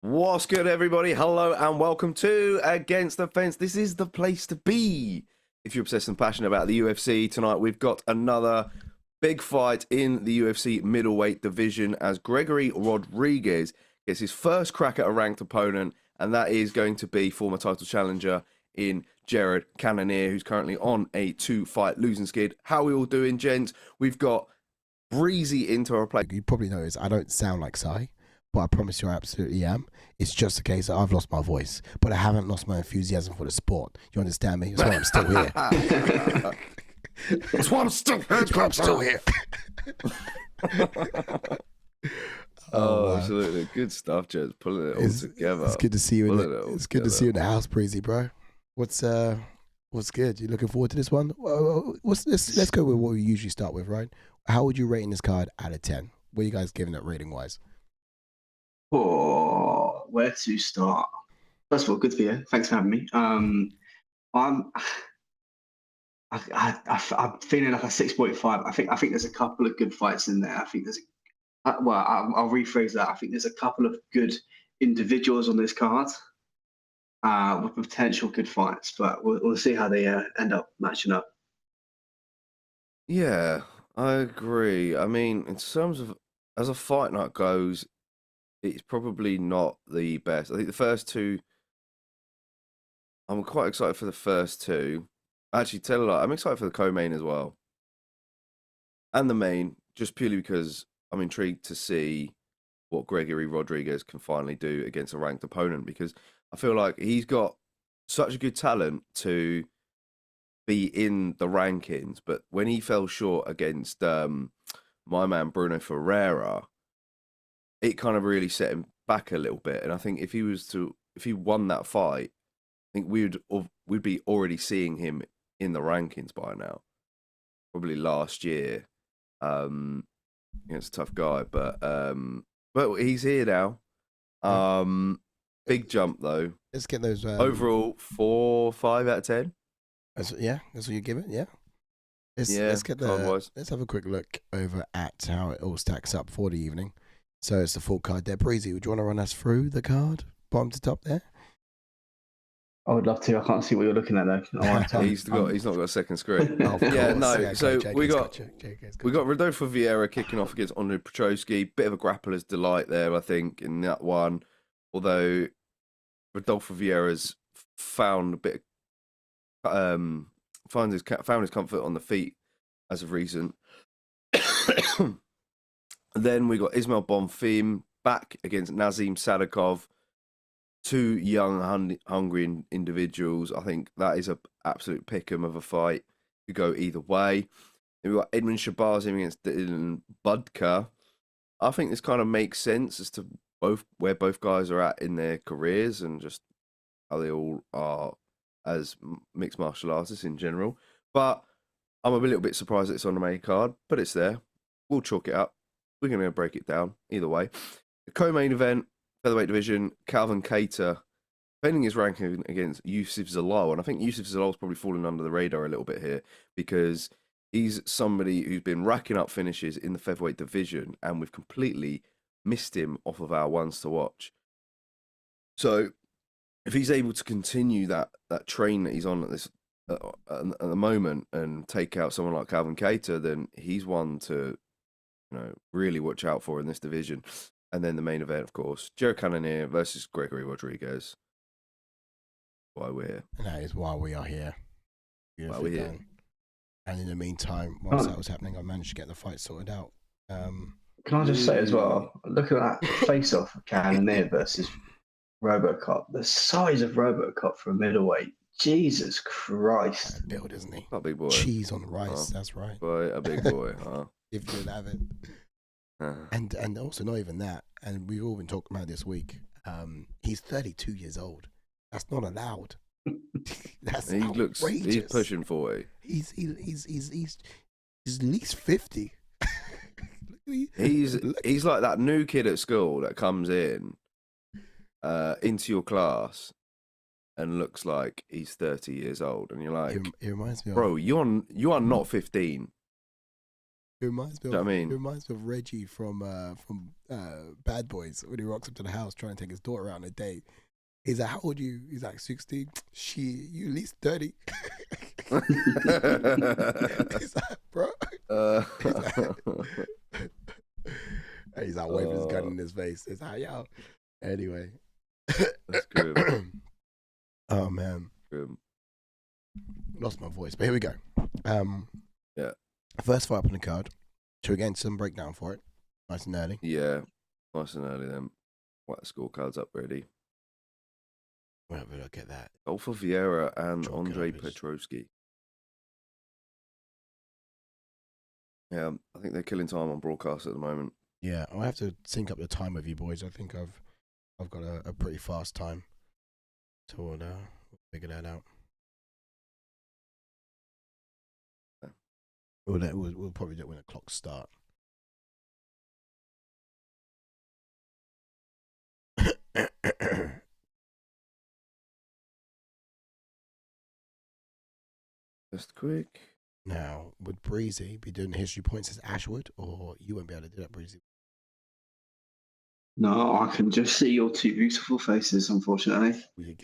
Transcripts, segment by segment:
What's good, everybody? Hello and welcome to Against the Fence. This is the place to be if you're obsessed and passionate about the UFC. Tonight we've got another big fight in the UFC middleweight division as Gregory Rodrigues gets his first crack at a ranked opponent, and that is going to be former title challenger in Cannonier, who's currently on a 2-fight losing skid. How are we all doing, gents? We've got Breezy into our play. You probably notice I don't sound like Sai, but I promise you I absolutely am. It's just a case that I've lost my voice, but I haven't lost my enthusiasm for the sport. You understand me? That's why I'm still here. That's why I'm still here. That's why I'm still here. Oh, absolutely. Good stuff, Jez. Pulling it all together. It's good to see you it's good to see you in the house, Breezy, bro. What's good? You looking forward to this one? Let's go with what we usually start with, right? How would you rate this card out of 10? What are you guys giving it rating wise? Oh, where to start? First of all, good to be here. Thanks for having me. I'm feeling like a 6.5. I think there's a couple of good fights in there. I think there's I'll rephrase that. I think there's a couple of good individuals on this card with potential good fights, but we'll see how they end up matching up. Yeah, I agree. I mean, in terms of as a fight night goes, it's probably not the best. I think the first two, I'm quite excited for the first two. Actually, tell a lie, I'm excited for the co-main as well. And the main, just purely because I'm intrigued to see what Gregory Rodrigues can finally do against a ranked opponent, because I feel like he's got such a good talent to be in the rankings, but when he fell short against my man Bruno Ferreira, it kind of really set him back a little bit. And I think if he won that fight, I think we'd be already seeing him in the rankings by now. Probably last year. It's a tough guy, but he's here now. Big jump though. Let's get those overall 4, 5 out of 10. That's what you give it. Yeah. Let's have a quick look over at how it all stacks up for the evening. So it's the full card there. Breezy, would you want to run us through the card, bottom to top there? I would love to. I can't see what you're looking at though. He's not got a second screen. Yeah, no. Yeah, so JK's we got JK's Rodolfo Vieira kicking off against Petroski. Bit of a grappler's delight there, I think, in that one. Although Rodolfo Vieira's found a bit, found his comfort on the feet as of recent. Then we got Ismael Bonfim back against Nazim Sadykhov. Two young, hungry individuals. I think that is an absolute pick'em of a fight. Could go either way. Then we got Edmen Shahbazyan against Budka. I think this kind of makes sense as to where both guys are at in their careers and just how they all are as mixed martial artists in general. But I'm a little bit surprised that it's on the main card, but it's there. We'll chalk it up. We're going to break it down either way. The co-main event, featherweight division, Kattar defending his ranking against Youssef Zalal. And I think Youssef Zalal's probably fallen under the radar a little bit here because he's somebody who's been racking up finishes in the featherweight division, and we've completely missed him off of our ones to watch. So if he's able to continue that train that he's on at the moment and take out someone like Kattar, then he's one to really watch out for in this division. And then the main event, of course, Cannonier versus Gregory Rodrigues. Why we're here. And that is why we are here. Why we're here. And in the meantime, whilst that was happening, I managed to get the fight sorted out. Can I just say as well, look at that face-off of Cannonier versus Robocop. The size of Robocop for a middleweight. Jesus Christ. Build, isn't he? A big boy. Cheese on rice, that's right. Boy, a big boy, huh? If you'd have it. And also not even that, and we've all been talking about this week. He's 32 years old. That's not allowed. That's outrageous. He's pushing 40. He's at least 50. He's like that new kid at school that comes in into your class and looks like he's 30 years old, and you're like, it reminds me bro, you are not 15. It reminds me Do you know of, what I it mean? reminds me of Reggie from Bad Boys when he rocks up to the house trying to take his daughter out on a date. He's like, how old are you? He's like 16. You at least 30. He's like, bro. He's like waving his gun in his face. It's like, yo. Anyway. That's good. Oh man. Grim. Lost my voice, but here we go. Yeah. First fight up on the card. So again, some breakdown for it. Nice and early. Yeah. Nice and early then. What scorecards up ready. We'll have a look at that. Rodolfo Vieira and Draw Andre covers. Petroski. Yeah, I think they're killing time on broadcast at the moment. Yeah, I'll have to sync up the time with you boys. I think I've got a pretty fast time. So we'll figure that out. We'll probably do it when the clocks start. Just quick. Now, would Breezy be doing history points as Ashwood, or you won't be able to do that, Breezy? No, I can just see your two beautiful faces, unfortunately. You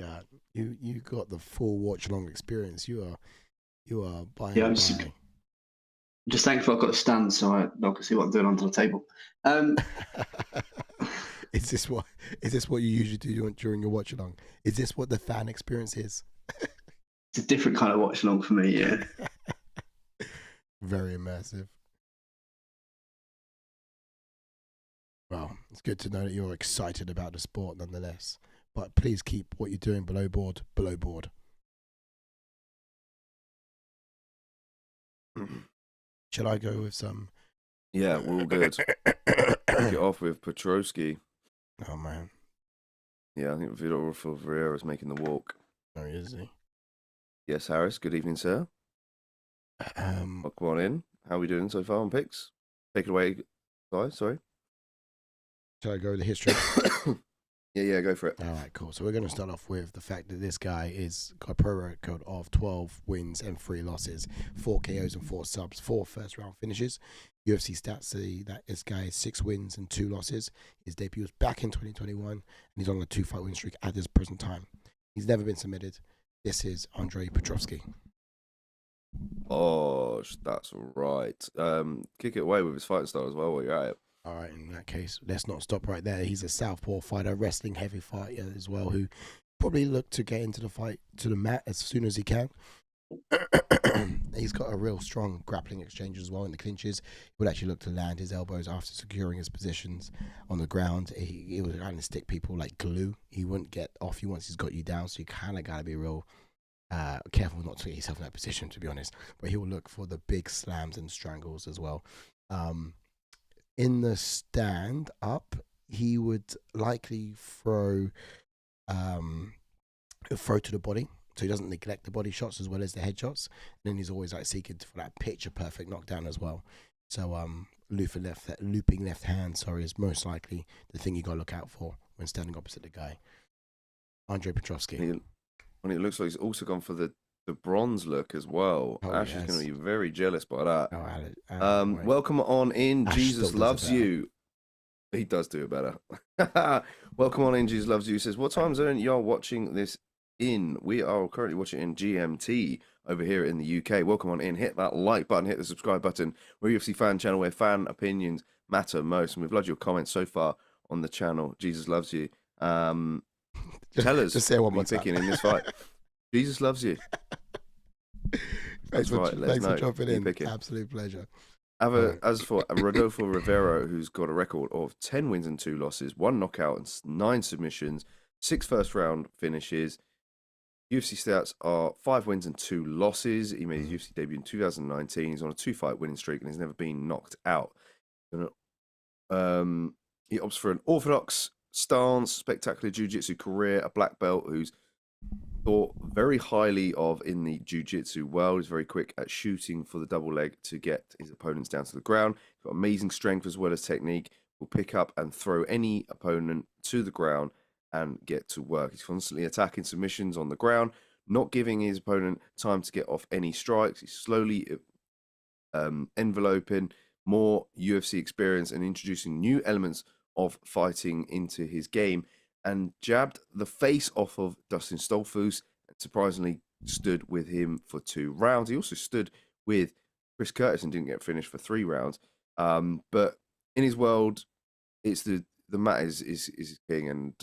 got the full watch along experience. You are by Yeah, I'm and just, by. just thankful I've got a stand so I can see what I'm doing under the table. Is this what you usually do during your watch along? Is this what the fan experience is? It's a different kind of watch along for me, yeah. Very immersive. Well, it's good to know that you're excited about the sport nonetheless. But please keep what you're doing below board. Shall I go with some? Yeah, we're all good. Kick it off with Petroski. Oh, man. Yeah, I think Rodolfo Vieira is making the walk. Oh, is he? Yes, Harris. Good evening, sir. Welcome on in. How are we doing so far on picks? Take it away, guys. Sorry. Shall I go with the history? Yeah, go for it. All right, cool. So we're going to start off with the fact that this guy is got a pro record of 12 wins and 3 losses, 4 KOs and 4 subs, 4 first-round finishes. UFC stats say that this guy has 6 wins and 2 losses. His debut was back in 2021, and he's on a 2-fight win streak at this present time. He's never been submitted. This is Andre Petroski. Oh, that's right. Kick it away with his fighting style as well while you're at it. All right, in that case, let's not stop right there. He's a southpaw fighter, wrestling heavy fighter as well, who probably look to get into the fight to the mat as soon as he can. He's got a real strong grappling exchange as well in the clinches. He would actually look to land his elbows after securing his positions on the ground. He would kind of stick people like glue. He wouldn't get off you once he's got you down, so you kind of got to be real careful not to get yourself in that position, to be honest. But he will look for the big slams and strangles as well. In the stand up, he would likely throw to the body, so he doesn't neglect the body shots as well as the head shots. And then he's always like seeking for that picture perfect knockdown as well. So looping left hand, is most likely the thing you got to look out for when standing opposite the guy. Andre Petroski. And it looks like he's also gone for the bronze look as well. Oh, Ash is going to be very jealous by that. Oh, welcome on in. Ash Jesus still does loves it better. you. He does do it better. Welcome on in. Jesus loves you. He says, what time zone y'all watching this in? We are currently watching in GMT over here in the UK. Welcome on in. Hit that like button. Hit the subscribe button. We're a UFC fan channel where fan opinions matter most. And we've loved your comments so far on the channel. Jesus loves you. Tell us just say one who more you're time. picking in this fight. Jesus loves you. Thanks for know. jumping You in. pick it. Absolute pleasure. As for Rodolfo Rivero, who's got a record of 10 wins and 2 losses, 1 knockout and 9 submissions, 6 first-round finishes. UFC stats are 5 wins and 2 losses. He made his UFC debut in 2019. He's on a 2-fight winning streak and he's never been knocked out. He opts for an orthodox stance, spectacular jiu-jitsu career, a black belt who's thought very highly of in the jiu-jitsu world. He's very quick at shooting for the double leg to get his opponents down to the ground. He's got amazing strength as well as technique. Will pick up and throw any opponent to the ground and get to work. He's constantly attacking submissions on the ground, not giving his opponent time to get off any strikes. He's slowly enveloping, more UFC experience and introducing new elements of fighting into his game, and jabbed the face off of Dustin Stoltzfus and surprisingly stood with him for 2 rounds. He also stood with Chris Curtis and didn't get finished for 3 rounds. But in his world, it's the mat is king, and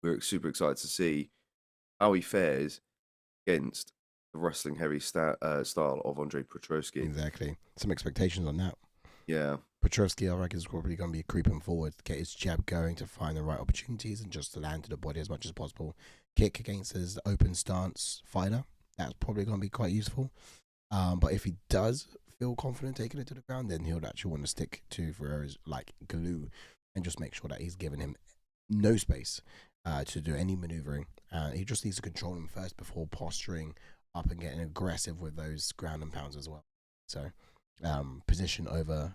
we're super excited to see how he fares against the wrestling heavy style of Andre Petroski. Exactly. Some expectations on that. Yeah. Petroski, I reckon, is probably going to be creeping forward, get his jab going to find the right opportunities and just to land to the body as much as possible. Kick against his open stance fighter. That's probably going to be quite useful. But if he does feel confident taking it to the ground, then he'll actually want to stick to Vieira's like glue and just make sure that he's giving him no space to do any maneuvering. He just needs to control him first before posturing up and getting aggressive with those ground and pounds as well. So position over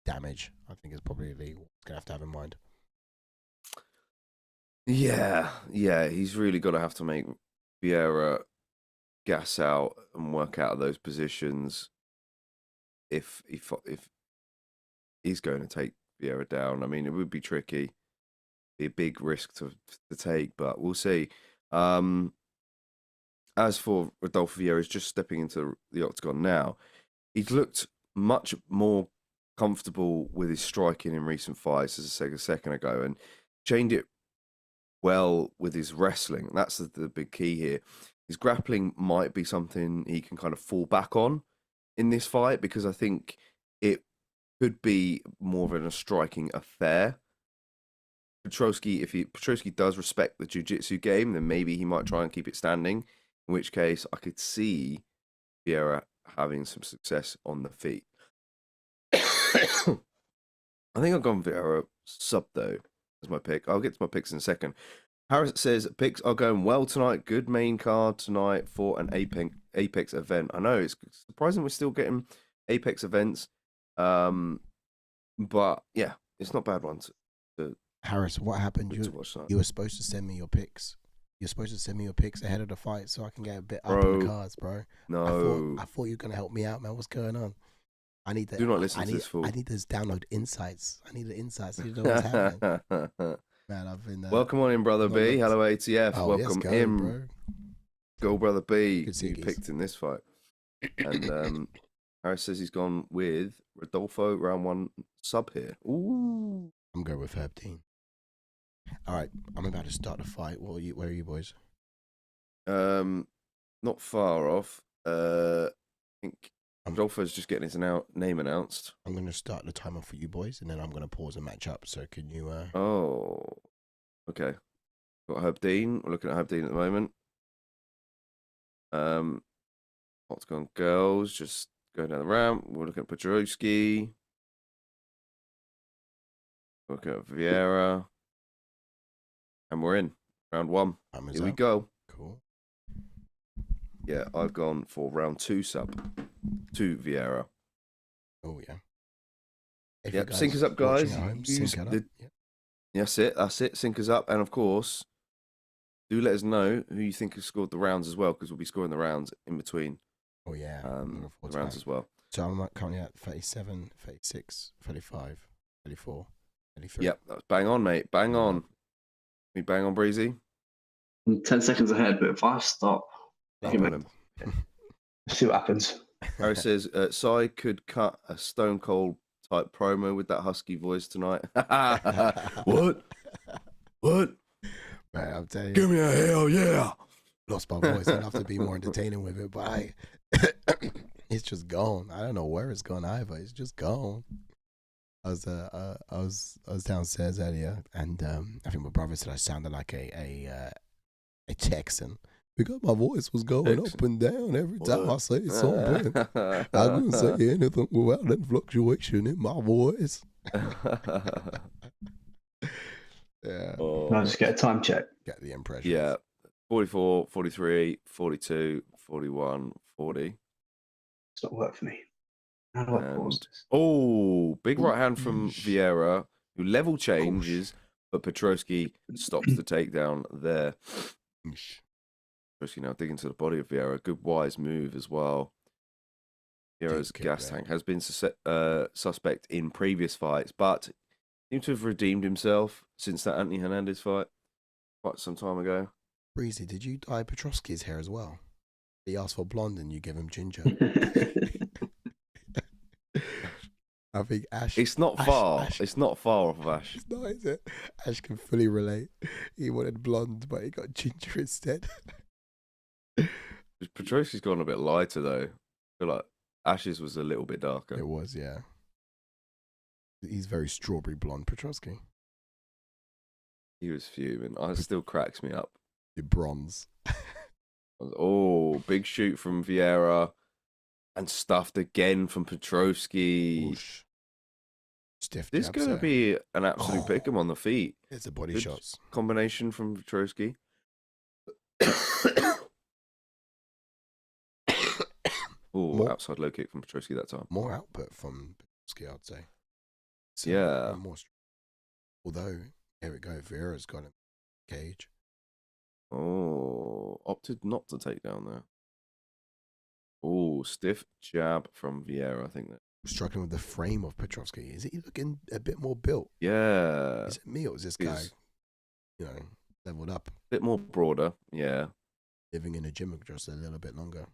damage, I think, is probably what's going to have in mind. Yeah, he's really got to have to make Vieira gas out and work out of those positions if he's going to take Vieira down. I mean, it would be tricky, be a big risk to take, but we'll see. As for Rodolfo Vieira, is just stepping into the octagon now. He's looked much more comfortable with his striking in recent fights, as I said a second ago, and chained it well with his wrestling. That's the big key here. His grappling might be something he can kind of fall back on in this fight, because I think it could be more of a striking affair. Petroski, if Petroski does respect the jiu-jitsu game, then maybe he might try and keep it standing, in which case I could see Vieira having some success on the feet. I think I've gone Vieira sub, though, as my pick. I'll get to my picks in a second. Harris says, picks are going well tonight. Good main card tonight for an Apex event. I know, it's surprising we're still getting Apex events. But, yeah, it's not bad ones. Harris, what happened? You were supposed to send me your picks. You're supposed to send me your picks ahead of the fight so I can get a bit up in the cards, bro. No. I thought you were going to help me out, man. What's going on? I need that. Do not listen to this fool. I need those download insights. I need the insights. You know what's happening. Man, I've been. Welcome on in, Brother B. Hello, ATF. Oh, welcome yes, in. Bro. Go, Brother B. Good You picked in this fight. And Harris says he's gone with Rodolfo, round 1 sub here. Ooh. I'm going with Herb Dean. All right, I'm about to start the fight. Where are you boys? Not far off. I think Rodolfo's just getting his name announced. I'm going to start the timer for you boys, and then I'm going to pause and match up. So can you? Oh, okay. Got Herb Dean. We're looking at Herb Dean at the moment. Octagon girls just going down the ramp. We're looking at Petroski. Looking at Vieira. And we're in round 1. Here we go. Cool. Yeah, I've gone for round 2 sub to Vieira. Oh yeah. Yep, sync us up, guys. Yep. That's it. Sync us up, and of course, do let us know who you think has scored the rounds as well, because we'll be scoring the rounds in between. Oh yeah. The rounds as well. So I'm currently at 37, 36, 35, 34, 33. Yep, that's bang on, mate. Bang on. We bang on, Breezy. I'm 10 seconds ahead, but if I stop, Let's see what happens. Harry says, Sai could cut a Stone Cold type promo with that husky voice tonight. What? Man, I'm telling you. Give me a hell yeah. Lost my voice enough to be more entertaining with it, but it's just gone. I don't know where it's gone either. It's just gone. I was downstairs earlier, and I think my brother said I sounded like a Texan because my voice was going up and down every time I say something. I couldn't say anything without that fluctuation in my voice. Yeah. Can I just get a time check? Get the impression. Yeah. 44, 43, 42, 41, 40. It's not work for me. How do I pause this? Oh, big right hand from Vieira, who level changes, but Petroski stops the takedown there. Petroski now digging to the body of Vieira. Good wise move as well. Vieira's Good, gas man. tank has been suspect in previous fights, but seems to have redeemed himself since that Anthony Hernandez fight quite some time ago. Breezy, did you dye Petroski's hair as well? He asked for blonde and you give him ginger. I think Ash. It's not far. It's not far off of Ash. It's not, is it? Ash can fully relate. He wanted blonde, but he got ginger instead. Petroski's gone a bit lighter though. I feel like Ash's was a little bit darker. It was, yeah. He's very strawberry blonde, Petroski. He was fuming. It still cracks me up. You're bronze. Oh, big shoot from Vieira. And stuffed again from Petroski. Oosh. Stiff. This is going to be an absolute pick'em on the feet. It's a body Good shots. Combination from Petroski. Oh, outside low kick from Petroski that time. More output from Petroski, I'd say. So, Yeah. Although, here we go. Vieira's got a cage. Oh, opted not to take down there. Oh, stiff jab from Vieira, I think that. Struggling with the frame of Petroski. Is he looking a bit more built? Yeah. Is it me or is this guy, leveled up? A bit more broader, yeah. Living in a gym just a little bit longer.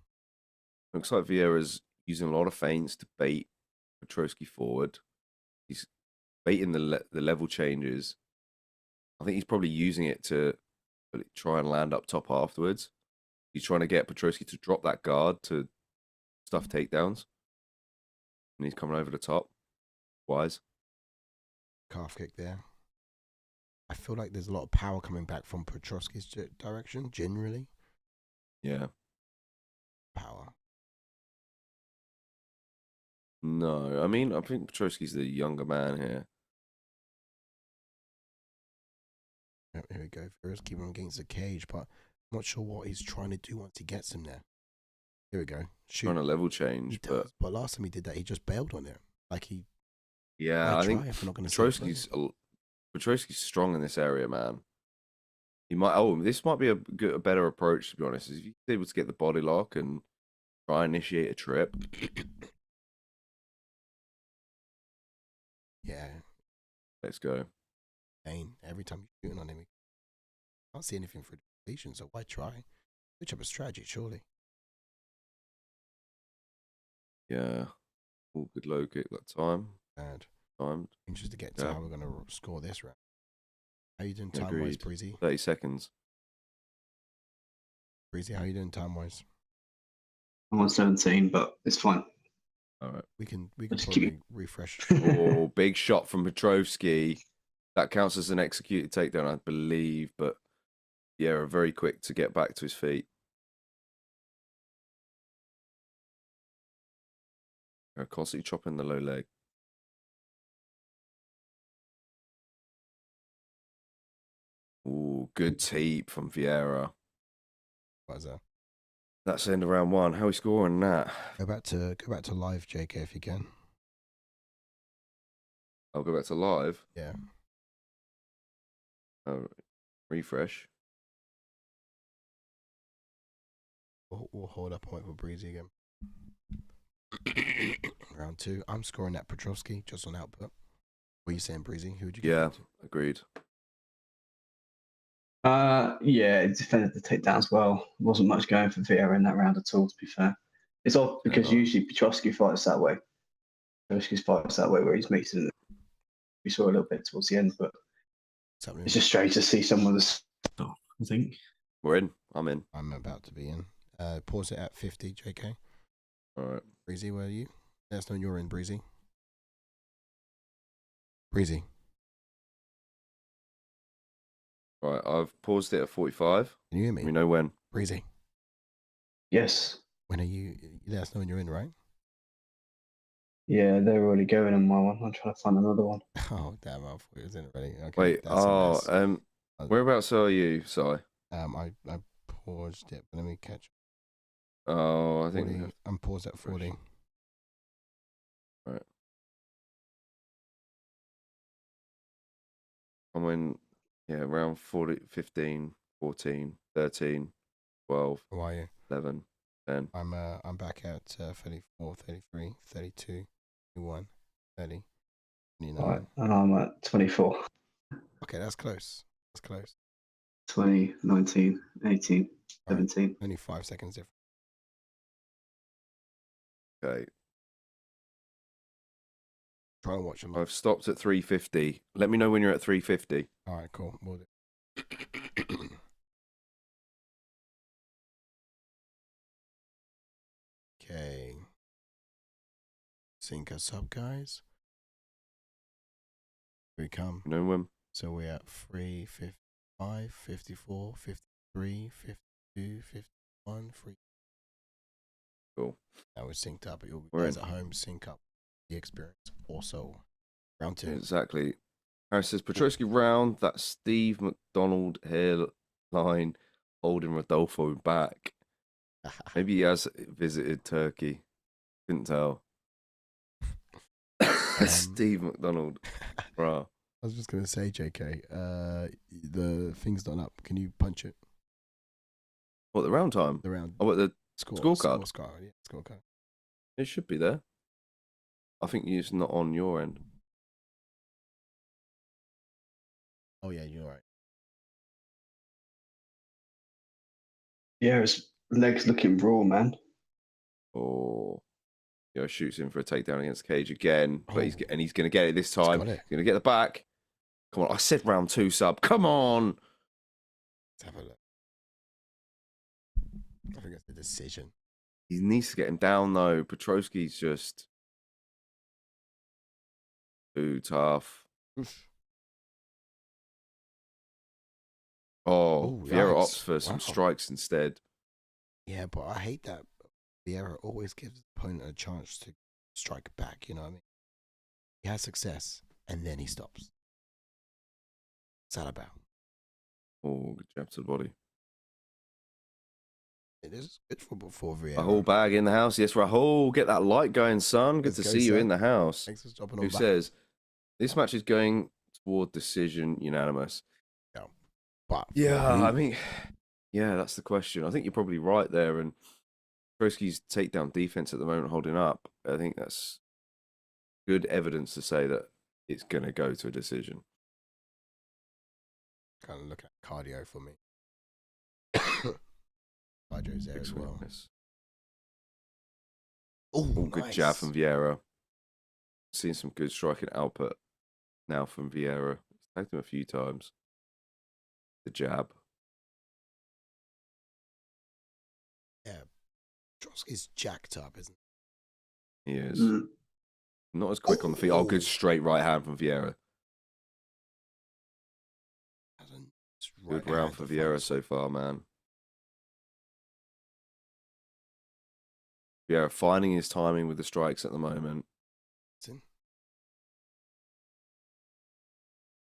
Looks like Vieira's using a lot of feints to bait Petroski forward. He's baiting the level changes. I think he's probably using it to try and land up top afterwards. He's trying to get Petroski to drop that guard to stuff takedowns. And he's coming over the top. Wise. Calf kick there. I feel like there's a lot of power coming back from Petroski's direction, generally. Yeah. Power. No, I mean, I think Petroski's the younger man here. Yep, here we go. Vieira's keeping him against the cage, but I'm not sure what he's trying to do once he gets him there. Here we go. Shoot. Trying to level change, But last time he did that, he just bailed on it. Like he. Yeah, I think Petroski's strong in this area, man. He might. Oh, this might be a better approach, to be honest. If he's able to get the body lock and try and initiate a trip. Yeah. Let's go. Pain every time you're shooting on him. Can't see anything for depletion, so why try? Switch up a strategy, surely. Yeah. Oh, good low kick that time. Bad. Timed. Interested to get to how we're going to score this round. How you doing time-wise, Agreed. Breezy? 30 seconds. Breezy, how you doing time-wise? I'm on 17, but it's fine. All right. We can Let's probably refresh. Oh, big shot from Petroski. That counts as an executed takedown, I believe. But yeah, very quick to get back to his feet. Constantly chopping the low leg. Ooh, good teep from Vieira. What is that? That's the end of round one. How are we scoring that? Go back to live, JK, if you can. I'll go back to live. Yeah. Refresh. We'll hold up and wait for Breezy again. Round two. I'm scoring at Petroski just on output. What are you saying, Breezy? Who would you Yeah, agreed. Yeah, it defended the takedowns well. Wasn't much going for Vieira in that round at all, to be fair. It's odd because usually Petroski fights that way. Petroski's fights that way where he's mixing it. We saw a little bit towards the end, but it's just strange to see someone that's I think. We're in. I'm in. I'm about to be in. Pause it at 50, JK. All right. Breezy, where are you? Let us know you're in, Breezy. Breezy. All right, I've paused it at 45. Can you hear me? We know when. Breezy. Yes. When are you? Let us know when you're in, right? Yeah, they're already going on my one. I'm trying to find another one. Oh, damn, I thought it was in already. Okay, wait, whereabouts are you, Si? I paused it, but let me catch. Oh, I think 40, I'm paused at 40. Right. I'm in, around 40, 15, 14, 13, 12, How are you? 11, Then I'm back at 34, 33, 32, 31, 30, 29. Right, and I'm at 24. Okay, that's close. That's close. 20, 19, 18, All right. 17. Only 5 seconds different. okay, Try and watch them. I've stopped at 350. Let me know when you're at 350. All right, cool. We'll do. Okay. Sync us up, guys. Here we come. You know when? So we're at 3, 55, 54, 53, 52, 51, 3. Cool. Now we're synced up. You'll be We're guys in. at home sync up the experience. Also, round 2. Exactly. Harris says Petroski round. That Steve McDonald hairline holding Rodolfo back. Maybe he has visited Turkey. Couldn't tell. Steve McDonald. Bruh. I was just gonna say, JK, the thing's not up. Can you punch it? What, the round time? The round Oh, what, the scorecard? Scorecard, yeah, scorecard. It should be there. I think it's not on your end. Oh yeah, you're right. Yeah, his legs looking raw, man. Or shoots in for a takedown against Cage again, but he's Oh. going to get it this time. got it. He's going to get the back. Come on, I said round 2 sub. Come on. Let's have a look. I think that's the decision. He needs to get him down though. Petroski's just too tough. Oh, Vieira yikes. opts for some Wow. strikes instead. Yeah, but I hate that Vieira always gives the opponent a chance to strike back, you know what I mean? He has success, and then he stops. What's that about? Oh, good jab to the body. It is good for Vieira. Rahul bag in the house. Yes, Rahul, get that light going, son. Good Let's to go, see you son. in the house. Thanks for stopping Who on back. says this match is going toward decision unanimous? But Yeah, I mean, yeah, that's the question. I think you're probably right there. And Petroski's takedown defense at the moment holding up. I think that's good evidence to say that it's going to go to a decision. kind of look at cardio for me. Cardio's there Big as well. sweetness. Oh, Good jab from Vieira. Seen some good striking output now from Vieira. Tagged him a few times. The jab. Yeah, Petroski's jacked up, isn't He is. Mm. Not as quick on the feet. Oh, good straight right hand from Vieira. he? Good round for Vieira so far, man. Vieira finding his timing with the strikes at the moment.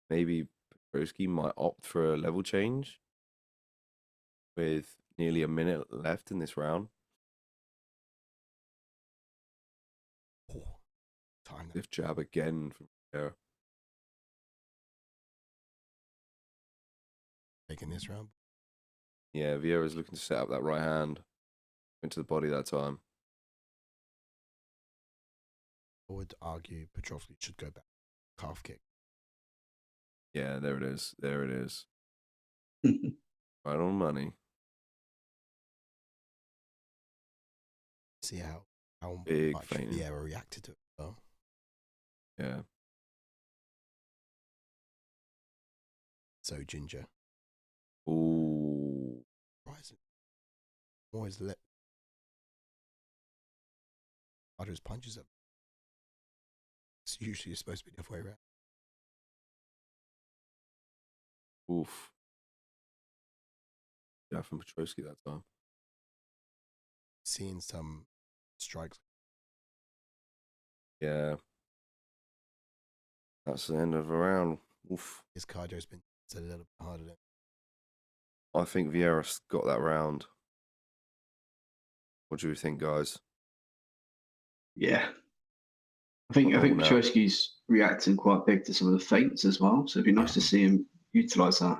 Maybe Petroski might opt for a level change with nearly a minute left in this round. Time that. If jab again from Vieira. Taking this round. Yeah, Vieira's looking to set up that right hand. Went to the body that time. I would argue Petroski should go back. Calf kick. Yeah, there it is. There it is. Right on money. See how Big much feint. Vieira reacted to it. Though. Yeah. So ginger. Ooh. Rising. Always let Cardo's punches up. It's usually supposed to be the other way around. Oof. Yeah, from Petroski that time. Seeing some strikes. Yeah. That's the end of a round. Oof. His cardio's been a little bit harder than. I think Vieira's got that round. What do you think, guys? Yeah. I think now. Petroski's reacting quite big to some of the feints as well. So it'd be nice to see him utilise that.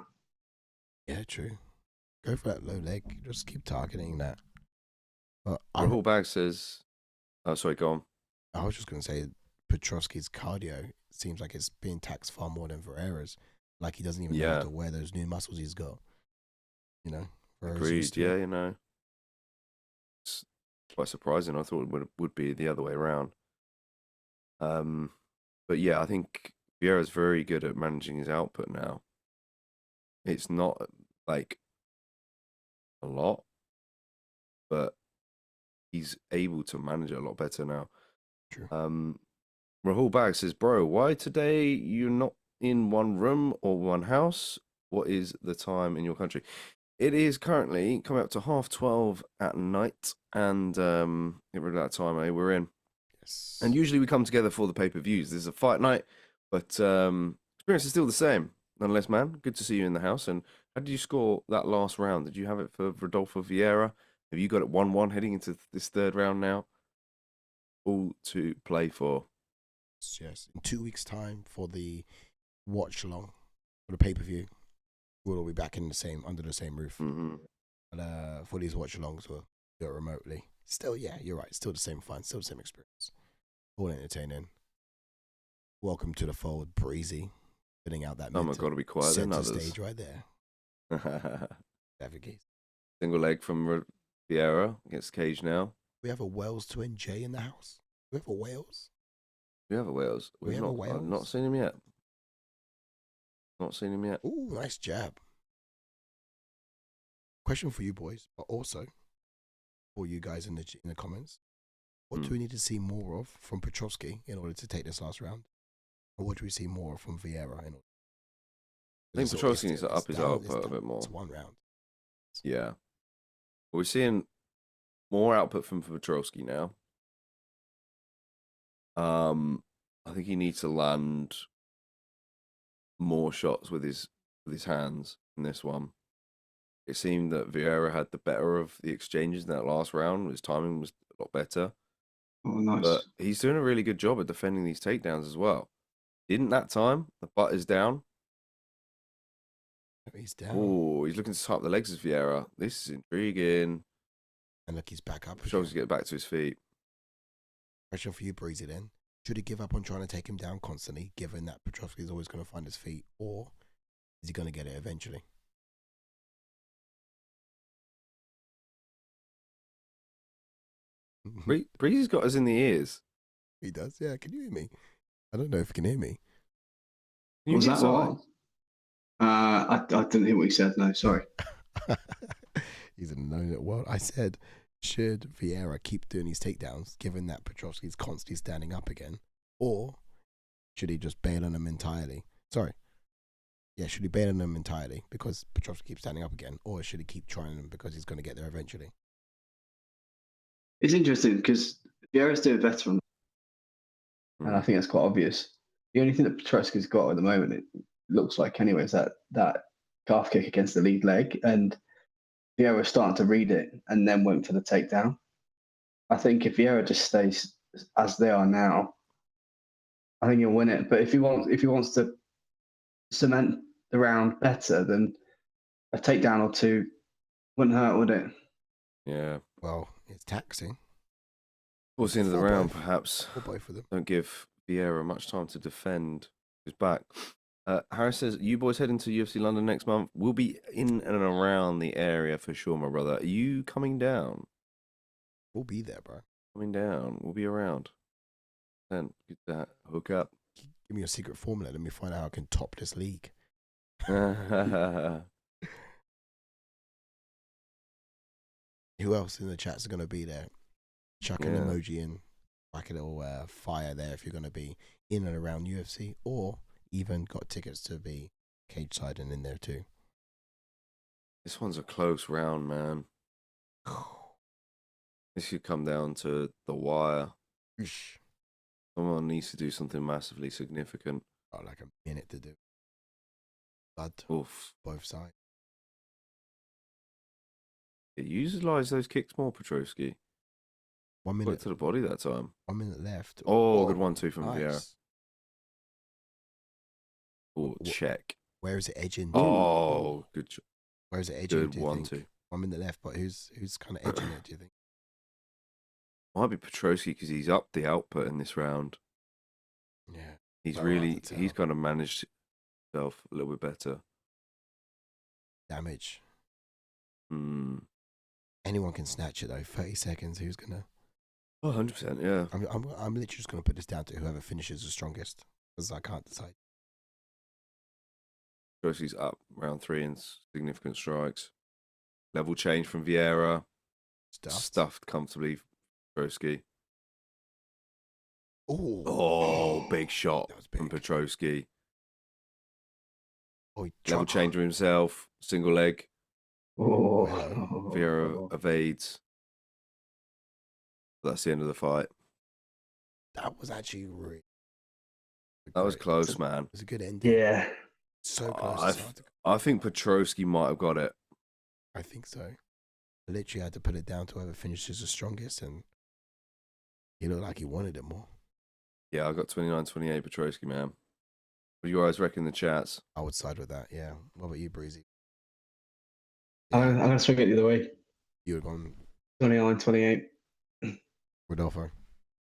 Yeah, true. Go for that low leg. Just keep targeting that. Rahul Bag says, oh, sorry, go on. I was just going to say, Petroski's cardio seems like it's being taxed far more than Vieira's. Like he doesn't even know how to wear those new muscles he's got. You know? Agreed. Yeah, you know. It's quite surprising. I thought it would be the other way around. But yeah, I think Vieira's very good at managing his output now. It's not like a lot, but he's able to manage it a lot better now. True. Rahul Bag says, bro, why today you're not in one room or one house? What is the time in your country? It is currently coming up to 12:30 at night, and get rid of that time, we're in. Yes. And usually we come together for the pay-per-views. This is a fight night, but experience is still the same. Nonetheless, man, good to see you in the house. And how did you score that last round? Did you have it for Rodolfo Vieira? Have you got it 1-1 heading into this third round now? All to play for. Yes. In 2 weeks' time for the watch along, for the pay-per-view, we'll all be back in under the same roof. Mm-hmm. But for these watch alongs, we'll do it remotely. Still, yeah, you're right. Still the same fun. Still the same experience. All entertaining. Welcome to the fold, Breezy. Fitting out that I've got to be quiet than others. Stage right there. Single leg from Vieira against Cage now. We have a Wales to NJ in the house. We have a Wales. We have a Wales. I've not seen him yet. Not seen him yet. Ooh, nice jab. Question for you boys, but also for you guys in the comments. What do we need to see more of from Petroski in order to take this last round? Or what do we see more from Vieira? I think Petroski needs to up his output a bit more. It's one round. Yeah. We're seeing more output from Petroski now. I think he needs to land more shots with his hands in this one. It seemed that Vieira had the better of the exchanges in that last round. His timing was a lot better. Oh, nice. But he's doing a really good job at defending these takedowns as well. Didn't that time? The butt is down. He's down. Oh, he's looking to tie up the legs of Vieira. This is intriguing. And look, he's back up. Shows to get back to his feet. Question for you, Breezy, then. Should he give up on trying to take him down constantly, given that Petroski is always going to find his feet, or is he going to get it eventually? Breezy's got us in the ears. He does, yeah. Can you hear me? I don't know if you can hear me. Was that what? I didn't hear what you said. No, sorry. He's in the known world. I said, should Vieira keep doing these takedowns, given that Petroski's constantly standing up again, or should he just bail on him entirely? Sorry. Yeah, should he bail on him entirely because Petroski keeps standing up again, or should he keep trying him because he's going to get there eventually? It's interesting because Vieira's doing better on, and I think that's quite obvious. The only thing that Petroski's got at the moment, it looks like anyway, is that calf kick against the lead leg, and Vieira was starting to read it and then went for the takedown. I think if Vieira just stays as they are now, I think he'll win it. But if he wants to cement the round better, then a takedown or two wouldn't hurt, would it? Yeah. Well, it's taxing. Towards the end of the round, perhaps. For both of them. Don't give Vieira much time to defend his back. Harris says, you boys heading to UFC London next month? We'll be in and around the area for sure, my brother. Are you coming down? We'll be there, bro. Coming down. We'll be around. Then good to hook up. Give me your secret formula. Let me find out how I can top this league. Who else in the chats are going to be there? Chuck an emoji in. Like a little fire there if you're going to be in and around UFC, or even got tickets to be cage side and in there too. This one's a close round, man. This could come down to the wire. Someone needs to do something massively significant. Got like a minute to do. Blood. Oof. Both sides. Utilize those kicks more, Petroski. 1 minute. Put it to the body that time. 1 minute left. Oh, good 1-2 from nice. Vieira. Oh, check. Where is it edging? Oh, good job. Where is it edging? Good 1-2. 1 minute left, but who's kind of edging it? Do you think? Might be Petroski because he's upped the output in this round. Yeah. He's Very hard really, to he's tell. kind of managed himself a little bit better. Damage. Mm. Anyone can snatch it though. 30 seconds. Who's gonna? Oh, 100%, yeah. I'm literally just gonna put this down to whoever finishes the strongest, because I can't decide. Petroski's up round 3 in significant strikes. Level change from Vieira. Stuffed comfortably for Petroski. Oh, big shot from Petroski. Oh, Level change for himself. Single leg. Oh, Vieira evades. That's the end of the fight. That was actually really. That was close, man. It was a good ending. Yeah. So close. I think Petroski might have got it. I think so. I literally had to put it down to whoever finishes the strongest, and he looked like he wanted it more. Yeah, I got 29-28 Petroski, man. What do you guys reckon in the chats? I would side with that, yeah. What about you, Breezy? I'm going to swing it the other way. You would have gone 29-28. Rodolfo.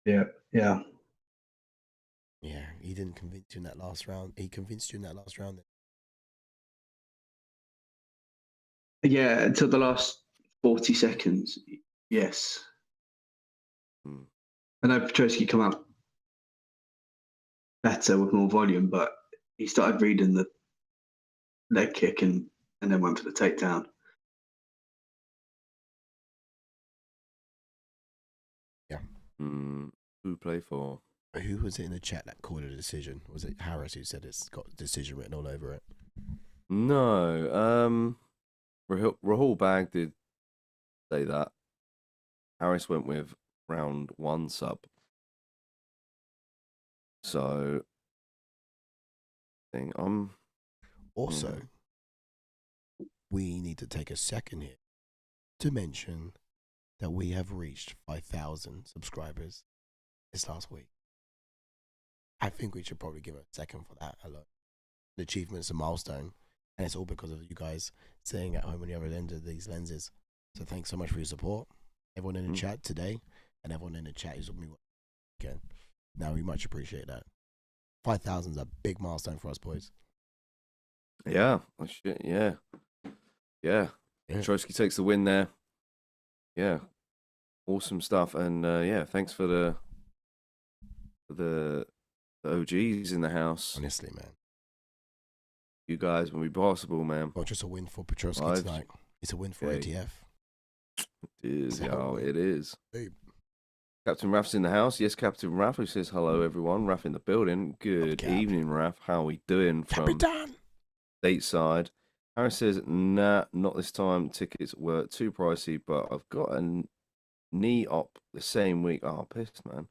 Yeah. Yeah, he didn't convince you in that last round. He convinced you in that last round. Yeah, until the last 40 seconds. Yes. I know Petroski come out better with more volume, but he started reading the leg kick and then went for the takedown. Yeah. Who play for? Who was it in the chat that called it a decision? Was it Harris who said it's got decision written all over it? No. Rahul Bag did say that. Harris went with round 1 sub. So, Also, we need to take a second here to mention that we have reached 5,000 subscribers this last week. I think we should probably give a second for that. The achievement's a milestone, and it's all because of you guys sitting at home on the other end of these lenses. So thanks so much for your support. Everyone in the chat today, and everyone in the chat who's with me again. Now, we much appreciate that. 5,000 is a big milestone for us, boys. Yeah. Oh, shit, yeah. Yeah. Petroski takes the win there. Yeah. Awesome stuff. And yeah, thanks for the OGs in the house. Honestly, man. You guys will be possible, man. Not just a win for Petroski tonight. It's a win for ATF. It is, it is. Hey. Captain Raph's in the house. Yes, Captain Raph, who says hello, everyone. Raph in the building. Good evening, Raph. How are we doing from stateside? Harris says, nah, not this time. Tickets were too pricey, but I've got a knee op the same week. Oh, pissed, man.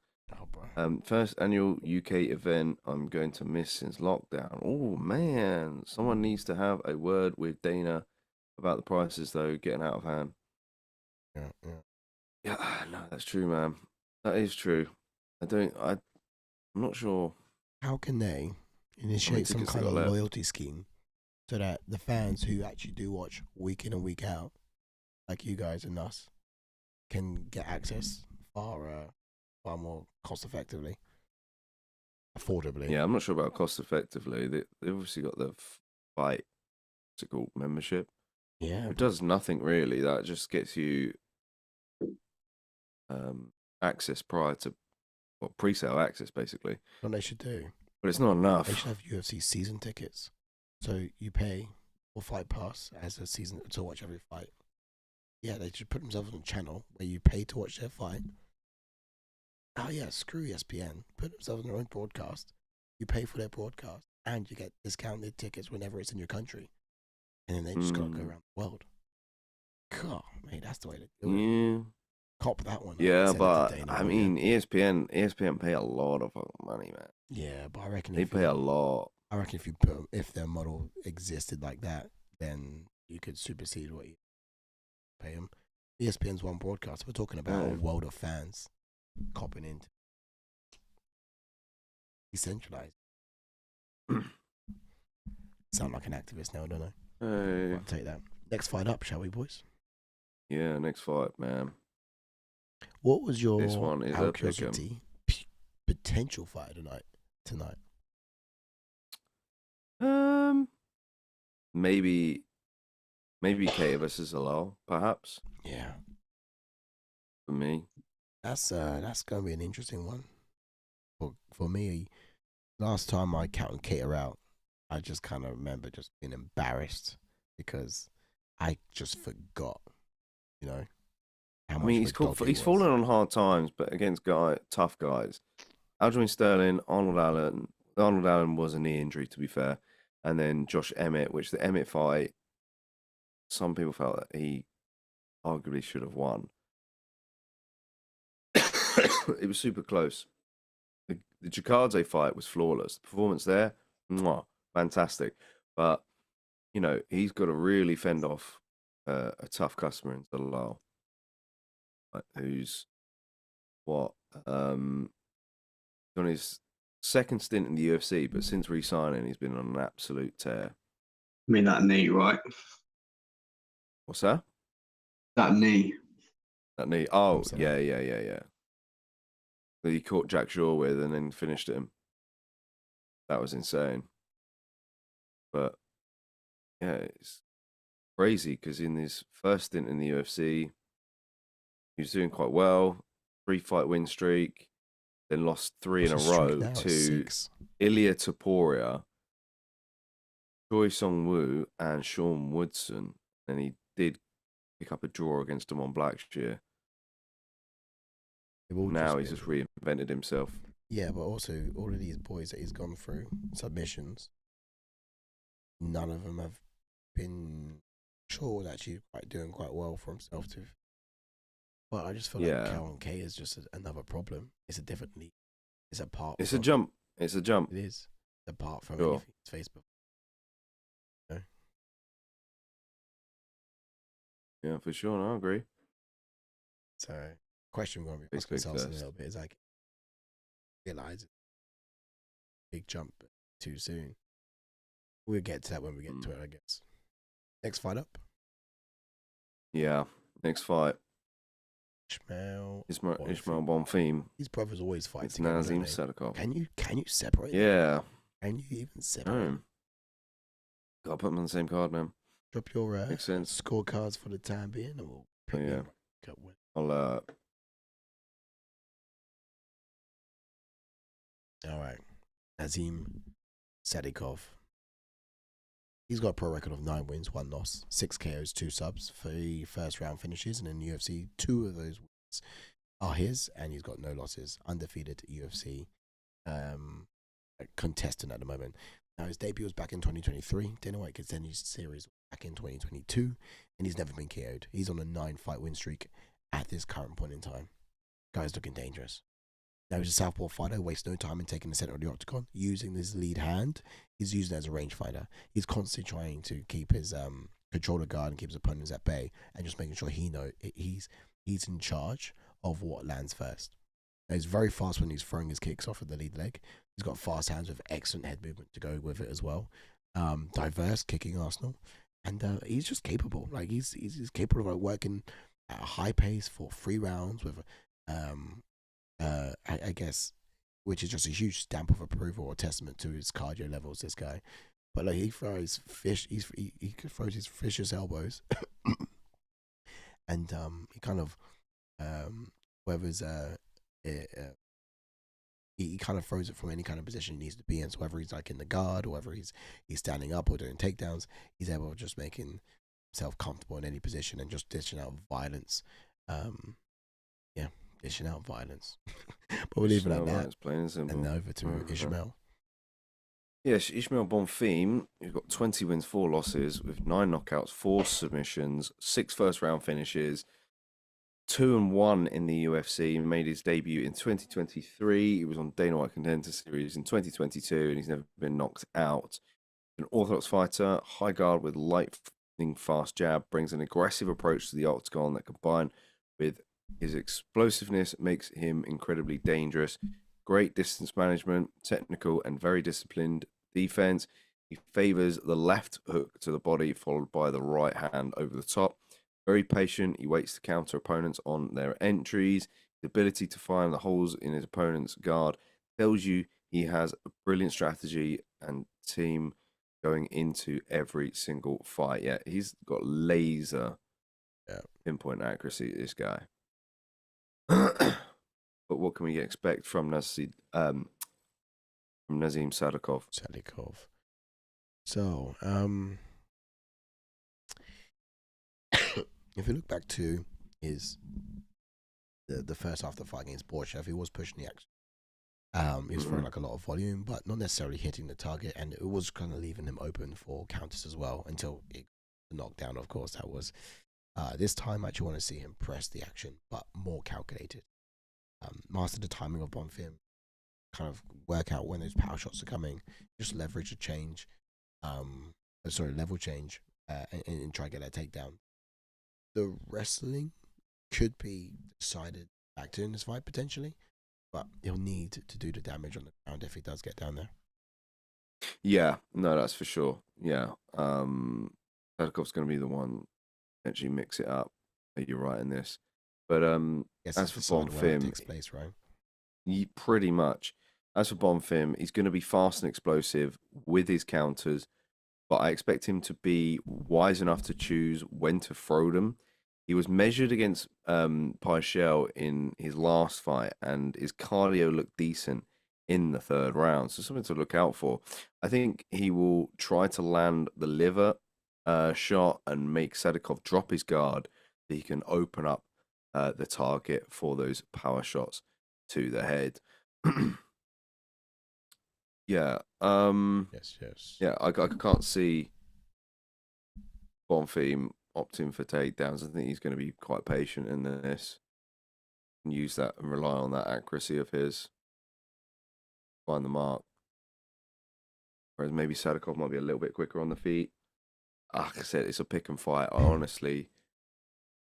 First annual UK event I'm going to miss since lockdown. Oh, man. Someone needs to have a word with Dana about the prices, though, getting out of hand. Yeah, no, that's true, man. That is true. I'm not sure. How can they initiate some kind of loyalty scheme so that the fans who actually do watch week in and week out, like you guys and us, can get access far more cost effectively, affordably? Yeah, I'm not sure about cost effectively. They've obviously got the fight, what's it called, membership. Yeah, it does nothing really. That just gets you access prior to, well, pre-sale access basically. What they should do, but it's not enough. They should have UFC season tickets, so you pay for Fight Pass as a season to watch every fight. Yeah, they should put themselves on a channel where you pay to watch their fight. Oh yeah, screw ESPN. Put themselves on their own broadcast. You pay for their broadcast, and you get discounted tickets whenever it's in your country. And then they just gotta go around the world. God, mate, that's the way to do it. Yeah. Cop that one. Yeah, but I mean, ESPN pay a lot of money, man. Yeah, but I reckon they pay a lot. I reckon if their model existed like that, then you could supersede what you pay them. ESPN's one broadcast. We're talking about a world of fans copping into decentralized. Sound like an activist now, don't I? Hey. I'll take that. Next fight up, shall we, boys? Yeah, next fight, man. What was your This one is out a of curiosity potential fight tonight? Maybe Kattar versus Zalal, perhaps. Yeah, For me, that's gonna be an interesting one. For me, last time I counted Kattar out, I just kind of remember just being embarrassed because I just forgot, you know, how I much mean, of a dog he he's was. fallen on hard times, but against tough guys. Aljamain Sterling, Arnold Allen. Arnold Allen was a knee injury, to be fair, and then Josh Emmett, which the Emmett fight, some people felt that he arguably should have won. It was super close. The Jakarta fight was flawless. The performance there, mwah, fantastic. But you know, he's got to really fend off a tough customer in Zalal, who's what on his second stint in the UFC, but since re-signing, he's been on an absolute tear. I mean, that knee, right? What's that? That knee. That knee. Oh, So- yeah. That he caught Jack Shaw with and then finished him. That was insane. But yeah, it's crazy because in his first stint in the UFC, he was doing quite well. 3-fight win streak, then lost 3 in a What's the streak row now? It's to 6. Ilia Topuria, Choi Song-woo, and Sean Woodson. And he did pick up a draw against him on Blackshear. They've all Now he's been- just reinvented himself. Yeah, but also all of these boys that he's gone through submissions, none of them have been sure was actually doing quite well for himself too. But I just feel like Yeah. Calvin K is just another problem. It's a different league. It's apart. It's a from- jump. It's a jump. It is apart from Sure. anything he's faced before. Yeah, for sure. No, I agree. So, question we're going to be Big, asking big ourselves in a first. little bit is like, realize it's a big jump too soon. We'll get to that when we get to it, I guess. Next fight up, Yeah. Next fight. Ismael. Ismael Bonfim. Bonfim. These brothers always fight It's together. Nazim Don't they? Sadykhov. Can you separate them? Yeah. Can you even separate No. them? Gotta put them on the same card, man. Drop your Makes sense. scorecards for the time being, and we'll pick Yeah. them up when- I'll All right. Nazim Sadykhov. He's got a pro record of 9 wins, 1 loss, 6 KOs, 2 subs, 3 first round finishes, and in the UFC, 2 of those wins are his, and he's got no losses. Undefeated UFC contestant at the moment. Now, his debut was back in 2023. Dana White continued his series back in 2022, and he's never been KO'd. He's on a 9-fight win streak at this current point in time. Guy's looking dangerous. Now he's a southpaw fighter, wastes no time in taking the center of the octagon, using his lead hand. He's using it as a rangefinder. He's constantly trying to keep his control the guard and keep his opponents at bay, and just making sure he's in charge of what lands first. Now, he's very fast when he's throwing his kicks off of the lead leg. He's got fast hands with excellent head movement to go with it as well. Diverse kicking arsenal, and he's just capable. Like he's capable of working at a high pace for 3 rounds with I guess, which is just a huge stamp of approval or testament to his cardio levels. This guy, but like he throws he throws his vicious elbows, and he kind of whether's he kind of throws it from any kind of position he needs to be in. So whether he's like in the guard or whether he's standing up or doing takedowns, he's able of just making himself comfortable in any position and just dishing out violence. Dishing out violence. But we'll leave it at that. It's plain and simple. And over to Ismael. Yes, Ismael Bonfim, he's got 20 wins, 4 losses, with 9 knockouts, 4 submissions, 6 first-round finishes, 2-1 in the UFC. He made his debut in 2023. He was on Dana White Contender Series in 2022, and he's never been knocked out. An orthodox fighter, high guard with lightning fast jab, brings an aggressive approach to the octagon that, combined with his explosiveness, makes him incredibly dangerous. Great distance management, technical and very disciplined defense. He favors the left hook to the body, followed by the right hand over the top. Very patient. He waits to counter opponents on their entries. The ability to find the holes in his opponent's guard tells you he has a brilliant strategy and team going into every single fight. Yeah, he's got laser pinpoint accuracy, this guy. But what can we expect from Nazim Sadykhov? So, if you look back to his the first half of the fight against Borchev, he was pushing the action. He was throwing like a lot of volume, but not necessarily hitting the target, and it was kind of leaving him open for counters as well until it knocked down. Of course, that was this time. I actually want to see him press the action, but more calculated. Master the timing of Bonfim, kind of work out when those power shots are coming, just leverage a change, level change, and try to get that takedown. The wrestling could be decided factor in this fight potentially, but he'll need to do the damage on the ground if he does get down there. Yeah, no, that's for sure. Yeah, Sadykhov's going to be the one potentially mix it up. You're right in this, but as for Bonfim, takes place, right? Pretty much. As for Bonfim, he's going to be fast and explosive with his counters, but I expect him to be wise enough to choose when to throw them. He was measured against Paishel in his last fight, and his cardio looked decent in the third round, so something to look out for. I think he will try to land the liver shot and make Sadykhov drop his guard so he can open up the target for those power shots to the head. Yeah. Yes. Yeah, I can't see Bonfim opting for takedowns. I think he's going to be quite patient in this and use that and rely on that accuracy of his. Find the mark. Whereas maybe Sadykhov might be a little bit quicker on the feet. Like I said, it's a pick and fight. I honestly,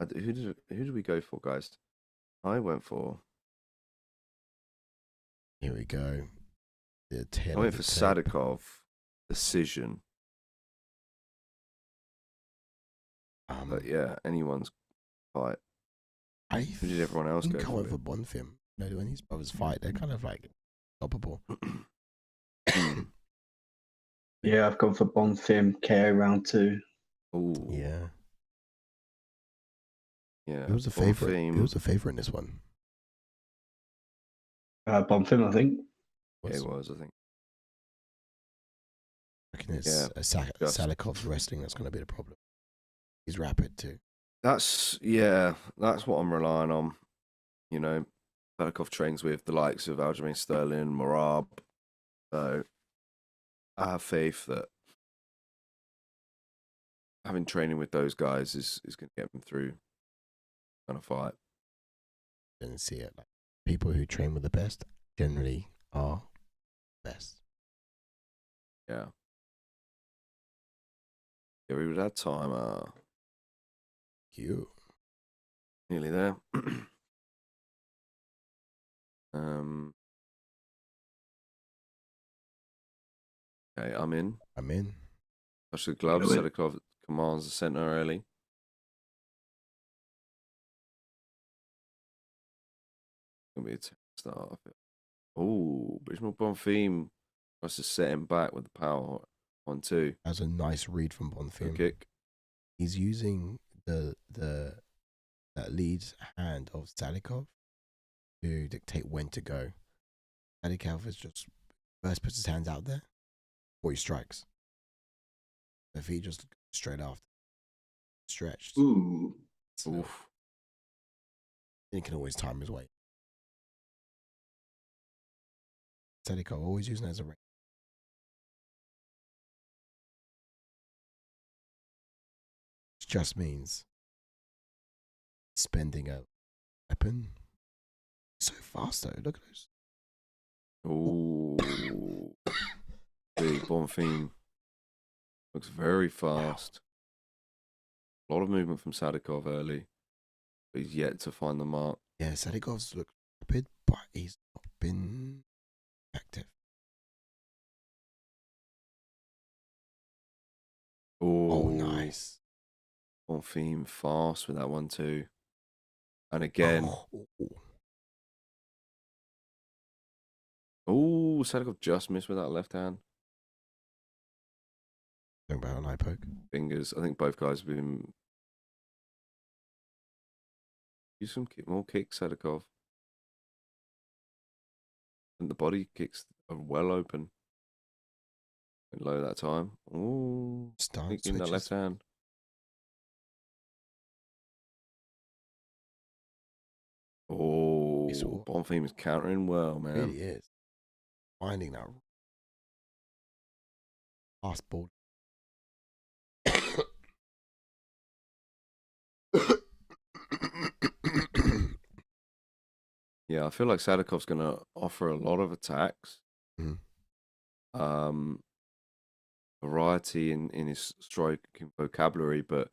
who did we go for, guys? I went for. Here we go. I went for Sadykhov decision. But yeah, anyone's fight. Who did everyone else go for? I went for with? Bonfim. You know, when these brothers fight, they're kind of like stoppable. Yeah, I've gone for Bonfim KO round 2. Oh yeah. Yeah. It was a favorite. It was a favorite in this one. Bonfim, I think. Yeah, it was, I think. I reckon it's Sadykhov's wrestling that's going to be the problem. He's rapid too. That's what I'm relying on. You know, Sadykhov trains with the likes of Aljamain Sterling, Morab. So I have faith that having training with those guys is going to get them through kind of fight. Didn't see it. Like, people who train with the best generally are best. Yeah. Get rid of that timer. You. Nearly there. Okay, I'm in. Touch the gloves. Sadykhov commands the center early. Gonna be a start. Oh, Ismael Bonfim tries to set him back with the power 1-2. That's a nice read from Bonfim. Kick. He's using that lead hand of Sadykhov to dictate when to go. Sadykhov is just first puts his hands out there before he strikes. If he just straight after stretched, Oof. he can always time his weight. Sadykhov always using it as a range. Which just means spending a weapon so fast though. Look at those. Oh, big Bonfim looks very fast. A lot of movement from Sadykhov early, but he's yet to find the mark. Yeah, Sadykhov's looked rapid, but he's not been effective. Oh, nice. Bonfim fast with that one too. And again. Oh, Sadykhov just missed with that left hand. Talking about an eye poke. Fingers. I think both guys have been. Use some more kicks, Sadykhov. And the body kicks are well open. And low that time. Oh, in that left hand. Oh, Bonfim is countering well, man. It really is. Finding that fast ball. Yeah, I feel like Sadykhov's going to offer a lot of attacks. Mm-hmm. Variety in his striking vocabulary, but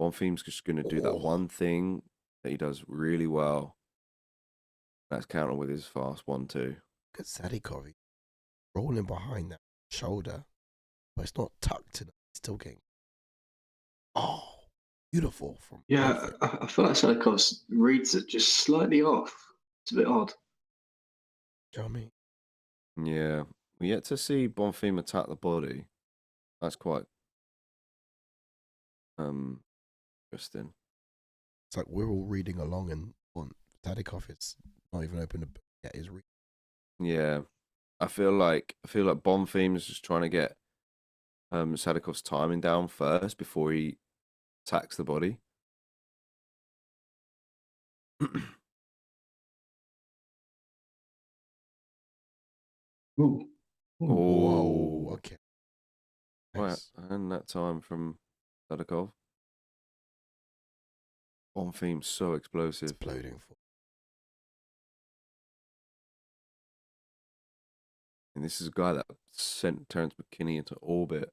Bonfim's just going to do that one thing that he does really well. That's counter with his fast 1-2. Look at Sadykhov rolling behind that shoulder, but it's not tucked in. It's still getting. Oh, beautiful. I feel like Sadykhov's reads it just slightly off. It's a bit odd. Do you know what I mean? Yeah, we yet to see Bonfim attack the body. That's quite interesting. It's like we're all reading along, and on Sadykhov, it's not even open to get his read. Yeah, I feel like Bonfim is just trying to get Sadykhov's timing down first before he attacks the body. Ooh. Whoa, okay. Nice. Right, and that time from Sadykhov. Bonfim's so explosive. Exploding. And this is a guy that sent Terence McKinney into orbit.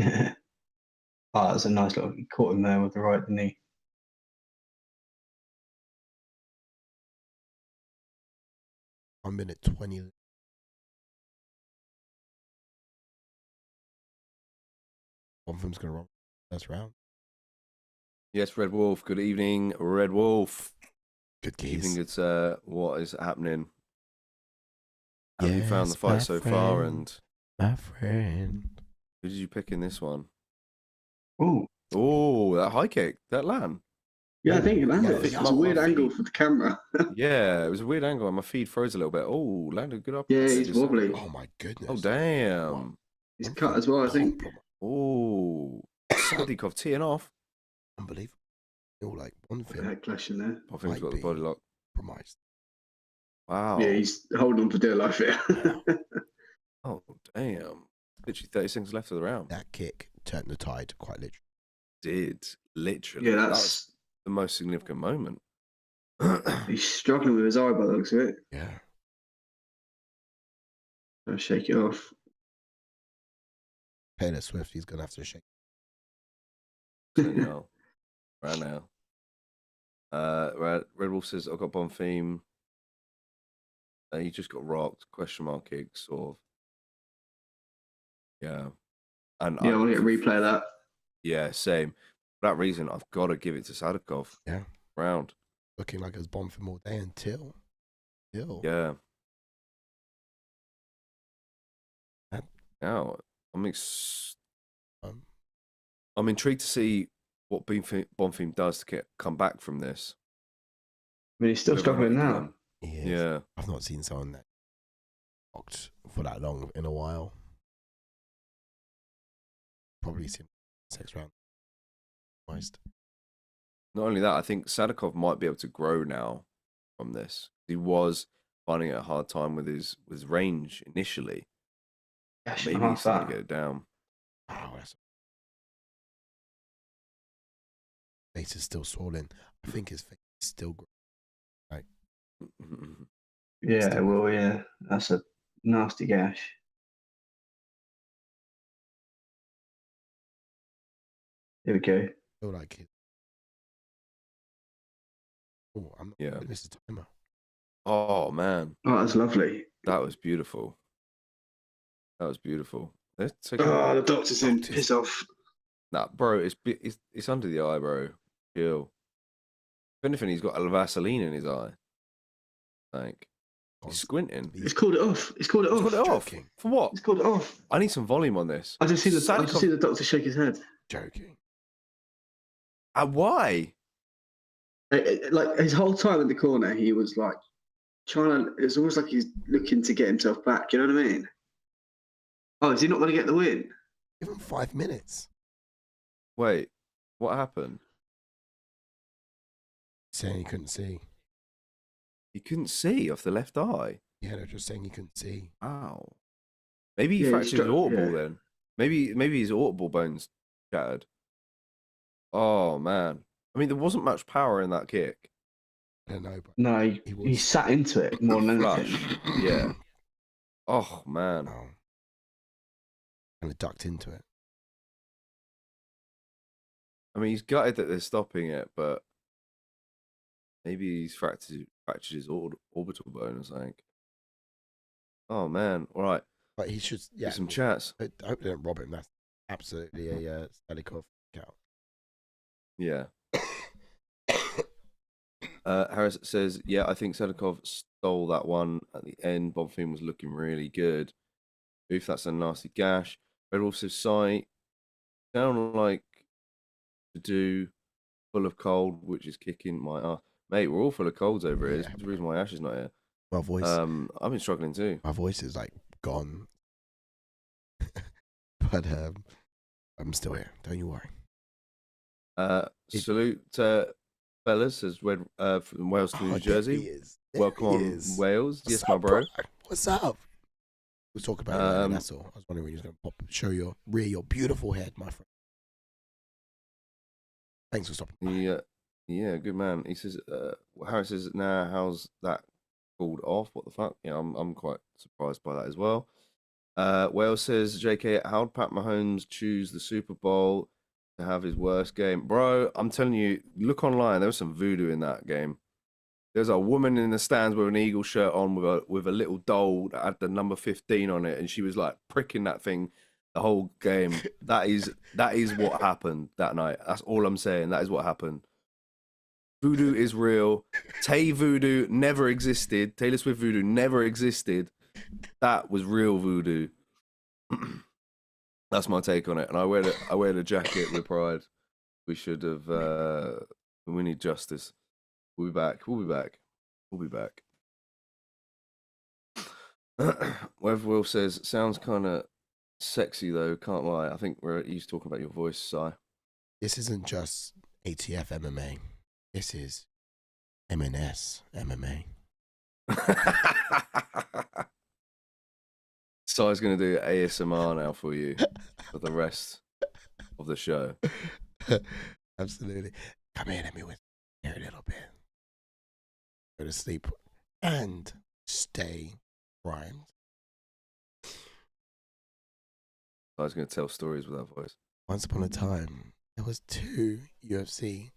Oh, that's a nice little. He caught him there with the right knee. I'm in at 20. Bonfim's going to run first round. Yes, Red Wolf. Good evening, Red Wolf. Good keys. Evening, it's what is happening? Have you found the fight so far? And my friend, who did you pick in this one? Oh, that high kick, that land. Yeah, I think it landed. It's a weird angle for the camera. Yeah, it was a weird angle, and my feed froze a little bit. Oh, landed good up. Yeah, he's wobbly. Oh my goodness. Oh damn. He's cut as well, I think. Oh, Sadykhov teeing off. Unbelievable. All like Bonfim. That clash in there. Bonfim's got the body lock. Compromised. Wow. Yeah, he's holding on for dear life here. Oh damn. Literally 30 seconds left of the round. That kick turned the tide, quite literally. Did literally. Yeah, that's the most significant moment. He's struggling with his eye by the looks of it. Yeah. I'll shake it off. Taylor Swift, he's going to have to shake. No. Right now. Red Wolf says, I've got Bonfim. He just got rocked. Question mark kick, sort of. Yeah. And yeah, I want to get a replay of that. Yeah, same. For that reason, I've got to give it to Sadykhov. Yeah. Round. Looking like it was Bonfim all day until. Yeah. Now, I'm intrigued to see what Bonfim does to come back from this. I mean, he's still struggling now. Yeah. I've not seen someone that rocked for that long in a while. Probably seen 6 rounds. Not only that, I think Sadykhov might be able to grow now from this. He was finding it a hard time with his range initially. Maybe he's starting to get it down. Oh, face is still swollen. I think his face is still growing. Right. Yeah, well, yeah. That's a nasty gash. Here we go. Feel like it. Oh, I'm not Yeah. This is timer. Oh man. Oh, that's lovely. That was beautiful. That was beautiful. Let's take the doctor's in. Piss off. Nah, bro, it's under the eye, bro. Chill. If anything, he's got a Vaseline in his eye. Like, he's squinting. It's called it off. It's called it He's off. called it off. Joking. For what? It's called it off. I need some volume on this. I just see the doctor shake his head. Joking. Why? Like his whole time in the corner, he was like trying to. It's almost like he's looking to get himself back. You know what I mean? Oh, is he not going to get the win? Give him 5 minutes. Wait, what happened? Saying he couldn't see. He couldn't see off the left eye. Yeah, they're just saying he couldn't see. Ow. Maybe he Yeah, fractured his orbital then. Maybe his orbital bone's shattered. Oh man. I mean, there wasn't much power in that kick. I don't know, but No, he sat into it more than anything. Flush. Yeah. Oh man. oh. Kind of ducked into it. I mean, he's gutted that they're stopping it, but maybe he's fractured his orbital bone or something. Oh man. All right. But he should, Get some chats. I hope they don't rob him. That's absolutely a Sadykhov count. Yeah. Harris says, yeah, I think Sadykhov stole that one at the end. Bonfim was looking really good. Oof, that's a nasty gash. Red Wolf says, sight. Sound like to do full of cold, which is kicking my ass. Mate, we're all full of colds over here. Yeah, It's the reason why Ash is not here. My voice. I've been struggling too. My voice is like gone. But I'm still here. Don't you worry. Salute fellas, says Red from Wales to New Jersey. He is. Welcome on Wales. What's Yes, up, my bro. What's up? We'll talk about it later, that's all. I was wondering when you was going to show rear your beautiful head, my friend. Thanks for stopping by. Yeah, good man. He says, Harris says, nah, how's that called off? What the fuck? Yeah, I'm quite surprised by that as well. Wales says, JK, how'd Pat Mahomes choose the Super Bowl to have his worst game? Bro, I'm telling you, look online. There was some voodoo in that game. There's a woman in the stands with an Eagle shirt on with a little doll that had the number 15 on it, and she was like pricking that thing the whole game. That is what happened that night. That's all I'm saying. That is what happened. Voodoo is real. Tay voodoo never existed. Taylor Swift voodoo never existed. That was real voodoo. That's my take on it. And I wear the jacket with pride. We should have. We need justice. We'll be back. We'll be back. Wherever Will says, sounds kind of sexy though. Can't lie. I think he's talking about your voice, Si. This isn't just ATF MMA. This is MNS MMA. Si's going to do ASMR now for you for the rest of the show. Absolutely. Come here, let me whisper here a little bit. Go to sleep and stay primed. Si's going to tell stories with that voice. Once upon a time, there was 2 UFC.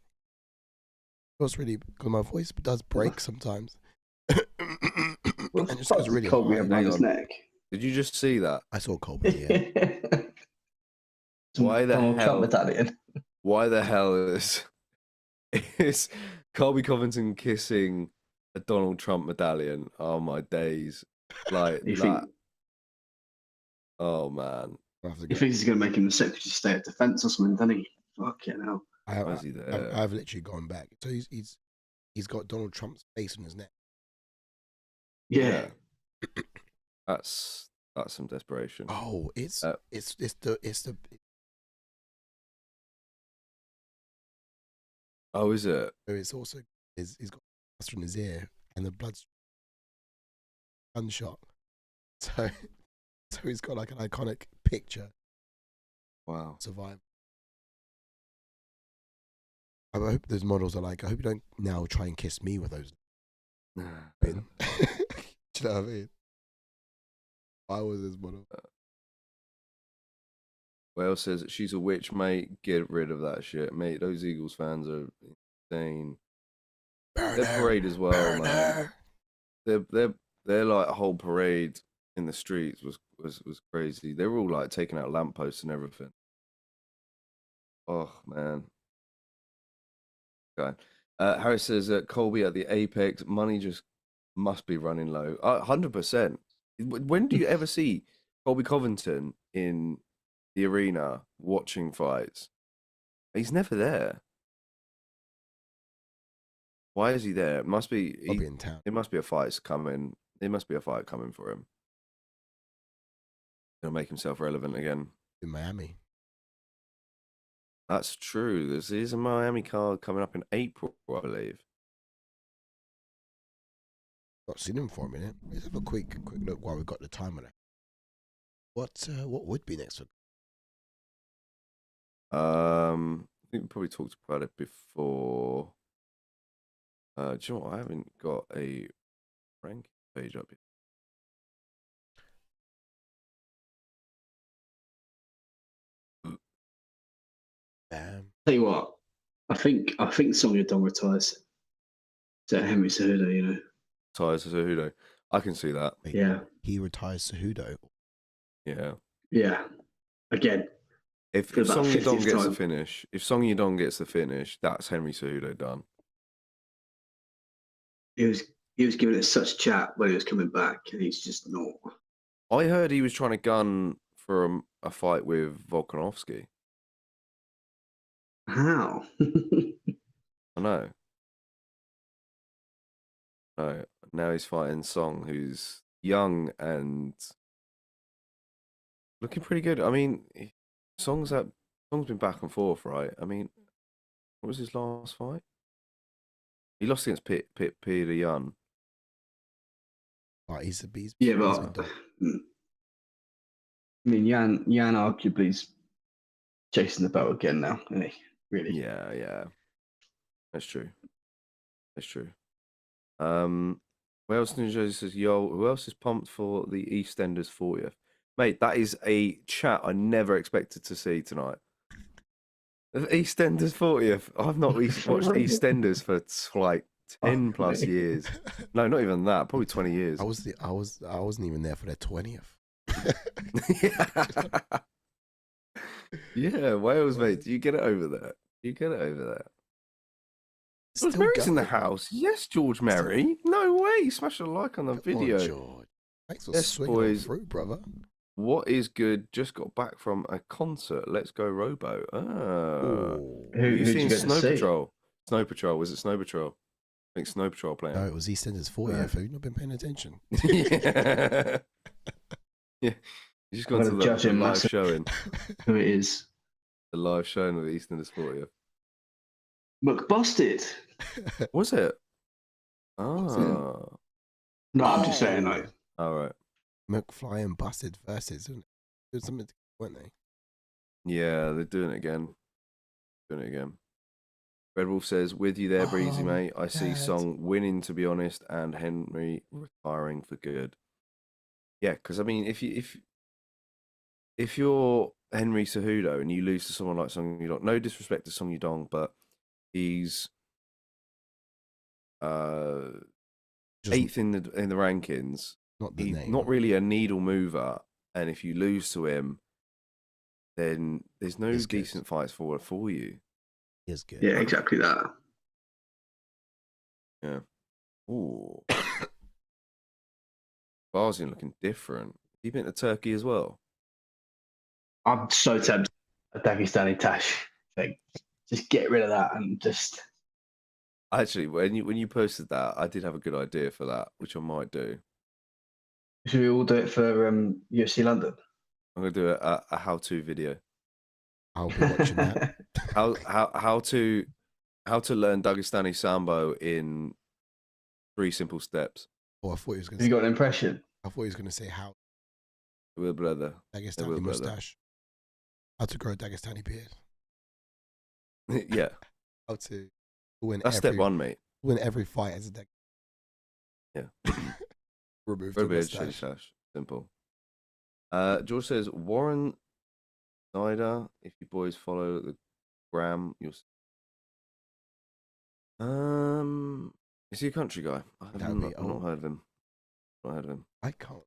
It was really, because my voice does break sometimes. And it just goes really Colby high. around his neck. Did you just see that? I saw Colby, yeah. Why the Donald hell? Trump medallion. Why the hell is Colby Covington kissing a Donald Trump medallion? Oh my days! Like You that. think? Oh man, He thinks he's going to make him the Secretary of State of Defence or something, doesn't he? Fucking hell. why is he there? I've literally gone back. So he's got Donald Trump's face on his neck. Yeah. That's some desperation. Oh, it's the Oh, is it? it's also he's got plaster in his ear and the blood's gunshot. So he's got like an iconic picture. Wow. Survive. I hope those models are like, I hope you don't now try and kiss me with those. Do you know what I mean? I was this model. Wales says she's a witch, mate. Get rid of that shit, mate. Those Eagles fans are insane. Burner, Their parade as well, burner. man. Their like a whole parade in the streets was crazy. They were all like taking out lampposts and everything. Oh man. Okay. Harris says Colby at the apex, money just must be running low. 100%. When do you ever see Colby Covington in the arena watching fights? He's never there. Why is he there? It must be I'll be in town. it must be a fight coming. It must be a fight coming for him. He'll make himself relevant again. In Miami. That's true. There's a Miami card coming up in April, I believe. Not seen him for a minute. Let's have a quick look while we've got the time on it. What would be next week? I think we probably talked about it before. Do you know what? I haven't got a ranking page up yet. Tell you what, I think Sonya Don retires to Henry Cejudo. You know, Retires to Cejudo. I can see that. Wait, yeah, he retires Cejudo. Yeah. yeah. Again, If for about Song Yadong 50th gets the time. finish, if Song Yadong gets the finish, that's Henry Cejudo done. He was giving it such chat when he was coming back, and he's just not. I heard he was trying to gun for a fight with Volkanovski. How? I know. No, now he's fighting Song, who's young and looking pretty good. I mean, Song's been back and forth, right? I mean, what was his last fight? He lost against Peter Young. Oh, he's a beast. Yeah, but I mean, Jan arguably's chasing the belt again now, isn't he? Really? Yeah. That's true. That's true. Wales Ninja says, yo, who else is pumped for the EastEnders 40th? Mate, that is a chat I never expected to see tonight. The EastEnders 40th. I've not watched EastEnders for like 10 plus years. No, not even that. Probably 20 years. I wasn't even there for their 20th. Yeah, Wales, mate. Do you get it over there? George Merry's in the house. Yes, George Merry. No way. Smash a like on the video. On, George. Thanks for Yes, swinging boys. through, brother. What is good? Just got back from a concert. Let's go, Robo. Who'd you seen go to Snow see? Patrol? Snow Patrol. Was it Snow Patrol? I think Snow Patrol playing. No, it was EastEnders 40th. Have you not been paying attention? Yeah. Yeah. You just gone to the live showing. Who it is? The live showing of the EastEnders 40th. McBusted. Was it? Was Oh. No, I'm just saying, like, All right. McFly and Busted versus, isn't it? There's something, weren't they? Yeah, they're doing it again. Red Wolf says, with you there, Breezy, mate. I see Dad. Song winning, to be honest, and Henry retiring for good. Yeah, because I mean, if you're Henry Cejudo and you lose to someone like Song Yudong, no disrespect to Song Yudong, but he's eighth in the rankings. He's not really a needle mover, and if you lose to him, then there's no decent fights forward for you. He is good. yeah, exactly that. Yeah. Ooh. Shahbazyan looking different. He been to Turkey as well. I'm so tempted. A Dagestani Tash thing. Just get rid of that and just. Actually, when you posted that, I did have a good idea for that, which I might do. Should we all do it for UFC London? I'm gonna do a how-to video. I'll be watching that. How to learn Dagestani Sambo in 3 simple steps. Oh, I thought he was going Have you got an impression? I thought he was going to say how. Will brother. Dagestani mustache. How to grow a Dagestani beard. Yeah. How to win. That's step 1, mate. Win every fight as a Dag. Yeah. Remove Grow the beard, mustache. simple. George says, Warren Snyder, if you boys follow the gram, you'll is he a country guy? I've not heard of him. I can't.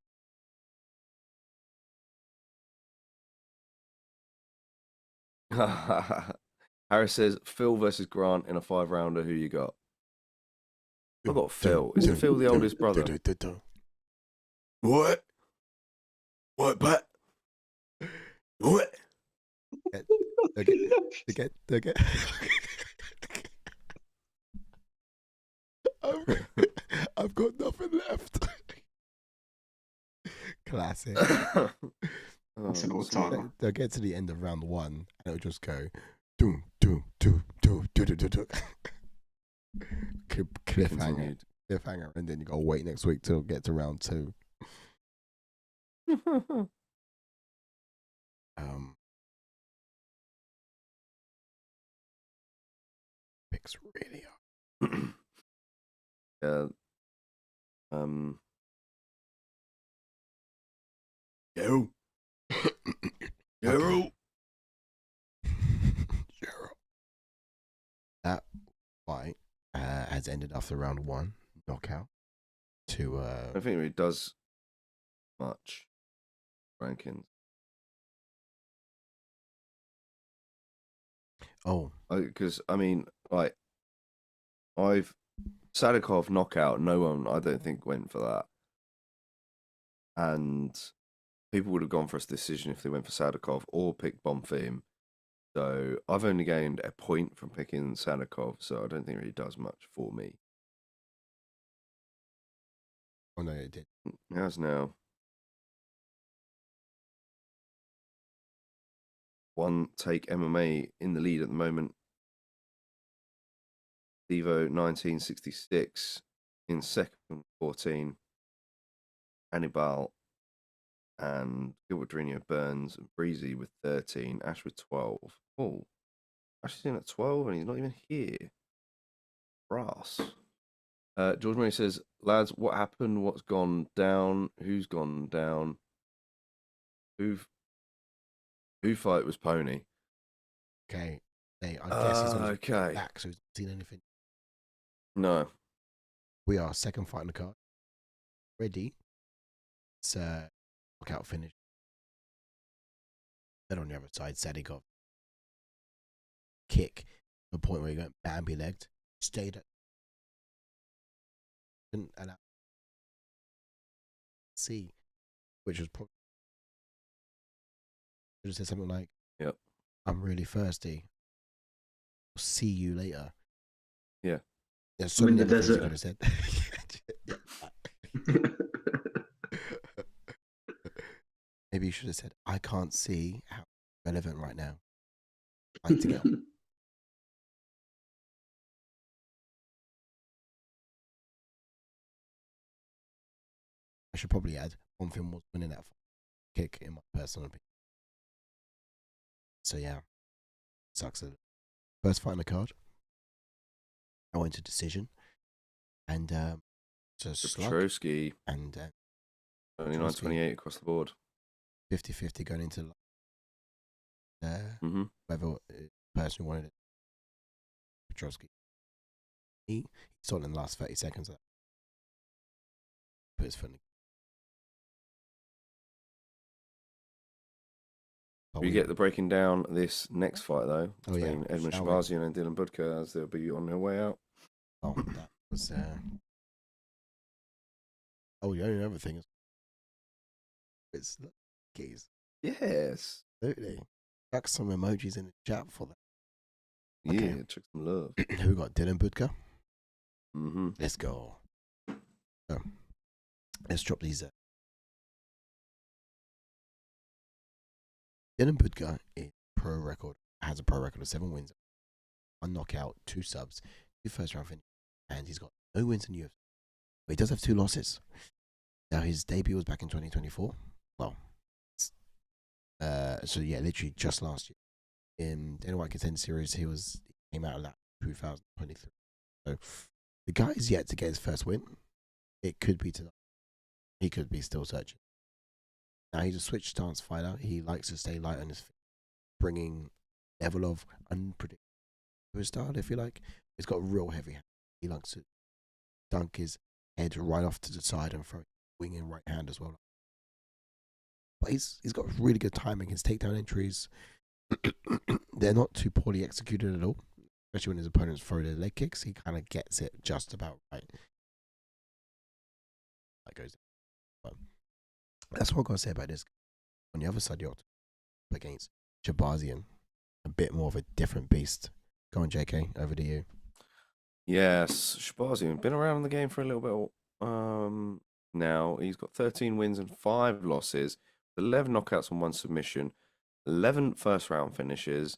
Harris says Phil versus Grant in a 5-rounder. Who you got? I've got Phil. Isn't Phil the oldest brother? What? What, Pat? What? Okay. I've got nothing left. Classic. That's an all-timer. They'll get to the end of round 1 and it'll just go doom, doom, doom, doom, doom, doom, doom. Cliffhanger, and then you gotta wait next week till get to round 2. Picks really are. Yeah. Yo. That fight has ended after round 1 knockout to I don't think it really does much rankings. Because I mean, like, Sadykhov knockout. No one, I don't think, went for that, and people would have gone for a decision if they went for Sadykhov or picked Bonfim. So I've only gained a point from picking Sadykhov, so I don't think it really does much for me. Oh no, it did. It has now. One Take MMA in the lead at the moment. Devo 1966 in second 14. Hannibal and Gilbertino Burns and Breezy with 13. Ash with 12. Oh, Ash is in at 12 and he's not even here. Brass. George Murray says, lads, what happened? What's gone down? Who's gone down? Who fight was Pony? Okay. Hey, I guess he's on his okay. back, so he's not seen anything. No. We are second fight in the card. Ready. It's knockout finish. Then on the other side, Sadykhov. Kick. The point where he went Bambi legged. Stayed at. Didn't allow. See. Which was probably. Should have said something like, "Yep, I'm really thirsty. I'll see you later." Yeah. There's so I'm in many the other things desert. you could have said. Maybe you should have said, I can't see how relevant right now. Like to get on. I should probably add, Bonfim was winning that kick in my personal opinion. So yeah, sucks. First fight on the card. I went to decision, and Petroski and 29-28 across the board. 50-50 going into whoever person who wanted it. Petroski. He saw it in the last 30 seconds. Put his foot in. We get the breaking down this next fight though between yeah. Edmen Shahbazyan and Dylan Budka as they'll be on their way out. Oh, that was. The only other thing is it's keys. Yes, Absolutely. Chuck some emojis in the chat for that. Yeah, took some love. Who got Dylan Budka? Mm-hmm. Let's go. So, let's drop these. Dylan Budka is has a pro record of 7 wins, 1 knockout, 2 subs, 2 first round finishes, and he's got no wins in UFC. But he does have 2 losses. Now his debut was back in 2024. Well, so yeah, literally just last year in Dana White Contender Series, he came out of that 2023. So the guy is yet to get his first win. It could be tonight. He could be still searching. Now he's a switch stance fighter. He likes to stay light on his feet, bringing level of unpredictable to his style, if you like. He's got a real heavy hand. He likes to dunk his head right off to the side and throw a wing in right hand as well. But he's got really good timing. His takedown entries, They're not too poorly executed at all, especially when his opponents throw their leg kicks. He kind of gets it just about right. That goes. But that's what I've got to say about this. On the other side, you're up against Shahbazyan, a bit more of a different beast. Go on, JK, over to you. Yes, Shahbazyan been around the game for a little bit now. He's got 13 wins and 5 losses, 11 knockouts and 1 submission, 11 first round finishes,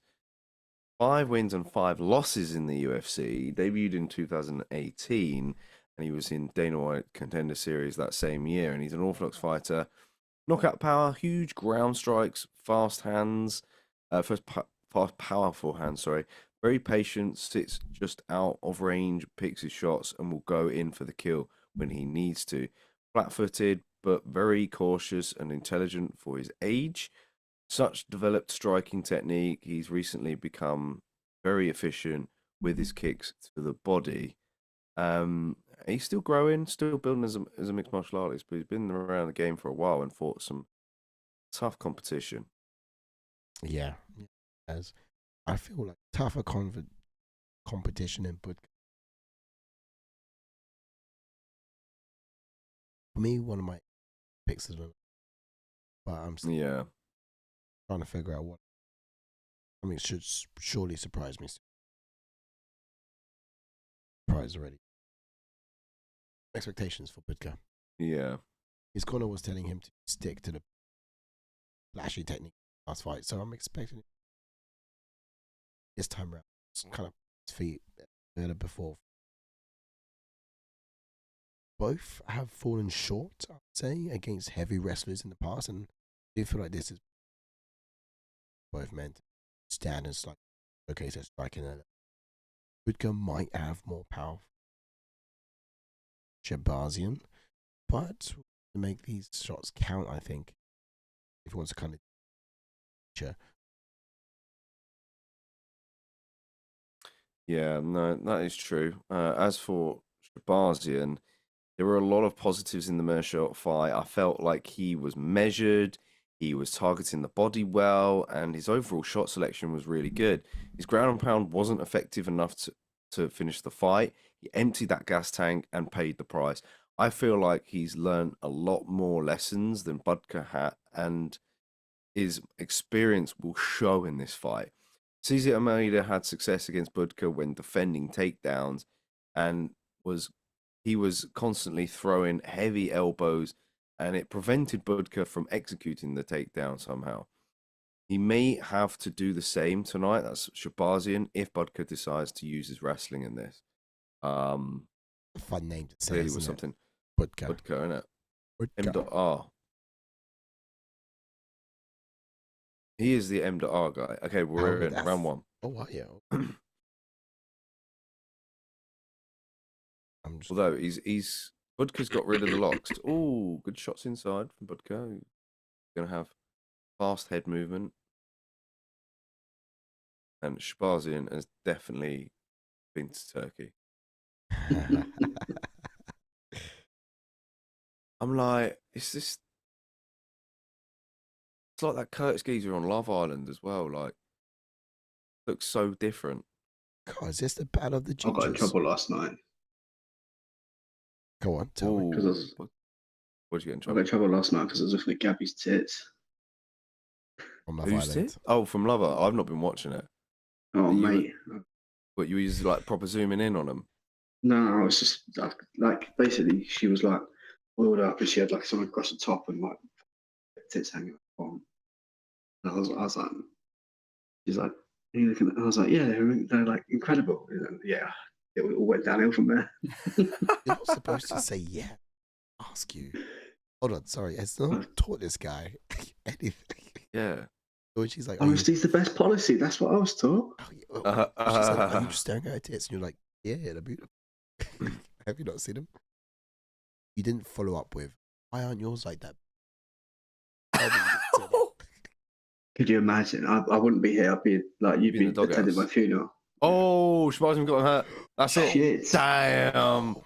5 wins and 5 losses in the UFC. He debuted in 2018 and he was in Dana White Contender Series that same year. And he's an orthodox fighter. Knockout power, huge ground strikes, fast hands, fast powerful hands, sorry. Very patient, sits just out of range, picks his shots, and will go in for the kill when he needs to. Flat-footed, but very cautious and intelligent for his age. Such developed striking technique. He's recently become very efficient with his kicks to the body. He's still growing, still building as a mixed martial artist, but he's been around the game for a while and fought some tough competition. Yeah, as I feel like tougher competition in Budka. For me, one of my picks is, but I'm still trying to figure out what. I mean, it should surely surprise me. Surprise already. Expectations for Budka. Yeah. His corner was telling him to stick to the flashy technique last fight, so I'm expecting it this time around. It's kind of his feet better before. Both have fallen short, I'd say, against heavy wrestlers in the past, and I do feel like this is both meant to stand and like showcase their striking. Budka might have more power. Shahbazyan, but to make these shots count, I think, if he wants to kind of Yeah, no, that is true. As for Shahbazyan, there were a lot of positives in the Meerschaert fight. I felt like he was measured, he was targeting the body well, and his overall shot selection was really good. His ground and pound wasn't effective enough to finish the fight. He emptied that gas tank and paid the price. I feel like he's learned a lot more lessons than Budka had, and his experience will show in this fight. Cesar Almeida had success against Budka when defending takedowns, and he was constantly throwing heavy elbows, and it prevented Budka from executing the takedown somehow. He may have to do the same tonight. That's Shahbazyan if Budka decides to use his wrestling in this. A fun name to say. Really was something. Budka, isn't it? Budka. M.R. He is the M.R. guy. Okay, we're in round 1. Oh, wow, yeah. Although he's Budka's got rid of the locks. Oh, good shots inside from Budka. Gonna have fast head movement. And Shahbazyan has definitely been to Turkey. I'm like, it's like that Curtis geezer on Love Island as well. Like, looks so different. God, is this the battle of the I got in gingers? trouble last night. Go on, tell me. What'd you get in I trouble? got in trouble last night because I was looking at Gabby's tits. From Love Who's Island. it? Oh, from Lover. I've not been watching it. Oh, mate. But you was like proper zooming in on them. No, I was just like basically she was like oiled up and she had like something across the top and like tits hanging on. And I was like, she's like, are you looking at? I was like, yeah, they're like incredible. And yeah, it all went downhill from there. You're not supposed to say yeah. Ask you. Hold on, sorry. It's not taught this guy anything. Yeah. So she's like, Honesty's the best policy. That's what I was taught. she's like, are you just staring at her tits? And you're like, yeah, they're beautiful. Have you not seen them? You didn't follow up with, why aren't yours like that? Could you imagine? I wouldn't be here. I'd be like, you'd be attending my funeral. Oh, Shahbazyan got hurt. That's it. Shit. Damn.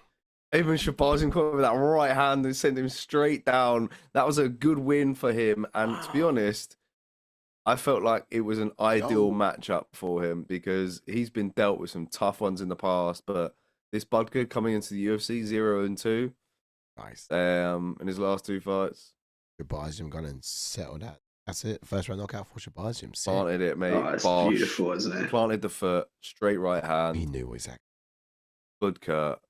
Even Shahbazyan caught him with that right hand and sent him straight down. That was a good win for him. And to be honest, I felt like it was an ideal Yo. matchup for him because he's been dealt with some tough ones in the past, but this Budka coming into the UFC 0-2, Nice. in his last 2 fights, Shahbazyan gone and settled that. That's it. First round knockout for Shahbazyan. Sick. planted it, mate. Oh, it's Bosh. beautiful, isn't it? Planted the foot, straight right He hand. knew exactly. Budka,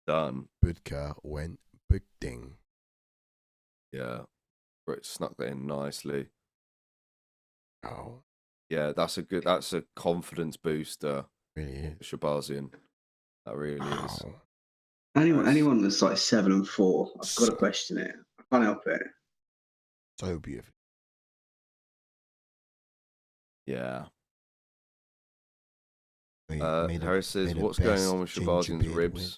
done. Budka went big ding. Yeah, Britt snuck that in nicely. Oh, Yeah, that's a confidence booster. really is. Shahbazyan, that really is. Wow. Anyone that's like 7-4, I've got to question it. I can't help it. So beautiful. Yeah. Harris says, made a "What's going best on with ginger Shahbazyan's beard ribs win."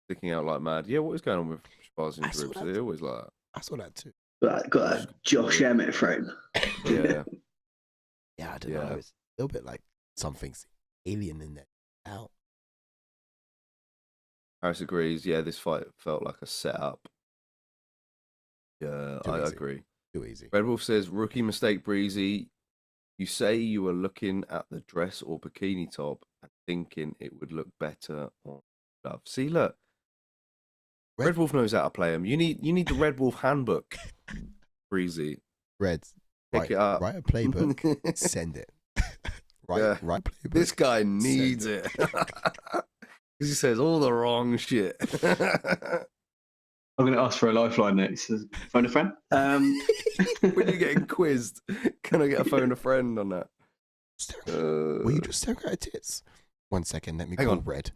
sticking out like mad?" Yeah, what is going on with I Shahbazyan's saw ribs? that They too. always like I saw that too. Got that Josh Emmett frame. that. Yeah, Yeah, I don't Yeah. know. It's a little bit like something's alien in there. Out. Harris agrees. Yeah, this fight felt like a setup. Yeah, Too I easy. agree. Too easy. Red Wolf says, "Rookie mistake, Breezy. You say you were looking at the dress or bikini top and thinking it would look better on love. See, look, Red Wolf knows how to play him. You need the Red Wolf handbook, Breezy. Red. Pick it up. Write a playbook. Send it. Yeah. Write playbook. This guy needs it. Because he says all the wrong shit. I'm going to ask for a lifeline next. Phone a friend. When you're getting quizzed, can I get a phone a friend on that? Were you just staring at her tits? 1 second, let me Hang call on. Red.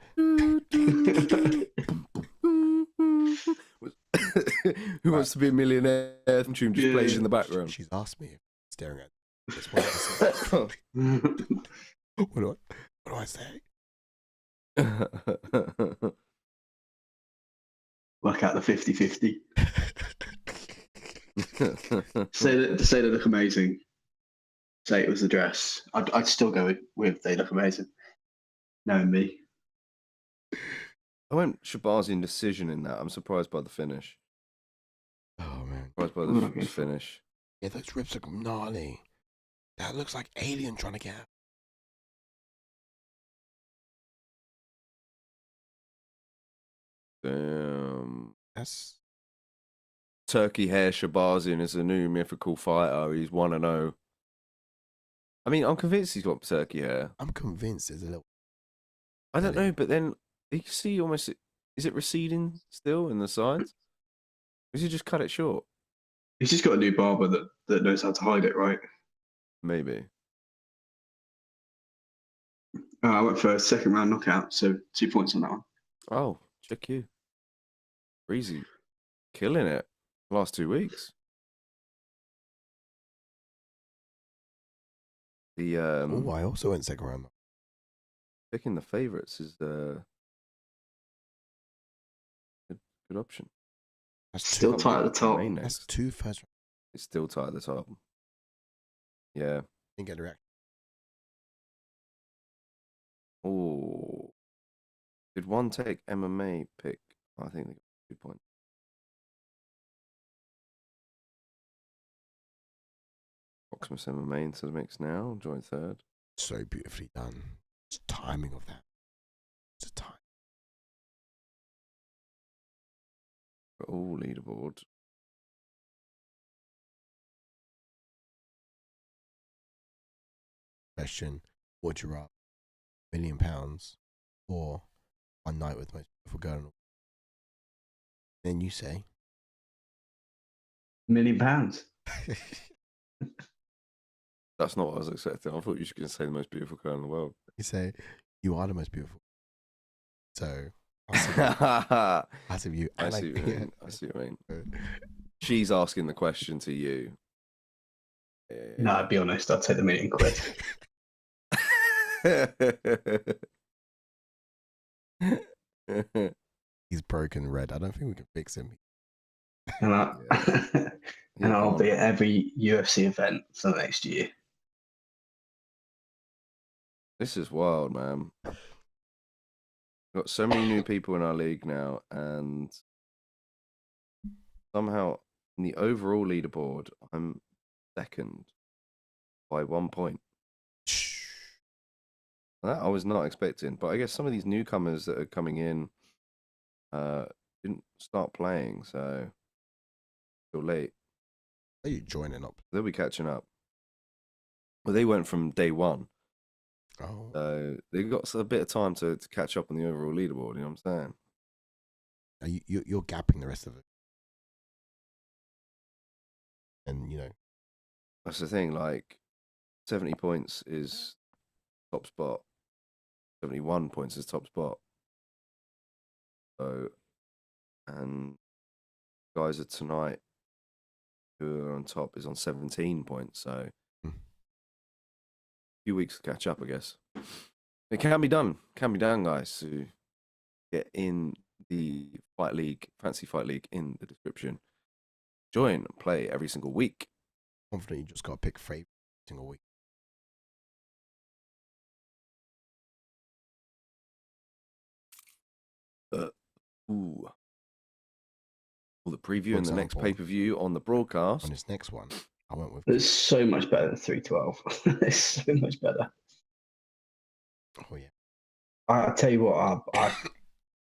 Who wants to be a millionaire? Tune just Yeah. plays in the background. She's asked me if I'm staring at this one. What do I say? Work out the 50-50. Say they look amazing. Say it was the dress. I'd still go with they look amazing. Knowing me. I went Shahbazyan decision in that. I'm surprised by the finish. Oh man. Surprised by the finish. Yeah, those ribs look gnarly. That looks like alien trying to get out. That's Turkey hair Shahbazyan is a new mythical fighter. He's 1-0. I mean, I'm convinced he's got turkey hair. I'm convinced there's a little I don't know, but then you can see almost. Is it receding still in the sides? Or has he just cut it short? He's just got a new barber that knows how to hide it, right? Maybe. I went for a second round knockout, so 2 points on that one. Oh, check you. Breezy. Killing it. Last 2 weeks. The Oh, I also went second round. picking the favourites is the good option. That's Still tight at the top. That's 2 first round. It's still tight at the top. Yeah. Didn't get a reaction. Oh. Did one take MMA pick? I think they got 2 points. Proximus MMA into the mix now. Join third. So beautifully done. It's timing of that. It's a time. All leaderboard. Question: would you rather £1 million or one night with the most beautiful girl in the world? Then you say, £1 million. That's not what I was expecting. I thought you were going to say the most beautiful girl in the world. you say, you are the most beautiful. So I I see you. see what you mean. I see what you mean. She's asking the question to you. No, I'd be honest. I'd take the £1 million. He's broken Red. I don't think we can fix him. And, and I'll on. be at every UFC event for the next year. This is wild, man. Got so many new people in our league now, and somehow in the overall leaderboard, I'm second. by 1 point. That I was not expecting, but I guess some of these newcomers that are coming in didn't start playing, so still late. Are you joining up? They'll be catching up. Well, they went from day one, Oh, so they got a bit of time to catch up on the overall leaderboard. You know what I'm saying? you're gapping the rest of it, and That's the thing. Like 70 points is top spot. 71 points is top spot. So, and guys are tonight who are on top is on 17 points. So, a few weeks to catch up, I guess. It can be done. Can be done, guys. To get in the Fight League, Fancy Fight League in the description. Join and play every single week. confident you just got to pick favorite single week. Ooh. Well, the preview For and the next example, pay-per-view on the broadcast. On this next one, I went with. It's so much better than 312. It's so much better. Oh yeah. I tell you what,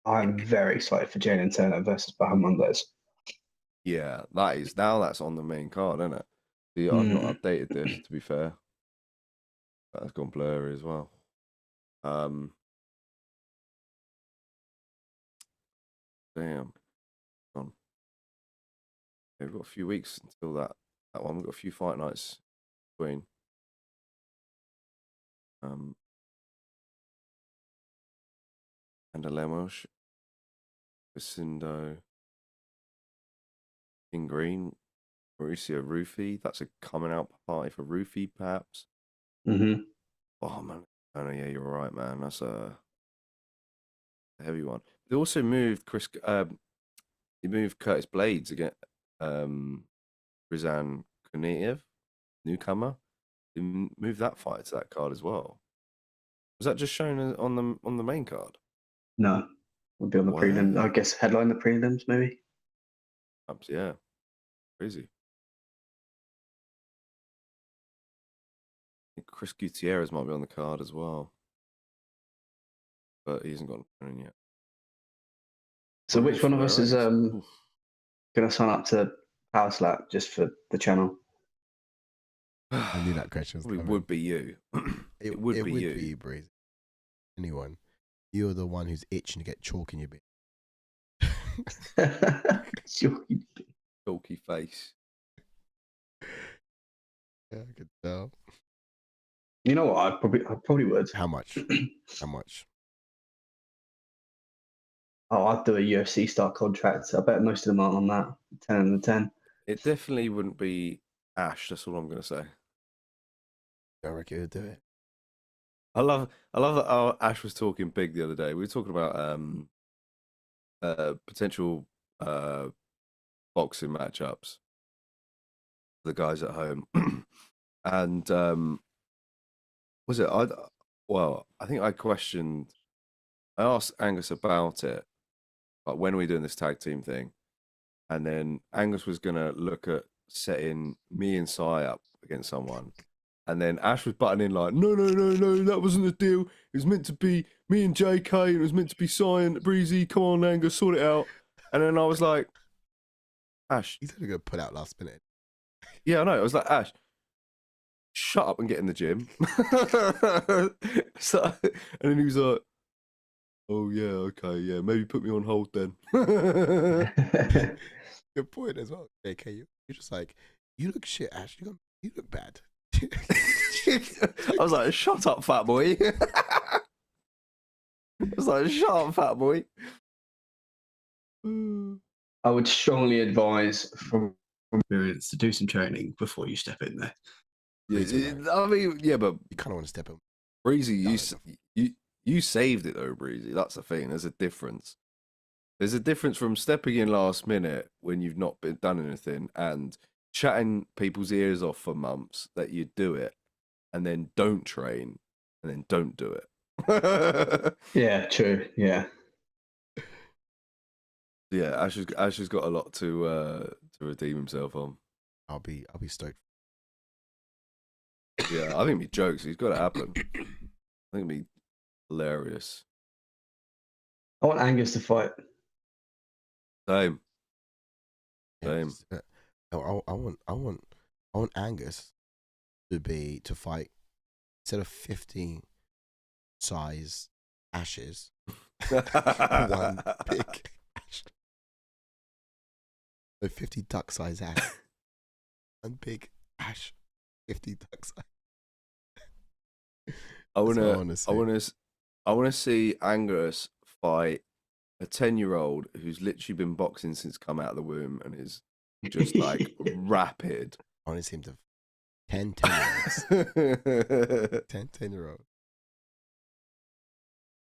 I'm very excited for Jalen Turner versus Bahamondes. Yeah, that's on the main card, isn't it? See, I've not updated this, to be fair. That's gone blurry as well. Damn. On. Yeah, we've got a few weeks until that one. We've got a few fight nights between. And Lemos, Vicindo, King Green, Mauricio Rufy. That's a coming out party for Rufy, perhaps. Mm-hmm. Oh man, oh, yeah, you're right, man. That's a heavy one. They also moved He moved Curtis Blades again. Rizan Koniev, newcomer. They moved that fight to that card as well. Was that just shown on the main card? No, we'll be on the prelims. I guess headline the prelims, maybe. Perhaps, yeah. Crazy. I think Chris Gutierrez might be on the card as well, but he hasn't got an opponent yet. So which one of us is going to sign up to Power Slap just for the channel? I knew that question was coming. It would be you. It would be you, Breezy. Anyone. You're the one who's itching to get chalk in your bit. Chalky face. Yeah, I could tell. You know what? I probably would. How much? How much? Oh, I'd do a UFC style contract. I bet most of them aren't on that. 10 and 10. It definitely wouldn't be Ash. That's all I'm going to say. I reckon he'll do it. I love that Ash was talking big the other day. We were talking about potential boxing matchups for the guys at home. And was it I think I asked Angus about it, like when are we doing this tag team thing? And then Angus was gonna look at setting me and Sai up against someone. And then Ash was butting in like, no, that wasn't the deal. It was meant to be me and JK, and it was meant to be Sai and Breezy. Come on, Angus, sort it out. And then I was like, Ash. He's only going to put out last minute. Yeah, I know. I was like, Ash, shut up and get in the gym. And then he was like, oh, yeah, okay, yeah, maybe put me on hold then. Good point as well, JK. You're just like, you look shit, Ash. You look bad. I was like, shut up, fat boy. I was like, shut up, fat boy. I would strongly advise from experience to do some training before you step in there. Yeah, I mean, yeah, but you kind of want to step in. Breezy, you saved it though, Breezy. That's the thing. There's a difference. There's a difference from stepping in last minute when you've not done anything and chatting people's ears off for months that you do it and then don't train and then don't do it. Yeah, true. Yeah. Yeah, Ash has got a lot to redeem himself on. I'll be stoked. Yeah, I think it'd be jokes. He's got to happen. I think it'd be hilarious. I want Angus to fight. Same. Yeah, Same. I want Angus to fight instead of 50 size ashes, one big ash. So 50 duck size ash. One big ash. 50 duck size. I wanna see Angus fight a 10-year-old who's literally been boxing since come out of the womb and is just like rapid. I want to see him to 10-year-olds. 10-year-olds.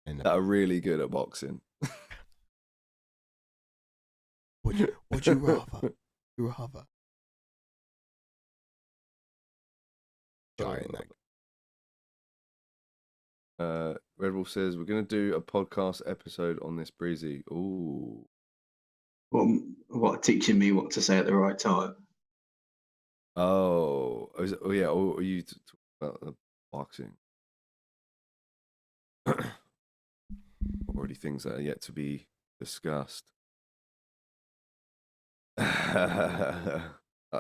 That are really good at boxing. Would you rather? You rather? Giant Red Wolf says we're gonna do a podcast episode on this breezy. Ooh. What teaching me what to say at the right time? Oh yeah. Oh, are you talking about the boxing? Already things that are yet to be discussed. That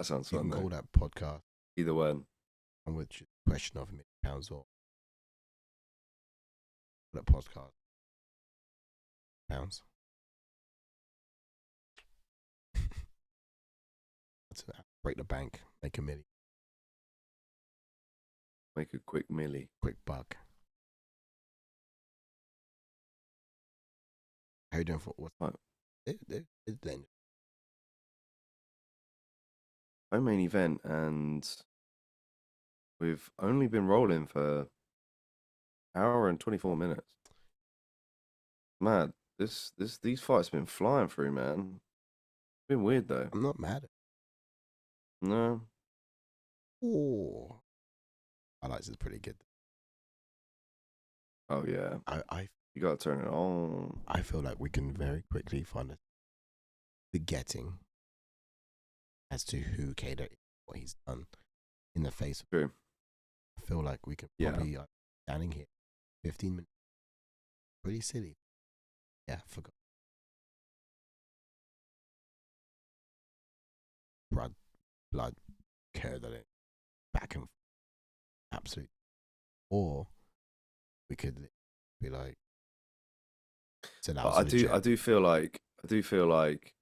sounds you fun. can call Though. that podcast. Either one. And with the question of £1,000,000 or that podcast. Pounds. That's break the bank, make $1 million. Make a quick milli. Quick buck. How you doing for what's Right. It's then. My main event, and we've only been rolling for an hour and 24 minutes. Mad. These fights have been flying through, man. It's been weird though. I'm not mad at No. Oh. Highlights is pretty good. Oh yeah. You gotta turn it on. I feel like we can very quickly find forgetting as to who Kattar is, what he's done in the face of. True. I feel like we can probably standing here 15 minutes. Pretty silly. Yeah, forgot. Blood curd at it. Back and forth. Absolutely. Or we could be like, I do feel like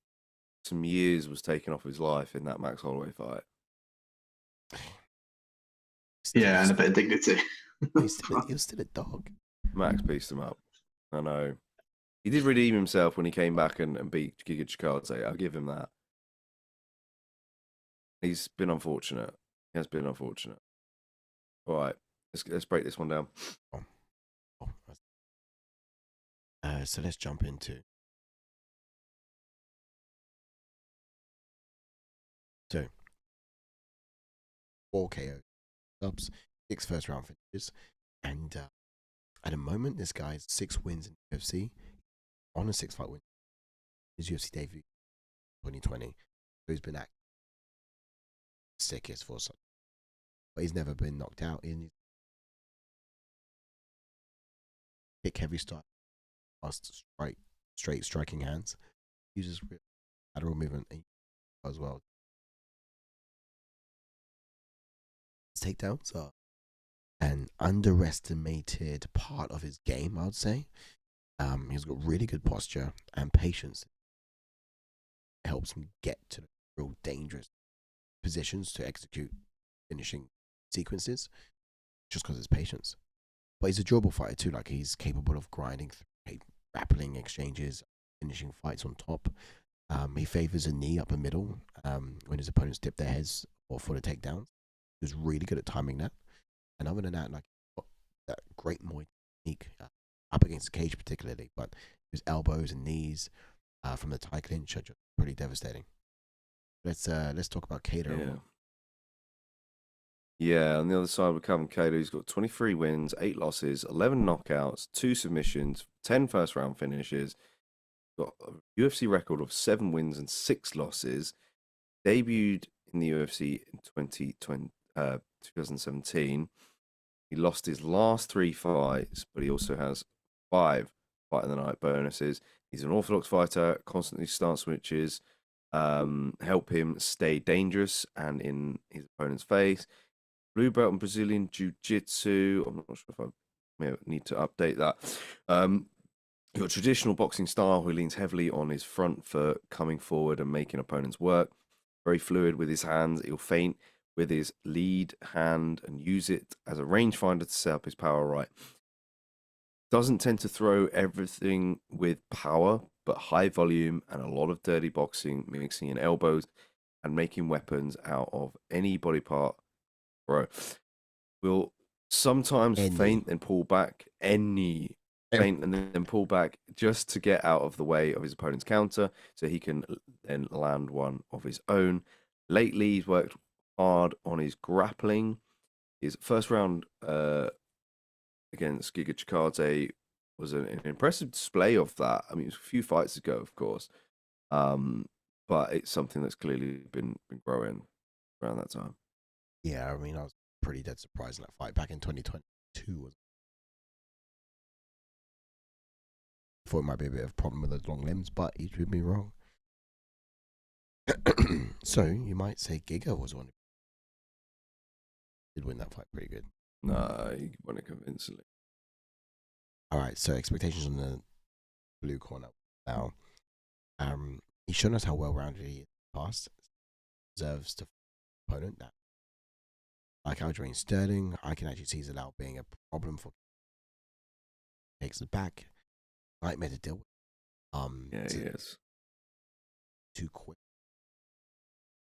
some years was taken off his life in that Max Holloway fight. Yeah, and a bit of dignity. He was still a dog. Max pieced him up. I know. He did redeem himself when he came back and beat Giga Chikadze. I'll give him that. He's been unfortunate. He has been unfortunate. All right, let's break this one down. So let's jump into. So 4 KO subs, 6 first round finishes, and at the moment this guy's 6 wins in UFC on a 6-fight win. His UFC debut 2020. So he's been active. Sickest for some, but he's never been knocked out in kick heavy style, fast straight striking hands. Uses lateral movement as well. His takedowns are an underestimated part of his game, I would say. He's got really good posture and patience. It helps him get to the real dangerous positions to execute finishing sequences just because of his patience. But he's a durable fighter too. Like, he's capable of grinding through grappling exchanges, finishing fights on top. He favors a knee up the middle when his opponents dip their heads or for the takedowns. He's really good at timing that. And other than that, like, that great Muay technique up against the cage particularly, but his elbows and knees from the tie clinch are just pretty devastating. Let's talk about Kattar. Yeah, on the other side with Calvin Kattar, he's got 23 wins, 8 losses, 11 knockouts, 2 submissions, 10 first round finishes. Got a UFC record of 7 wins and 6 losses. Debuted in the UFC in 2017. He lost his last 3 fights, but he also has 5 fight of the night bonuses. He's an orthodox fighter, constantly stance switches, help him stay dangerous and in his opponent's face. Blue belt in Brazilian Jiu-Jitsu. I'm not sure if I may need to update that. You've got traditional boxing style, who leans heavily on his front foot, coming forward and making opponents work. Very fluid with his hands. He'll feint with his lead hand and use it as a rangefinder to set up his power right. Doesn't tend to throw everything with power, but high volume and a lot of dirty boxing, mixing in elbows and making weapons out of any body part. Bro, will sometimes feint and pull back, feint and then pull back just to get out of the way of his opponent's counter so he can then land one of his own. Lately, he's worked hard on his grappling. His first round against Giga Chikadze was an impressive display of that. I mean, it was a few fights ago, of course, but it's something that's clearly been growing around that time. Yeah, I mean, I was pretty dead surprised in that fight back in 2022. I thought it might be a bit of a problem with those long limbs, but he's proved me wrong. So you might say Giga was one. Did win that fight pretty good. Nah, he won it convincingly. All right, so expectations on the blue corner now. He's shown us how well-rounded he is in the past. Deserves to opponent that. Like Aljamain Sterling, I can actually see Zalal being a problem for. Takes it back. Nightmare to deal with. Yeah, he is. Too quick.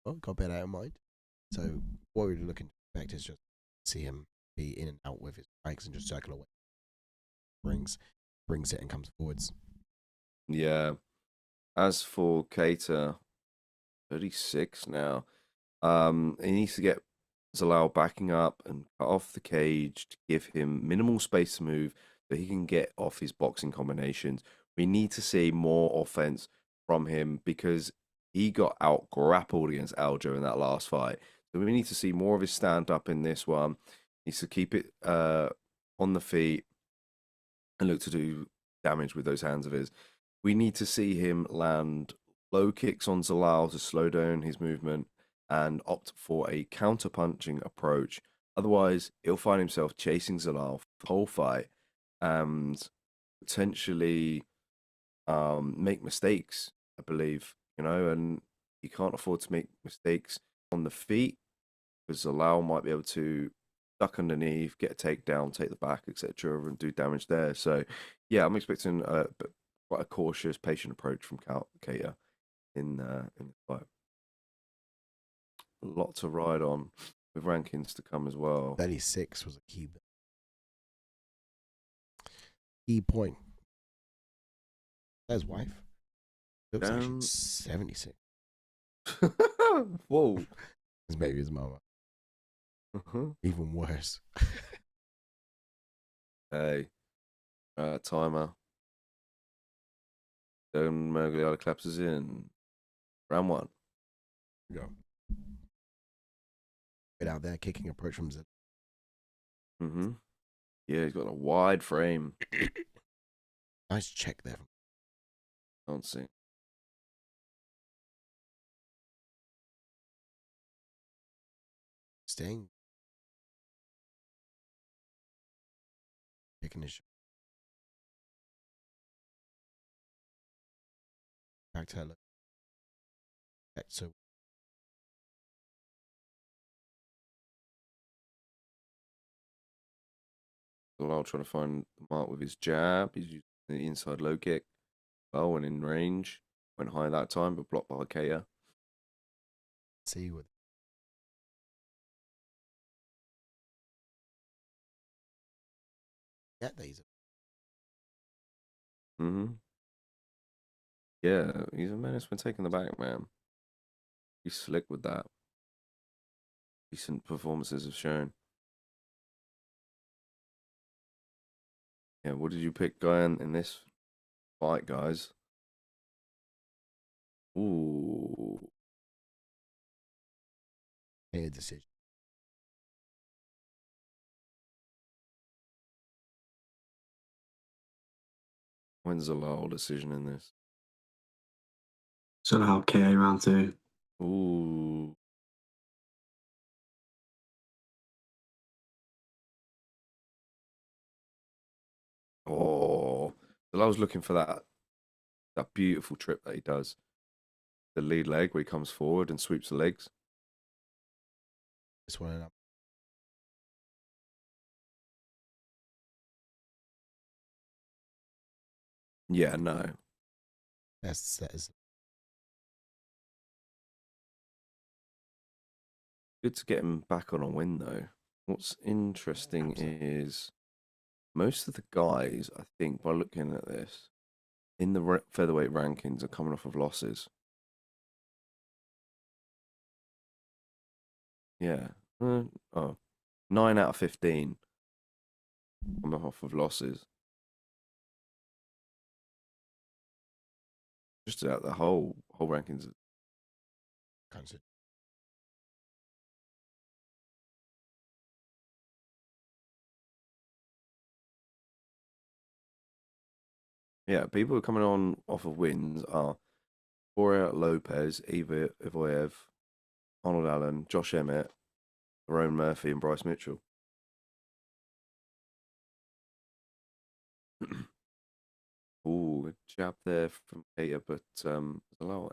Well, got better out of mind. So what we're looking to expect is just see him be in and out with his strikes and just circle away. Brings it and comes forwards. Yeah. As for Kattar, 36 now. He needs to get Zalal backing up and cut off the cage to give him minimal space to move so he can get off his boxing combinations. We need to see more offense from him because he got out grappled against Aljo in that last fight. So we need to see more of his stand up in this one. He needs to keep it on the feet and look to do damage with those hands of his. We need to see him land low kicks on Zalal to slow down his movement and opt for a counter-punching approach. Otherwise, he'll find himself chasing Zalal for the whole fight and potentially make mistakes, I believe, and you can't afford to make mistakes on the feet because Zalal might be able to duck underneath, get a takedown, take the back, etc., and do damage there. So, yeah, I'm expecting quite a cautious, patient approach from Kattar in the fight. A lot to ride on with rankings to come as well. 36 was a key point. His wife. It was actually 76. Whoa. It's maybe his mama. Even worse. Hey. Timer. Don't Mergliata claps us in. Round 1. Go. Right out there, kicking approach from Zed. Yeah, he's got a wide frame. Nice check there. Can't see. Staying. Kicking his shot. Back to her. So Zalal trying to find the mark with his jab. He's using the inside low kick. Well, and in range. Went high that time, but blocked by Kattar. see with. Yeah, these. Yeah, he's a menace when taking the back, man. He's slick with that. Recent performances have shown. Yeah, what did you pick, Guy, in this fight, guys? Ooh. Clear decision. When's Zalal decision in this? Zalal KO round 2. Ooh. Oh, Zalal's looking for that beautiful trip that he does. The lead leg where he comes forward and sweeps the legs. This one up. Yeah, no. That is Good to get him back on a win, though. What's interesting is most of the guys, I think, by looking at this, in the featherweight rankings are coming off of losses. Yeah. 9 out of 15 coming off of losses. Just out the whole rankings. Yeah, people who are coming on off of wins are Boria Lopez, Eva Ivoyev, Arnold Allen, Josh Emmett, Aaron Murphy, and Bryce Mitchell. Ooh, good jab there from Kattar, but Zalal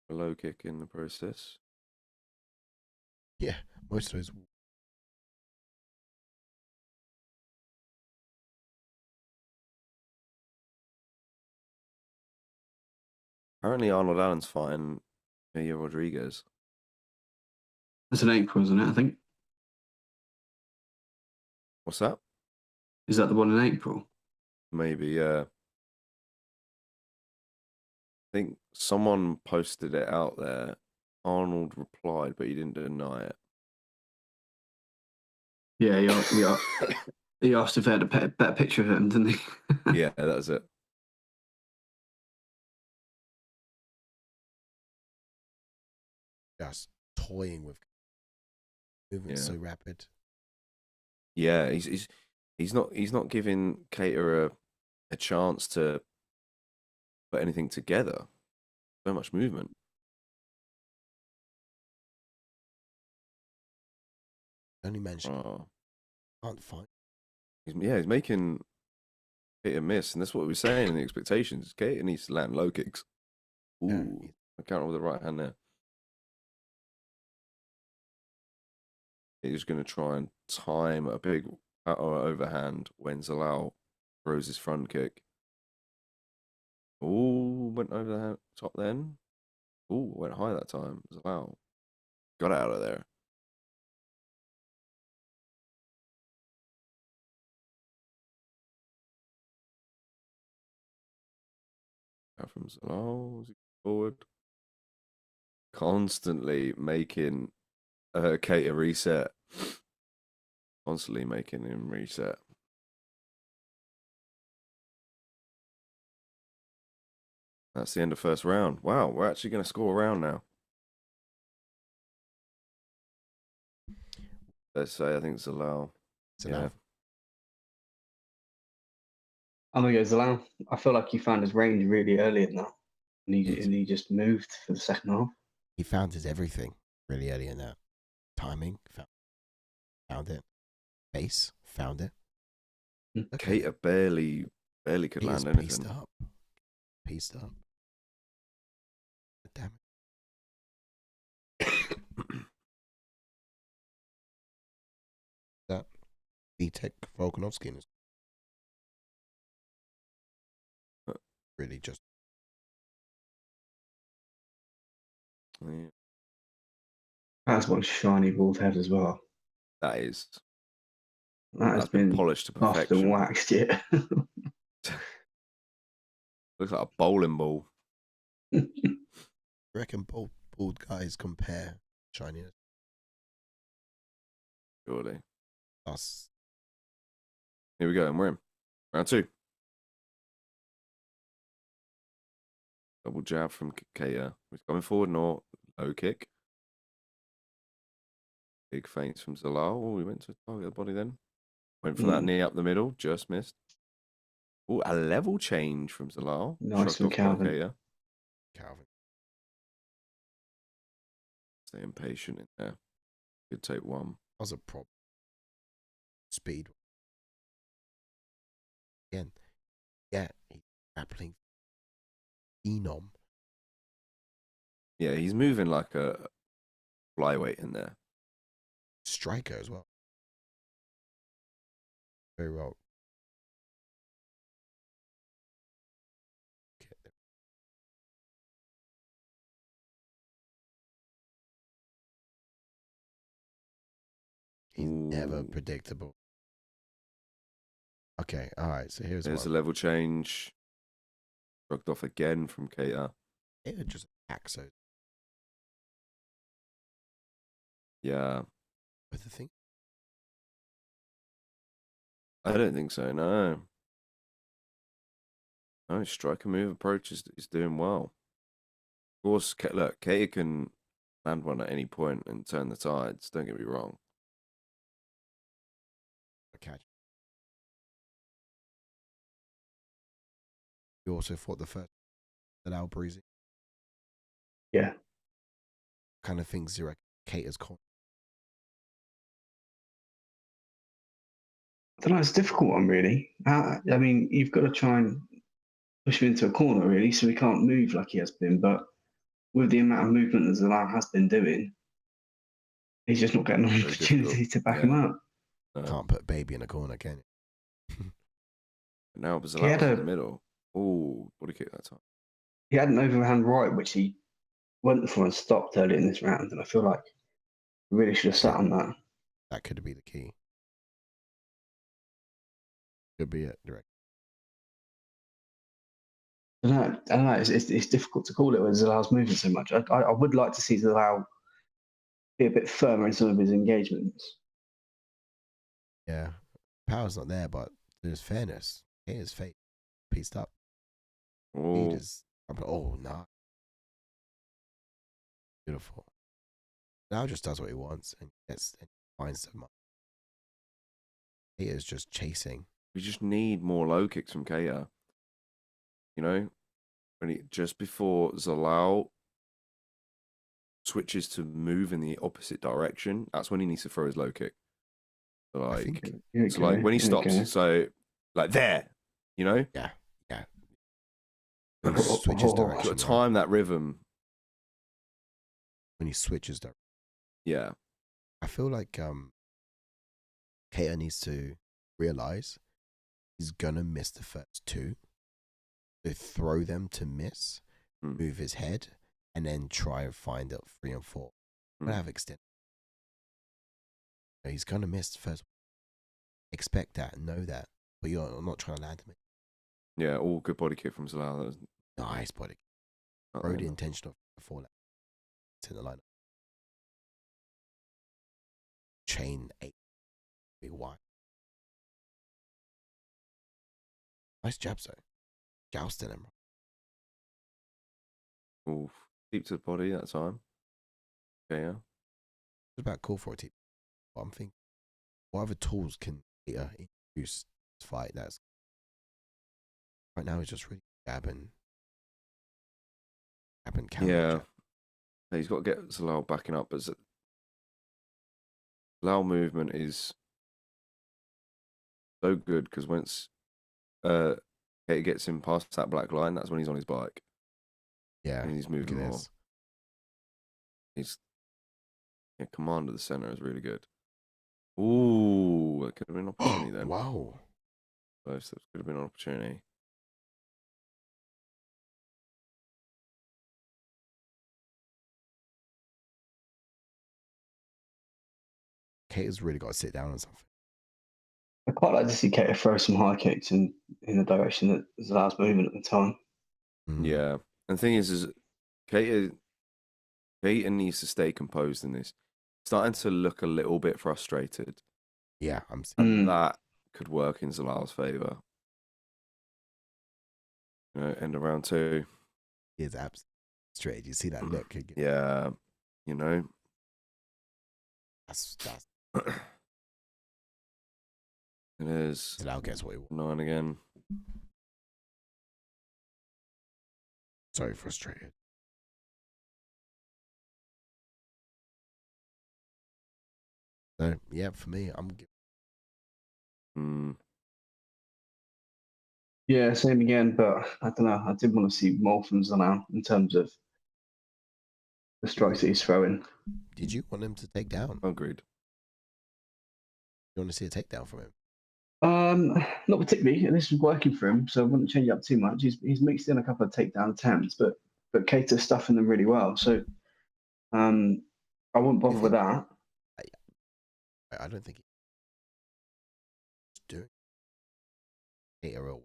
a low kick in the process. Yeah, most of those. Apparently, Arnold Allen's fighting Rodrigues. That's in April, isn't it? I think. What's that? Is that the one in April? Maybe, yeah. I think someone posted it out there. Arnold replied, but he didn't deny it. Yeah, he asked if they had a better picture of him, didn't he? Yeah, that was it. Just toying with movement so rapid. Yeah, he's not giving Kattar a chance to put anything together. So much movement. Only mention can't find. He's making hit and miss, and that's what we were saying in the expectations. Kattar needs to land low kicks. Ooh, I counter with the right hand there. He's going to try and time a big overhand when Zalal throws his front kick. Ooh, went over the top then. Ooh, went high that time. Zalal got out of there. Out from Zalal, forward. Constantly making Kattar reset. Constantly making him reset. That's the end of first round. Wow, we're actually going to score a round now. Let's say I think Zalal. Yeah. I'm gonna go Zalal. I feel like he found his range really early in that, and he just moved for the second half. He found his everything really early in that. Timing, found it. Pace, found it. Kattar barely could land anything. Pieced up. Damn it. That Vitek Volkanovski is really just. Yeah. That's one shiny bald head as well. That is. That's been polished to perfection. Often waxed, yeah. Looks like a bowling ball. I reckon bald guys compare shininess. Surely. Us. Here we go, and we're in. Round 2. Double jab from Kattar. He's coming forward, no low kick. Big feints from Zalal. Oh, we went to target the body then. Went for that knee up the middle, just missed. Oh, a level change from Zalal. Nice from Shrugged off by Calvin. Kattar. Calvin. Stay impatient in there. Good take one. That was a problem. Speed. Again. Yeah, he's grappling. Phenom. Yeah, he's moving like a flyweight in there. Striker as well. Very well. He's never Ooh. predictable. Okay, all right. So here's There's a one. level change. Shrugged off again from Kattar. It just attacks those Yeah. with the thing. I don't think so, no. No, striker move approach is doing well. Of course, look, Kattar can land one at any point and turn the tides. Don't get me wrong. Catch. You also fought the first Zalal breezy. Yeah. Kind of things you reckon Kattar's con. I don't know. It's a difficult one, really. I mean, you've got to try and push him into a corner, really, so he can't move like he has been. But with the amount of movement that Zalal has been doing, he's just not getting an Very opportunity difficult. to back him up. Can't put baby in a corner, can you? Now He Zalal had was in a- the middle. Oh, body kick that time. He had an overhand right, which he went for and stopped early in this round, and I feel like he really should have sat on that. That could be the key. Could be it, direct. I don't know. It's difficult to call it when Zalal's moving so much. I would like to see Zalal be a bit firmer in some of his engagements. Yeah. Power's not there, but there's fairness. Kattar's fate. Pieced up. Oh, Oh, no. Beautiful. Now just does what he wants and finds them. Kattar's just chasing. we just need more low kicks from Kattar. You know, just before Zalal switches to move in the opposite direction, that's when he needs to throw his low kick. So I like, think. when he stops, okay. so like there, you know, Yeah. When he switches got direction. to right? time that rhythm. When he switches direction. Yeah, I feel like Kattar needs to realize he's gonna miss the first two. So throw them to miss, move his head, and then try and find it 3 and 4. Gonna have extend. He's gonna miss the first. Expect that, know that, but you're not trying to land him. yeah, all good body kick from Zalal. That was Nice body. not Throw the there. intention of the fall in the lineup. Chain 8. Big wide. Nice jabs though. Jousting him. Oof. Deep to the body that time. Okay, yeah. It's about call for a team. But I'm thinking, what other tools can introduce this fight? That's right now. It's just really jabbing, counter. Yeah. Jab. He's got to get Zalal backing up. But Zalal movement is so good because once Kattar gets him past that black line, that's when he's on his bike. Yeah, And he's look moving at more. this. He's command of the center is really good. Ooh, that could have been an opportunity then. Wow. Both steps could have been an opportunity. Kattar's really got to sit down on something. I quite like to see Kattar throw some high kicks in the direction that Zalal's moving at the time. Yeah. And the thing is Kattar needs to stay composed in this. Starting to look a little bit frustrated. Yeah, I'm. And that could work in Zalal's favour. You know, end of round 2. He is absolutely straight. You see that look? Yeah. You know. That's It is. Zalal gets what he wants. 9 again. So frustrated. So yeah, for me, I'm Yeah, same again, but I don't know. I did want to see more from Zalal in terms of the strikes that he's throwing. Did you want him to take down? Agreed. You want to see a takedown from him? Not particularly. And this is working for him, so I wouldn't change it up too much. He's mixed in a couple of takedown attempts, but Kattar's stuffing them really well. So I wouldn't bother with that. I don't think he's doing Kattar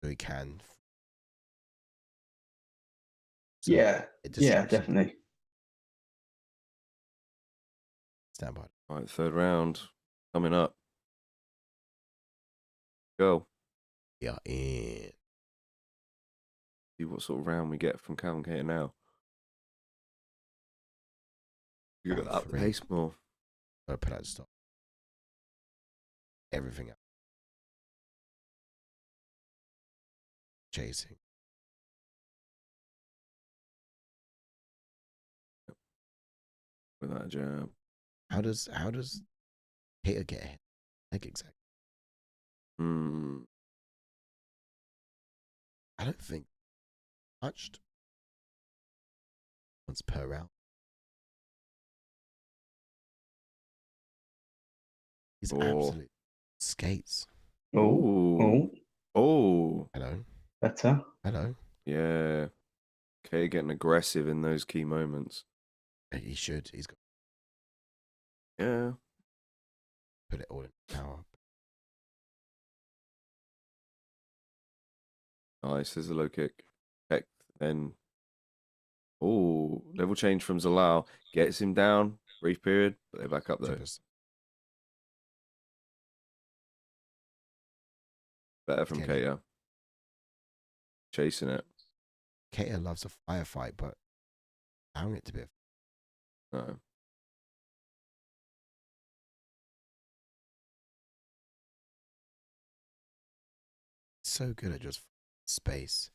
so he can. So Yeah, definitely. Stand by. All right, third round coming up. Go. Yeah, in. See what sort of round we get from Calvin Kattar now. You got up the pace more. Gotta put out the stop. Everything up. Chasing. With that jab. How does Kattar get ahead? Like exactly. I don't think touched once per round. He's absolute skates. Oh. Hello. Better. Hello. Yeah. Okay, getting aggressive in those key moments. He should. He's got. Yeah. Put it all in power. Nice. There's a low kick. Heck, then. Oh, level change from Zalal. Gets him down. Brief period. But they're back up though. Better from Kattar. Chasing it. Kattar loves a firefight, but allowing it to be a. No. So good at just space.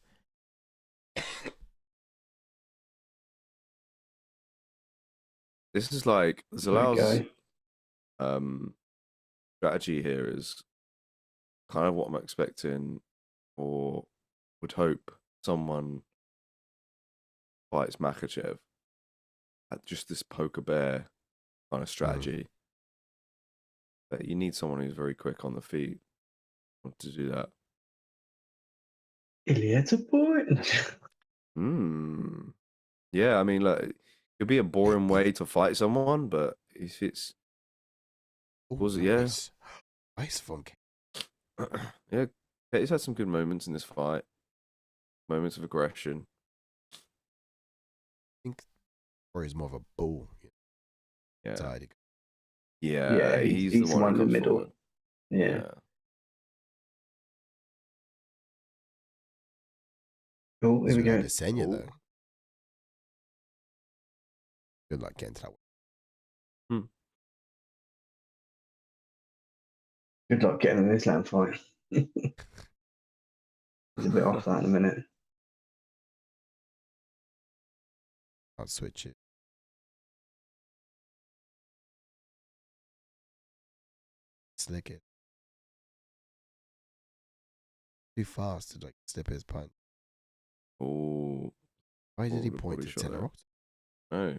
This is like Zalal's strategy here is kind of what I'm expecting or would hope someone fights Makhachev at just this poker bear kind of strategy. But you need someone who's very quick on the feet to do that. Iliad's a boy. Yeah, I mean, like, it could be a boring way to fight someone, but if it's Nice from yeah, he's had some good moments in this fight. Moments of aggression. I think Corey's more of a bull. Yeah. He's the one in the middle. Forward. Yeah. Oh, here we go. Senya, though. Good luck getting to that one. Good luck getting an Islam fight. He's a bit off that in a minute. I'll switch it. Slick it. Too fast to slip his punch. Oh. Why did he point to Tenor? No.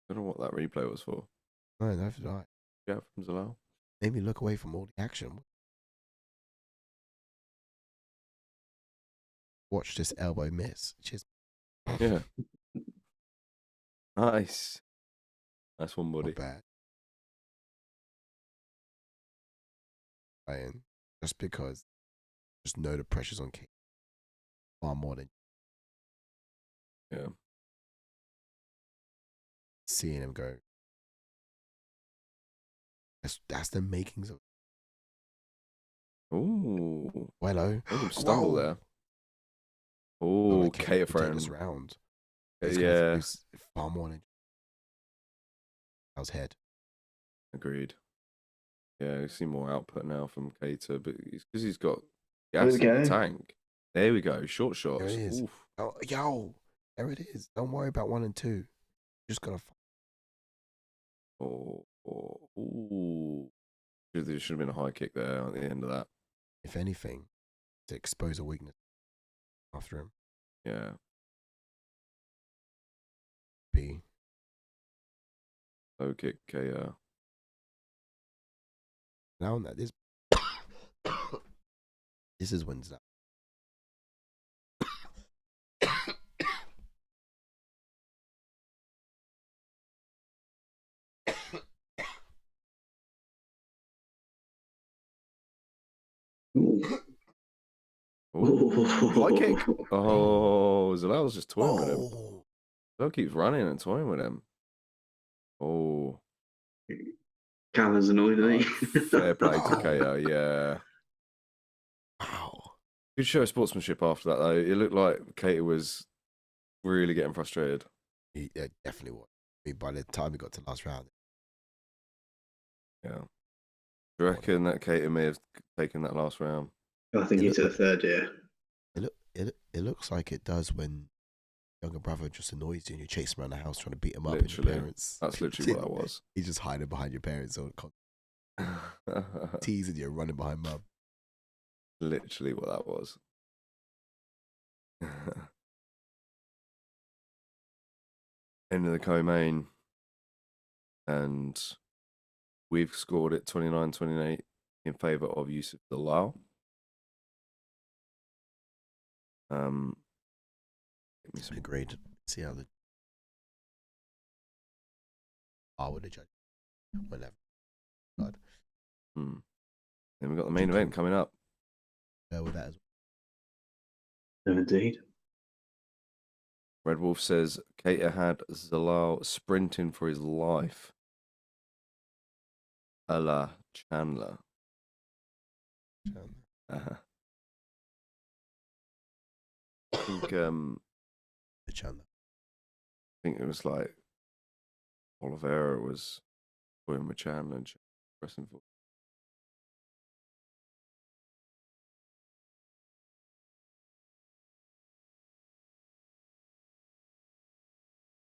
I don't know what that replay was for. No, that's right. Yeah, from Zalal. Made me look away from all the action. Watch this elbow miss. Cheers. Yeah. Nice. Nice one, buddy. Not bad. Ryan, just because just know the pressures on Kate far more than seeing him go. That's the makings of. Ooh. Hello. Stumble there. Oh, Kattar friend. This round. Yeah. Far more than that was head. Agreed. Yeah, we see more output now from Kattar, but it's because he's got Gas we in the go. tank. There we go. Short shots. There it is. Oof. Oh, yo, there it is. Don't worry about 1 and 2. Just gotta. Ooh. There should have been a high kick there at the end of that. If anything, to expose a weakness after him. Yeah. B. Low kick KO. Now that this, this is when Zalal. High kick. Oh, Zalal's just toying with him. Oh, Zalal keeps running and toying with him. Oh. Calvin's annoyed, isn't he? Fair play to KO, yeah. wow. Good show of sportsmanship after that, though. It looked like Kattar was really getting frustrated. Yeah, definitely was. I mean, by the time we got to the last round, Yeah. Do you reckon that Kattar may have taken that last round? I think into the third, yeah. it looks like it does when younger brother just annoys you and you chase him around the house trying to beat him up. Literally. And your parents. That's literally what that was. He's just hiding behind your parents or teasing you, running behind mum. Literally what that was. End of the co-main. And we've scored it 29-28 in favour of Youssef Zalal. Agreed. See how I would have judged whenever. God. Then we've got the main event coming up. Go with that as No, indeed. Red Wolf says Kattar had Zalal sprinting for his life. A la Chandler. well. I think The Chandler. I think it was like Oliveira was going with Chandler and pressing for.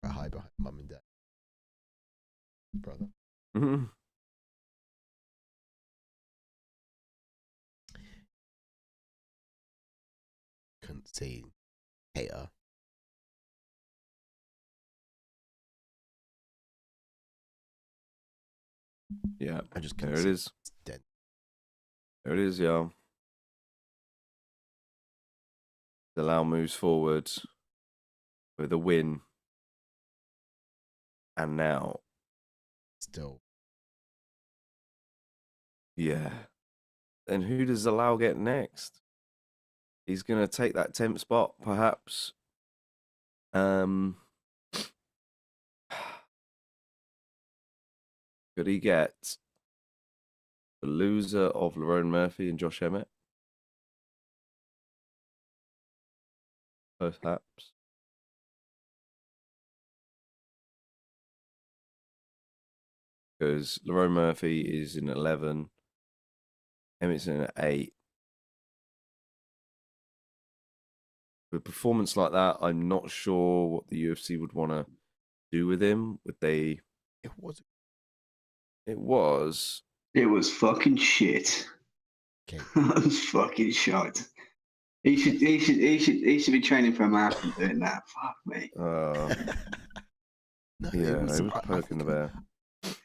I hide behind mum and dad. Brother. Mm-hmm. Couldn't see Kattar. Yeah, I just there couldn't it see is. it's dead. There it is, yeah. Zalal moves forward with a win. And now, Still. yeah. Then who does Zalal get next? He's going to take that 10th spot, perhaps. Could he get the loser of Lerone Murphy and Josh Emmett? Perhaps. Because Lerone Murphy is in 11. Emmett's in 8. With a performance like that, I'm not sure what the UFC would want to do with him. Would they? It was. It was. It was fucking shit. Okay. I was fucking shocked. He should be training for a marathon doing that. Fuck me. No, Yeah, it was poking the bear.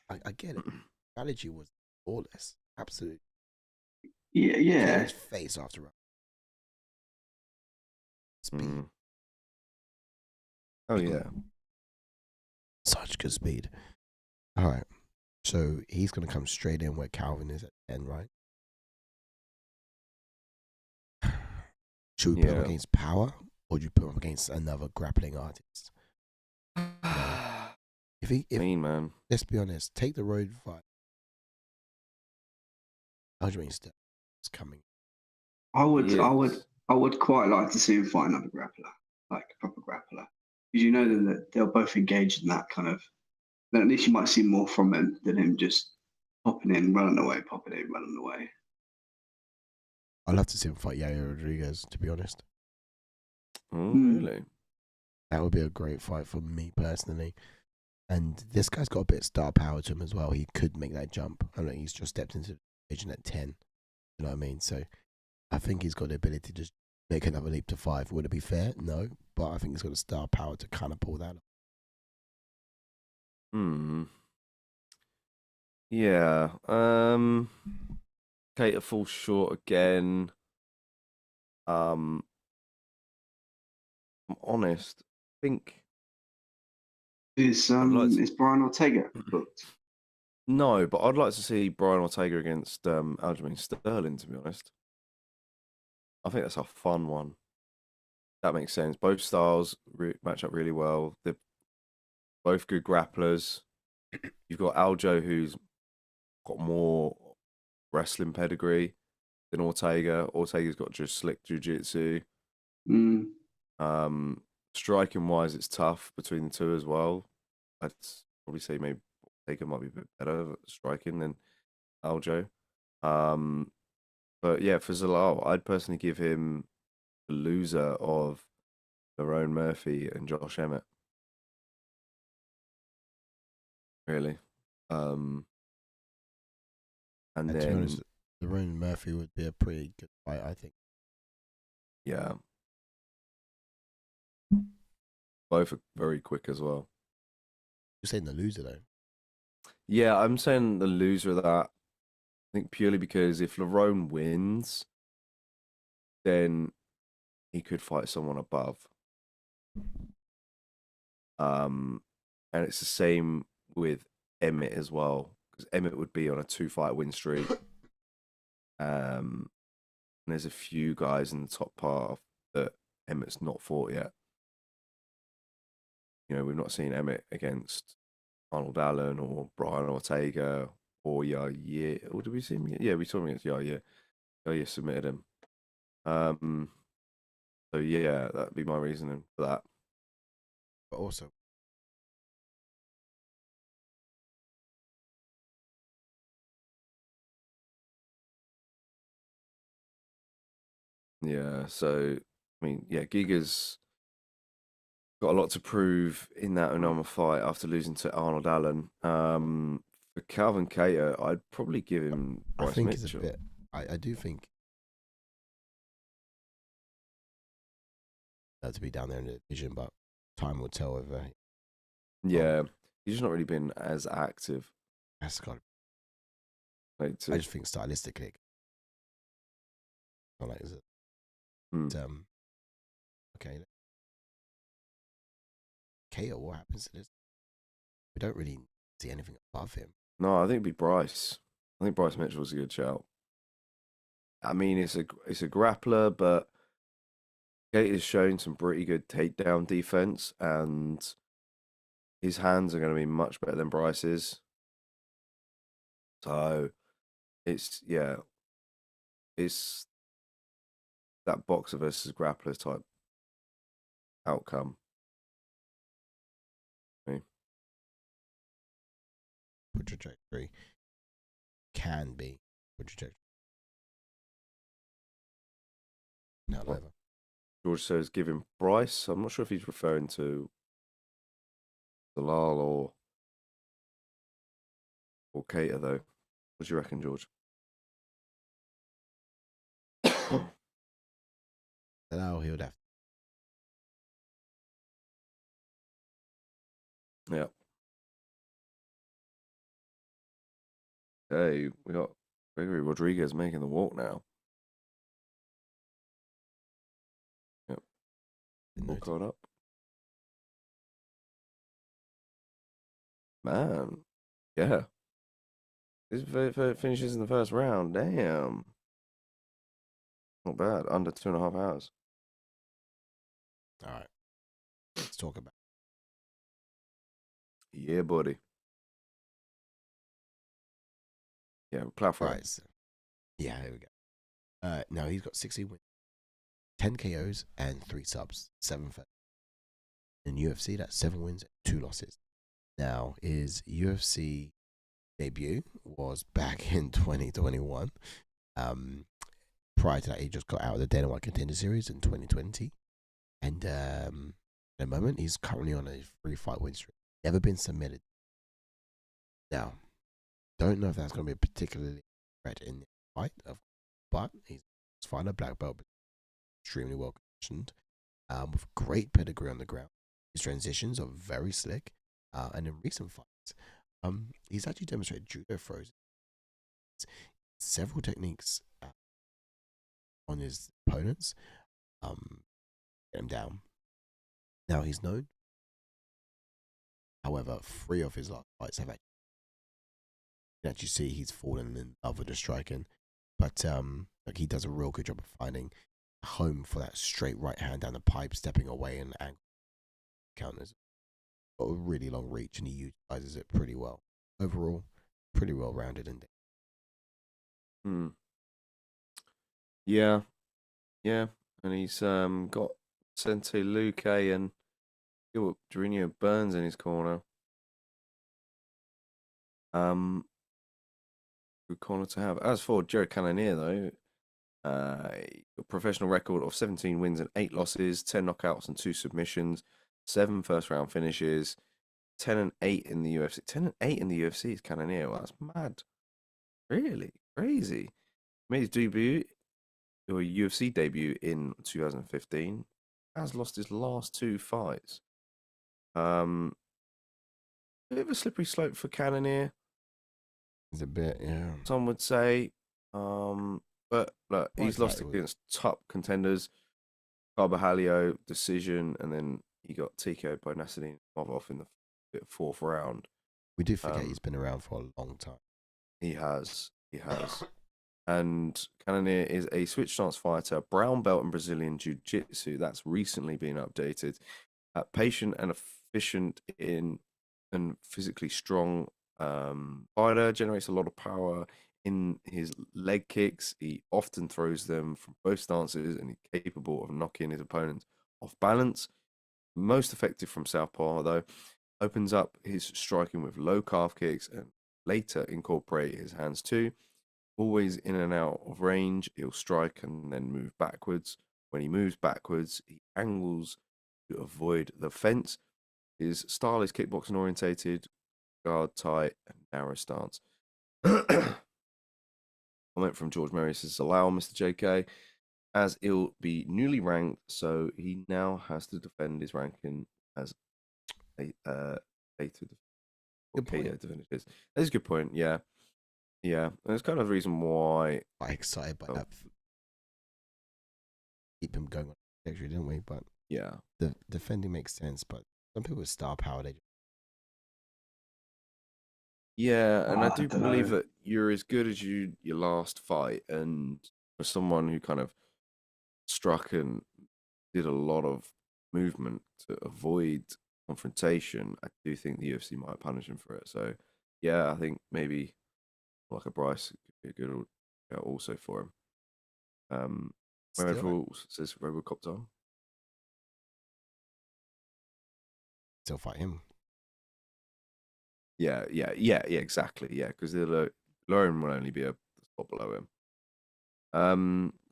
I get it. Strategy was flawless. Absolutely. Yeah. His face after round. Speed. Oh, yeah. Such good speed. All right. So he's going to come straight in where Calvin is at 10, right? Should we put him against Power, or do you put him against another grappling artist? Mean, man. Let's be honest, take the road fight. Aljamain Sterling is coming. I would quite like to see him fight another grappler, like a proper grappler, because you know that they'll both engage in that kind of. Then at least you might see more from him than him just popping in, running away, popping in, running away. I'd love to see him fight Yair Rodrigues, to be honest. Oh, really? That would be a great fight for me personally. And this guy's got a bit of star power to him as well. He could make that jump. I mean, he's just stepped into the division at 10. You know what I mean? So I think he's got the ability to just make another leap to 5. Would it be fair? No. But I think he's got the star power to kind of pull that off. Yeah. Kattar falls short again. I'm honest. I think Is Brian Ortega booked? no, but I'd like to see Brian Ortega against Aljamain Sterling. To be honest, I think that's a fun one. That makes sense. Both styles match up really well. They're both good grapplers. You've got Aljo, who's got more wrestling pedigree than Ortega. Ortega's got just slick jiu-jitsu. Striking wise, it's tough between the two as well. I'd probably say maybe Ortega might be a bit better at striking than Aljo. But yeah, for Zalal, I'd personally give him the loser of Lerone Murphy and Josh Emmett. Really. And then, to be honest, Lerone Murphy would be a pretty good fight, I think. Yeah. Both are very quick as well. You're saying the loser, though? Yeah, I'm saying the loser of that. I think purely because if Lerone wins, then he could fight someone above. And it's the same with Emmett as well, because Emmett would be on a 2-fight win streak. And there's a few guys in the top part that Emmett's not fought yet. You know, we've not seen Emmett against Arnold Allen or Brian Ortega or Yair. Or did we see him? Yeah, we saw him against Yair. Yair submitted him. So yeah, that'd be my reasoning for that. But also, yeah, so I mean, yeah, Giga's got a lot to prove in that Onoma fight after losing to Arnold Allen. For Calvin Kattar, I'd probably give him Bryce I think Mitchell. it's a bit. I do think that to be down there in the division, but time will tell whether. Yeah, he's just not really been as active. That's got. Like I just think stylistically, not like is it. Okay. Kattar, what happens to this? We don't really see anything above him. No, I think it'd be Bryce. I think Bryce Mitchell's a good shout. I mean, it's a grappler, but Kattar's shown some pretty good takedown defense, and his hands are going to be much better than Bryce's. So it's that boxer versus grappler type outcome. Good trajectory can be good trajectory. No, What? never. George says give him Bryce. I'm not sure if he's referring to Zalal or Kattar though. What do you reckon, George? No, he would have. Yeah. Hey, we got Gregory Rodrigues making the walk now. Yep. All caught up. Man. Yeah. This finishes in the first round. Damn. Not bad. Under 2.5 hours. All right. Let's talk about. Yeah, buddy. Yeah, platform. Right. So, yeah, here we go. Now he's got 60 wins, 10 KOs, and 3 subs, 7 for. In UFC, that's 7 wins, 2 losses. Now his UFC debut was back in 2021. prior to that, he just got out of the Dana White Contender Series in 2020. And at the moment, he's currently on a 3-fight win streak. Never been submitted. Now, don't know if that's going to be a particularly threat in the fight, but he's fighting a black belt, extremely well conditioned, with great pedigree on the ground. His transitions are very slick, and in recent fights, he's actually demonstrated judo throws, several techniques on his opponents, get him down. Now he's known. However, 3 of his last fights have actually see he's fallen in love with the striking, but like he does a real good job of finding a home for that straight right hand down the pipe, stepping away and angle counters. Got a really long reach and he utilizes it pretty well. Overall, pretty well rounded and Yeah, and he's got Sente Luque and Jorginho Burns in his corner. Good corner to have. As for Jared Cannonier, though, a professional record of 17 wins and 8 losses, 10 knockouts and 2 submissions, 7 first-round finishes, 10-8 in the UFC. 10-8 in the UFC is Cannonier. Well, that's mad. Really crazy. Made his debut, or UFC debut, in 2015. Has lost his last 2 fights. Bit of a slippery slope for Cannonier. it's a bit, yeah. Some would say. But look, he's lost against top contenders. Carvalho decision, and then he got TKO'd by Nazim off in the 4th round. We do forget he's been around for a long time. He has. And Cannonier is a switch stance fighter, brown belt in Brazilian Jiu-Jitsu. That's recently been updated. Patient and efficient and physically strong fighter, generates a lot of power in his leg kicks. He often throws them from both stances and he's capable of knocking his opponents off balance. Most effective from southpaw, though. Opens up his striking with low calf kicks and later incorporate his hands too. Always in and out of range. He'll strike and then move backwards. When he moves backwards, he angles to avoid the fence. His style is kickboxing orientated, guard tight, and narrow stance. Comment from George Murray says, Zalal, Mr. JK, as he'll be newly ranked, so he now has to defend his ranking as a definitive. That's a good point, yeah. And it's kind of the reason why Quite excited by that. Keep him going on the trajectory, didn't we? But yeah, the defending makes sense, but some people with star power, they and I do believe that you're as good as your last fight, and for someone who kind of struck and did a lot of movement to avoid confrontation, I do think the UFC might punish him for it. So yeah, I think maybe like a Bryce could be a good also for him. Red Rules says Robocop on. Still fight him. Yeah, exactly. Yeah, because the Lauren will only be a spot below him.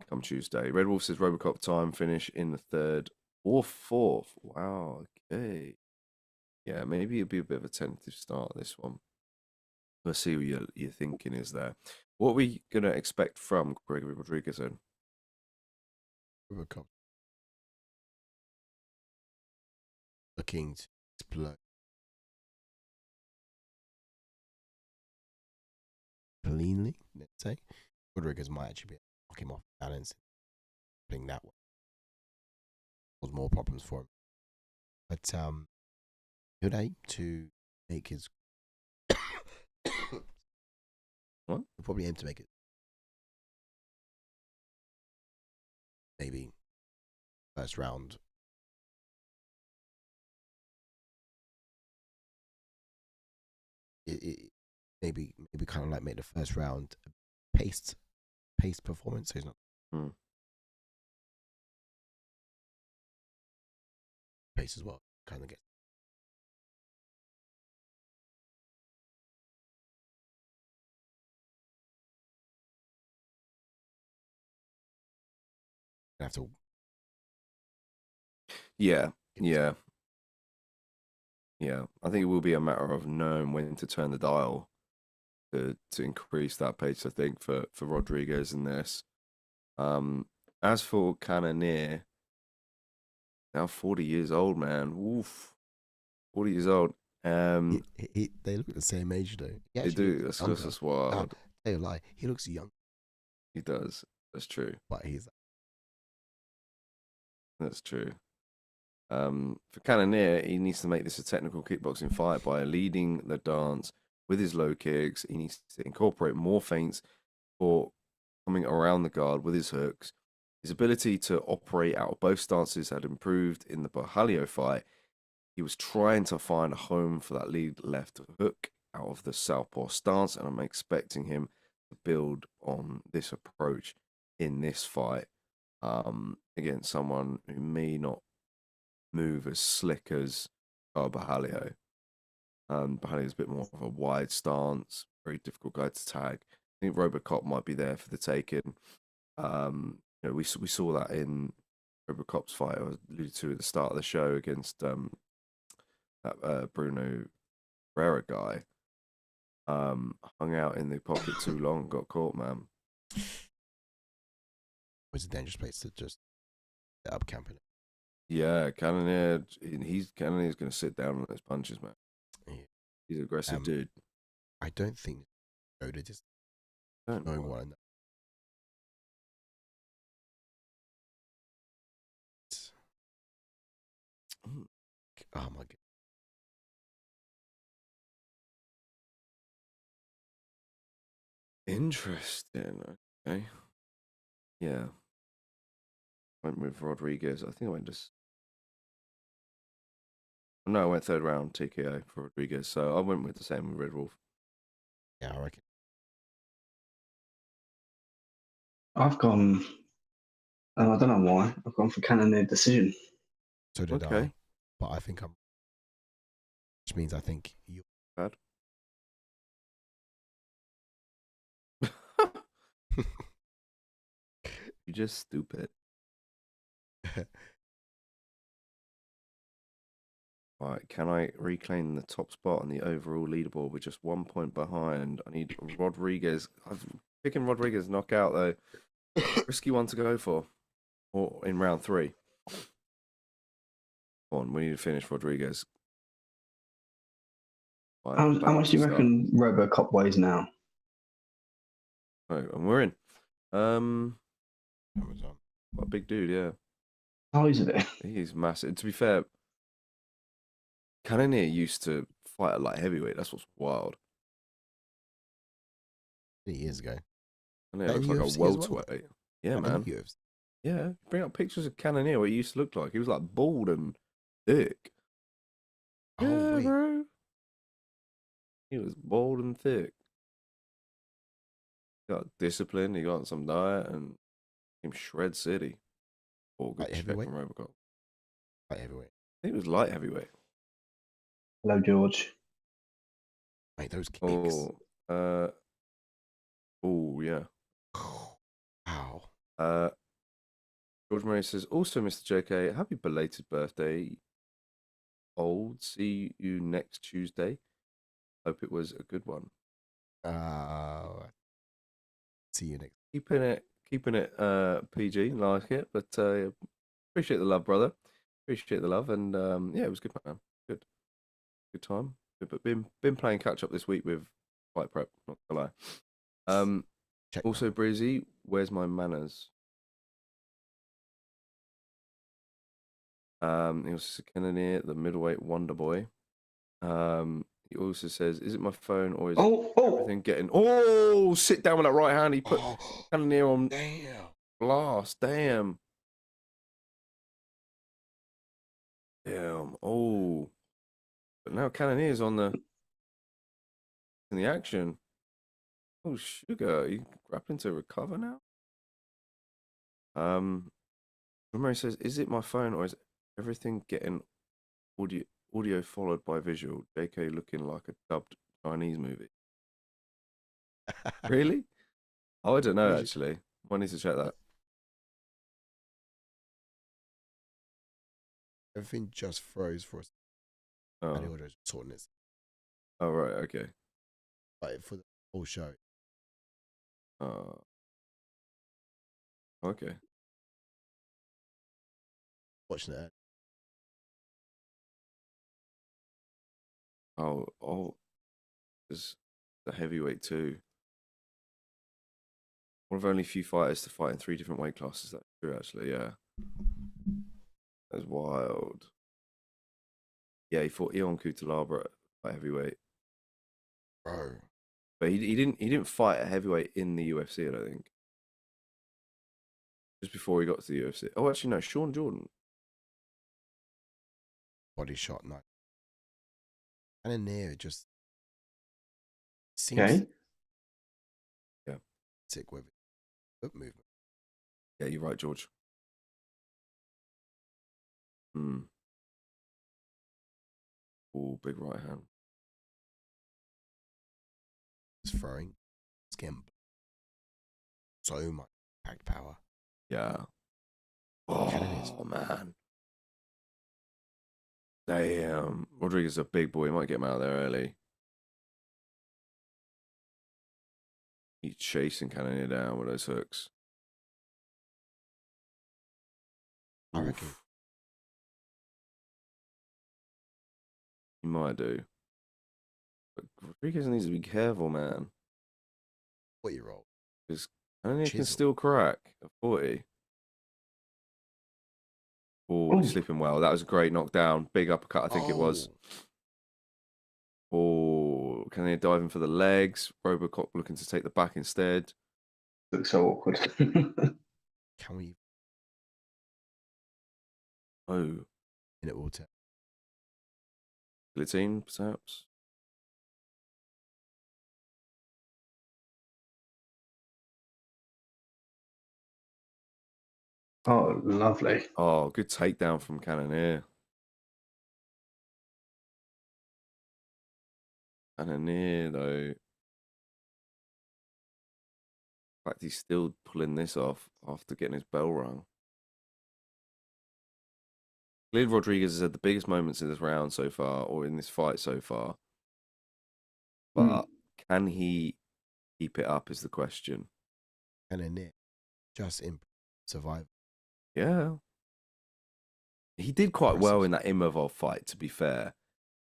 Come Tuesday. Red Wolf says Robocop time finish in the 3rd or 4th. Wow, okay. Yeah, maybe it'll be a bit of a tentative start, this one. Let's see what your thinking is there. What are we going to expect from Gregory Rodrigues then? Robocop. Looking to explode. Cleanly, let's say. Rodrigues might actually be knock him off balance. Playing that way. Cause more problems for him. But good aim to make his what? He'll probably aim to make it maybe first round. Maybe kind of like make the first round a paced performance. So he's not pace as well. Kind of get have to. Yeah, yeah, yeah. I think it will be a matter of knowing when to turn the dial to increase that pace. I think for Rodrigues in this. As for Cannonier, now 40 years old, man. Oof, 40 years old. They look the same age though. They do. That's just wild. They lie. He looks young. He does. That's true. But he's. That's true. For Cannonier, he needs to make this a technical kickboxing fight by leading the dance with his low kicks. He needs to incorporate more feints for coming around the guard with his hooks. His ability to operate out of both stances had improved in the Bahalio fight. He was trying to find a home for that lead left hook out of the southpaw stance, and I'm expecting him to build on this approach in this fight against someone who may not move as slick as Bahalio. Bahalio is a bit more of a wide stance, very difficult guy to tag. I think Robocop might be there for the taking. We saw that in Robocop's fight I alluded to at the start of the show against that Bruno Ferreira guy. Hung out in the pocket too long, got caught, man. It's a dangerous place to just set up camp in it. Yeah, Cannonier's going to sit down on those punches, man. Yeah. He's an aggressive dude. I don't think Yoda just knowing one. Oh my god. Interesting. Okay. Yeah. Went with Rodrigues. I think I went just. No, I went third round TKO for Rodrigues. So I went with the same with Red Wolf. Yeah, I reckon. I've gone. I don't know why. I've gone for Cannonier decision. So did I. But I think I'm. Which means I think you. Bad. You're just stupid. Right, can I reclaim the top spot on the overall leaderboard with just 1 point behind? I need Rodrigues. I'm picking Rodrigues knockout though. Risky one to go for, or in round 3. Come on, we need to finish Rodrigues. Right, How much do you reckon Robocop weighs now? Oh, and we're in. Amazon. What a big dude, yeah. How is it? He's massive. To be fair, Cannonier used to fight at light heavyweight. That's what's wild. years ago. And it looks like a welterweight. Yeah, man. UFC. Yeah, bring up pictures of Cannonier, what he used to look like. He was like bald and thick. Oh, Yeah, wait. bro. He was bald and thick. He got discipline, he got some diet, and came shred city. All good Light check heavyweight? from Robocop. Light heavyweight. I think it was light heavyweight. Hello, George. Mate, those kicks. Oh, yeah. Wow. George Murray says, also, Mr. JK, happy belated birthday. Old, see you next Tuesday. Hope it was a good one. See you next. Keeping it PG, like it, but appreciate the love, brother. Appreciate the love, and yeah, it was good, man. Good time. But been playing catch up this week with fight prep. Not gonna lie. Also, Breezy, where's my manners? He also says Cannonier, the middleweight wonder boy. He also says, is it my phone or is everything getting... Oh, sit down with that right hand. He put Cannonier on blast. Damn. Oh. But now Cannonier's on in the action. Oh, sugar. You grappling to recover now? Romero says, is it my phone or is everything getting audio followed by visual? JK looking like a dubbed Chinese movie. Really? Oh, I don't know, actually. I need to check that. Everything just froze for us. Oh. And just sorting this. Oh, right. Okay. But for the whole show. Okay. Watching it. Oh, there's the heavyweight too. One of only few fighters to fight in 3 different weight classes. That's true, actually. Yeah, that's wild. Yeah, he fought Ion Cutelaba at heavyweight, Bro. but he didn't fight at heavyweight in the UFC. I don't think. Just before he got to the UFC. Oh, actually, no. Sean Jordan. Body shot, no. Cannonier just seems Okay. sick with it. Foot movement. Yeah, you're right, George. Oh, big right hand. It's throwing. It's getting so much impact power. Yeah. Cannonier's Oh, man. Damn. Rodrigues is a big boy. He might get him out of there early. He's chasing Cannonier down with those hooks. I reckon. Oof. He might do. But Rodrigues needs to be careful, man. 40-year-old. Because Cannonier can Chisel. still crack at 40. Oh, he's sleeping well. That was a great knockdown. Big uppercut, I think it was. Oh, Cannonier diving for the legs. Robocop looking to take the back instead. Looks so awkward. Can we? Oh, And it will take. guillotine, perhaps? Oh, lovely. Oh, good takedown from Cannonier. Cannonier, though. In fact, he's still pulling this off after getting his bell rung. Lid Rodrigues has had the biggest moments in this round so far, or in this fight so far. But can he keep it up is the question. Cannonier just survive. Yeah. He did quite well in that Imavov fight, to be fair.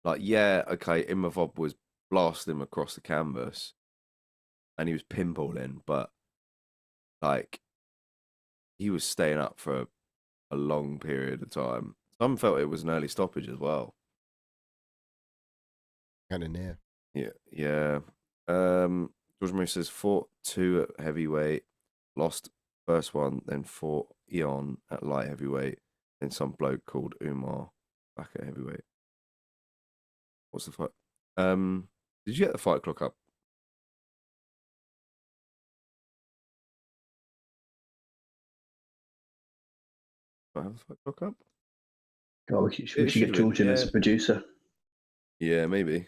Like, yeah, okay, Imavov was blasting him across the canvas and he was pinballing, but like he was staying up for a long period of time. Some felt it was an early stoppage as well. Cannonier. Yeah. George Moose says fought 2 at heavyweight, lost first one, then fought Ion at light heavyweight, then some bloke called Umar back at heavyweight. What's the fight? Did you get the fight clock up? Do I have the fight clock up? God, we should get George in as a producer. Yeah, maybe.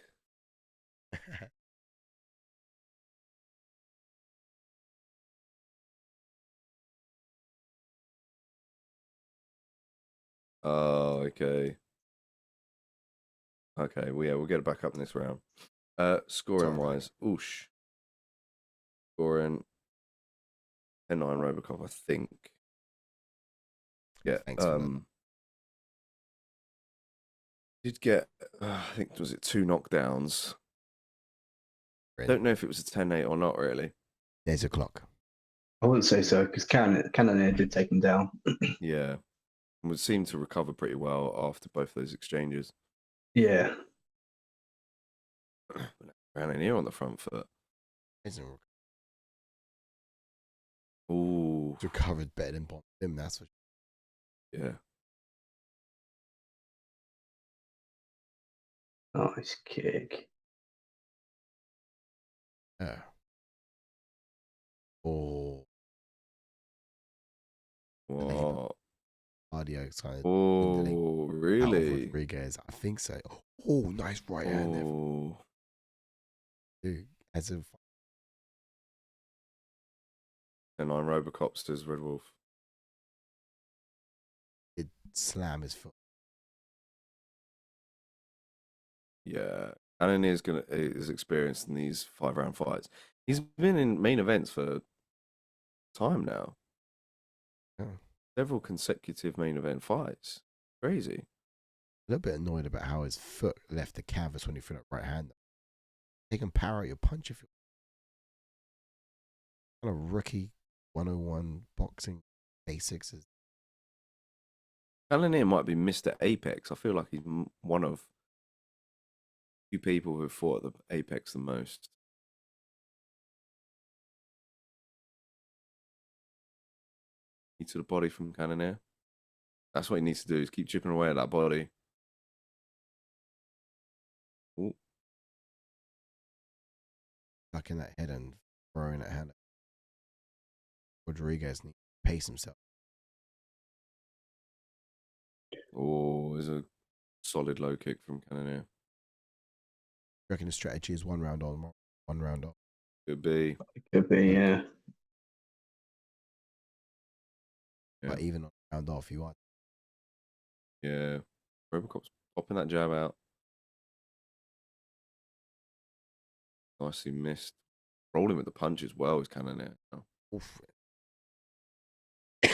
Oh, okay. Okay, well, yeah, we'll get it back up in this round. Scoring wise, oosh. Scoring 10-9 Robocop, I think. Yeah. Thanks for that. Did get, I think, was it 2 knockdowns? I don't know if it was a 10-8 or not, really. There's a clock. I wouldn't say so, because Cannonier did take him down. Yeah. And would seem to recover pretty well after both those exchanges. Yeah. Cannonier on the front foot. Isn't Ooh. recovered better than Bonfim, that's for sure. Yeah. Nice kick. Yeah. Oh. What? Cardio kind of. Oh, really? Rodrigues, I think so. Oh, nice right hand there. Oh. Dude, as a 10-9 Robocops does Red Wolf. it slam his foot. Yeah, Cannonier is experienced in these 5-round fights. He's been in main events for time now. Yeah. Several consecutive main event fights. Crazy. A little bit annoyed about how his foot left the canvas when he threw that right hand. They can power out your punch if you're kind of rookie 101 boxing basics. Cannonier might be Mr. Apex. I feel like he's one of few people who have fought at the Apex the most. Knee to the body from Cannonier. That's what he needs to do, is keep chipping away at that body. Ooh. Ducking that head and throwing that hand. Rodrigues needs to pace himself. Oh, there's a solid low kick from Cannonier. I reckon the strategy is 1 round on, 1 round off. Could be. Could be, yeah. But even on round off, you are. Yeah. Robocop's popping that jab out. Nicely missed. Rolling with the punch as well is Cannonier. Oh. Oof. I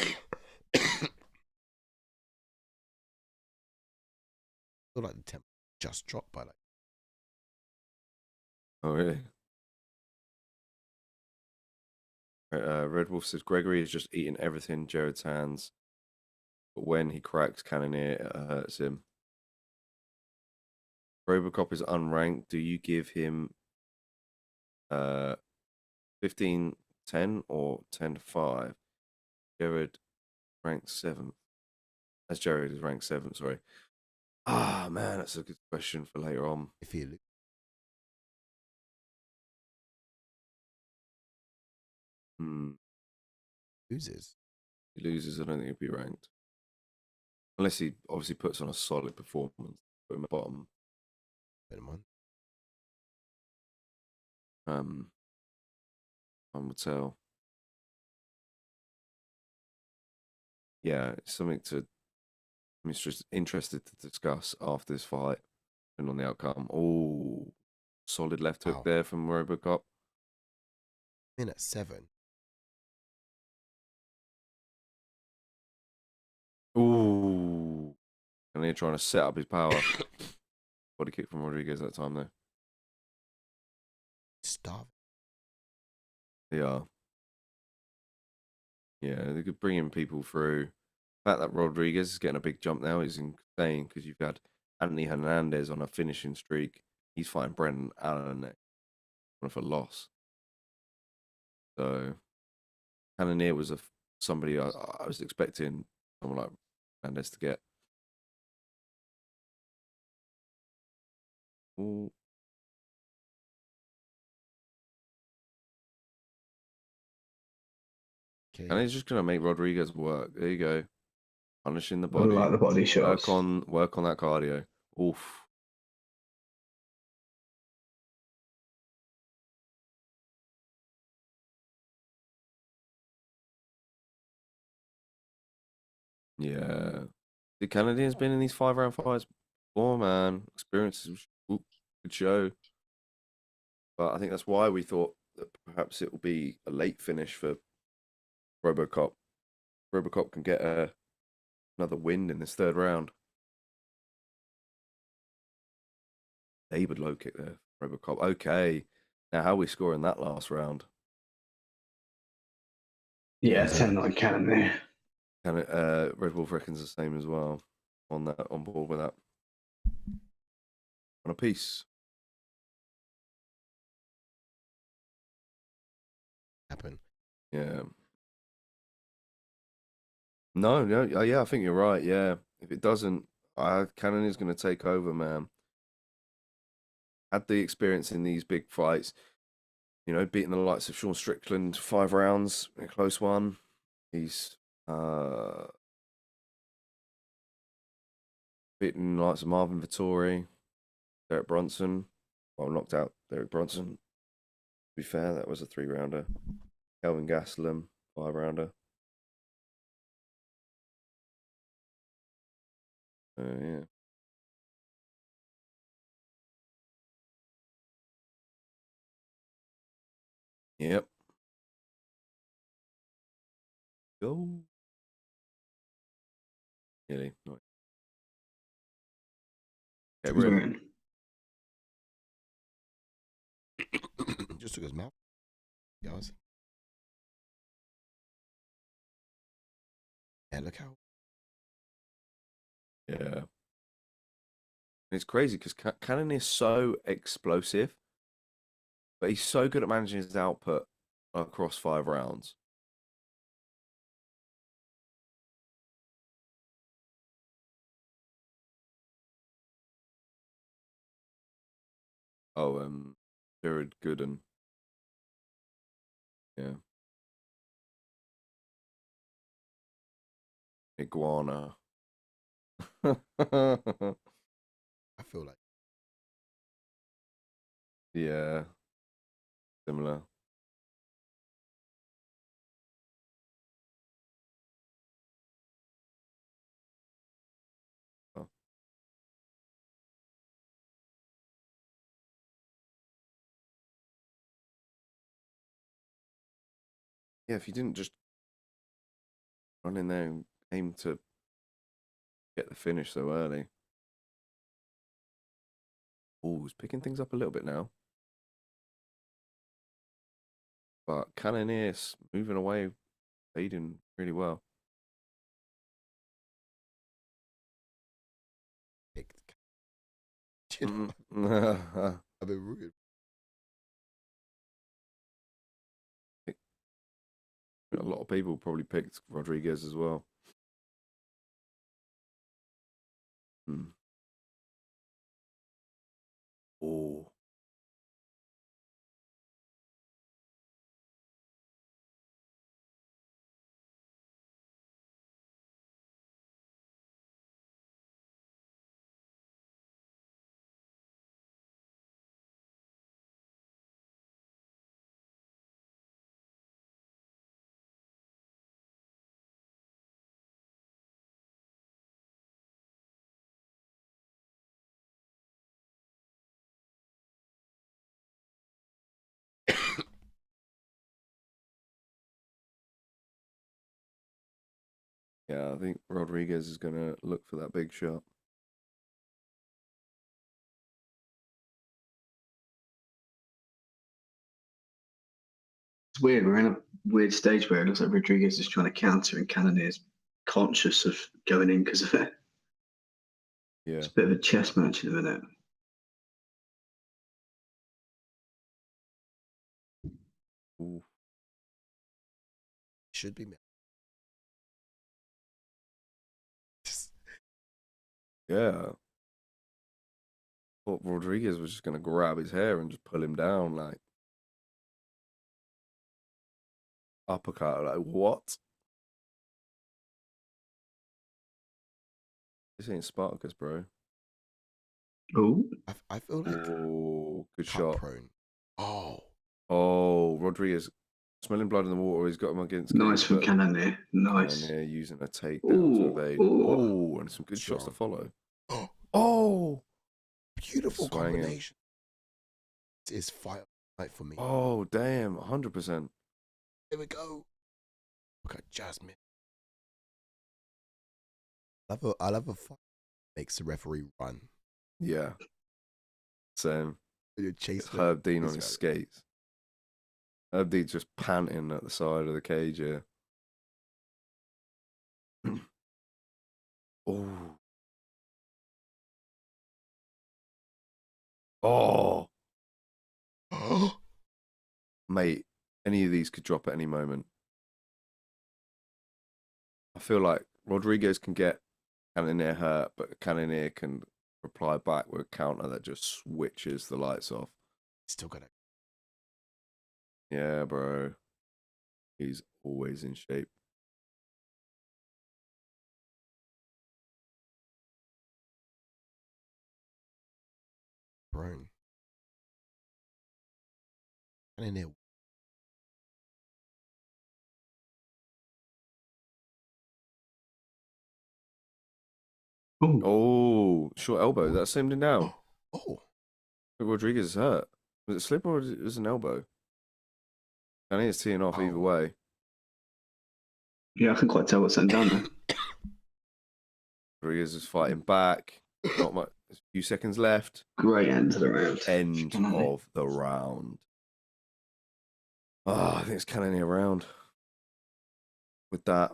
feel like the tempo just dropped by like. Oh, really? Red Wolf says Gregory is just eating everything Jared's hands, but when he cracks Cannonier, it hurts him. Robocop is unranked. Do you give him 15-10 or 10-5? Jared ranked 7th. As Jared is ranked 7th, sorry. Ah, man, that's a good question for later on. If he loses. He loses, I don't think he'll be ranked. Unless he obviously puts on a solid performance. Put him at bottom. Time will tell. Yeah, it's something I'm just interested to discuss after this fight and on the outcome. Oh, solid left hook there from Robocop. In at 7. Ooh. And they're trying to set up his power. Body kick from Rodrigues that time, though. Starving. They are. Yeah, they could bring in people through. The fact that Rodrigues is getting a big jump now is insane because you've had Anthony Hernandez on a finishing streak. He's fighting Brendan Allen next for a loss. So Cannonier was somebody I was expecting someone like Hernandez to get. Ooh. Okay. And he's just gonna make Rodrigues work. There you go. Punishing the body. I like the body shots. Work on that cardio. Oof. Yeah. The Canadian's been in these 5-round fights before, man. Experiences could show. But I think that's why we thought that perhaps it will be a late finish for Robocop. Robocop can get another win in this 3rd round. Labored low kick there, Robocop. Okay. Now how are we scoring that last round? Yeah, 10-9 Cannonier. Red Wolf reckons the same as well. On board with that. On a piece. Happen. Yeah. No, yeah, I think you're right. Yeah, if it doesn't, Cannonier's going to take over, man. Had the experience in these big fights, you know, beating the likes of Sean Strickland 5 rounds in a close one. He's beating the likes of Marvin Vittori, Derek Brunson. Well, knocked out Derek Brunson. To be fair, that was a 3-rounder. Kelvin Gastelum, 5-rounder. Yeah. Yep. Go. Really? Nice. Okay, Who's we're in. winning? Just took his mouth. Guys. Yeah, look how. Yeah. It's crazy because Cannon is so explosive, but he's so good at managing his output across 5 rounds. Oh, Jared Gooden. Yeah. Iguana. I feel like. Yeah. Similar. Oh. Yeah, if you didn't just run in there and aim to get the finish so early. Oh, he's picking things up a little bit now. But Cannonier's moving away, leading really well. You know, Mm. I've been rude. A lot of people probably picked Rodrigues as well. Hmm. Oh. Yeah, I think Rodrigues is going to look for that big shot. It's weird. We're in a weird stage where it looks like Rodrigues is trying to counter, and Cannonier's conscious of going in because of it. Yeah. It's a bit of a chess match in a minute. Ooh. Should be. Yeah. Thought Rodrigues was just going to grab his hair and just pull him down, like uppercut. Like, what? This ain't Spartacus, bro. Oh, I feel like Oh, good cut shot. prone. Oh, Oh, Rodrigues smelling blood in the water. He's got him against nice cage, from but Cannonier. Nice. Cannonier using a takedown to Oh, evade. oh, Oh, and some good shots to Strong. follow. oh, Oh, beautiful swanging. combination. It's fight night for me. Oh, damn, 100%. Here we go. Look at Jasmine. I love a fight makes the referee run. Yeah. Same. You're It's chasing Herb Dean on his skates. Herb Dean's just panting at the side of the cage here. Oh. Oh. Mate, any of these could drop at any moment. I feel like Rodrigues can get Cannonier hurt, but Cannonier can reply back with a counter that just switches the lights off. Still got it. Yeah, bro. He's always in shape. Prone. And in there. oh. Oh, short elbow. That slimmed him down. Oh. Rodrigues is hurt. Was it slip or was it an elbow? Cannonier's teeing off either way. Yeah, I can quite tell what's going down there. Rodrigues is fighting back. Not much. A few seconds left. Great end to the round. End of the round. Oh, I think it's Cannonier round. With that.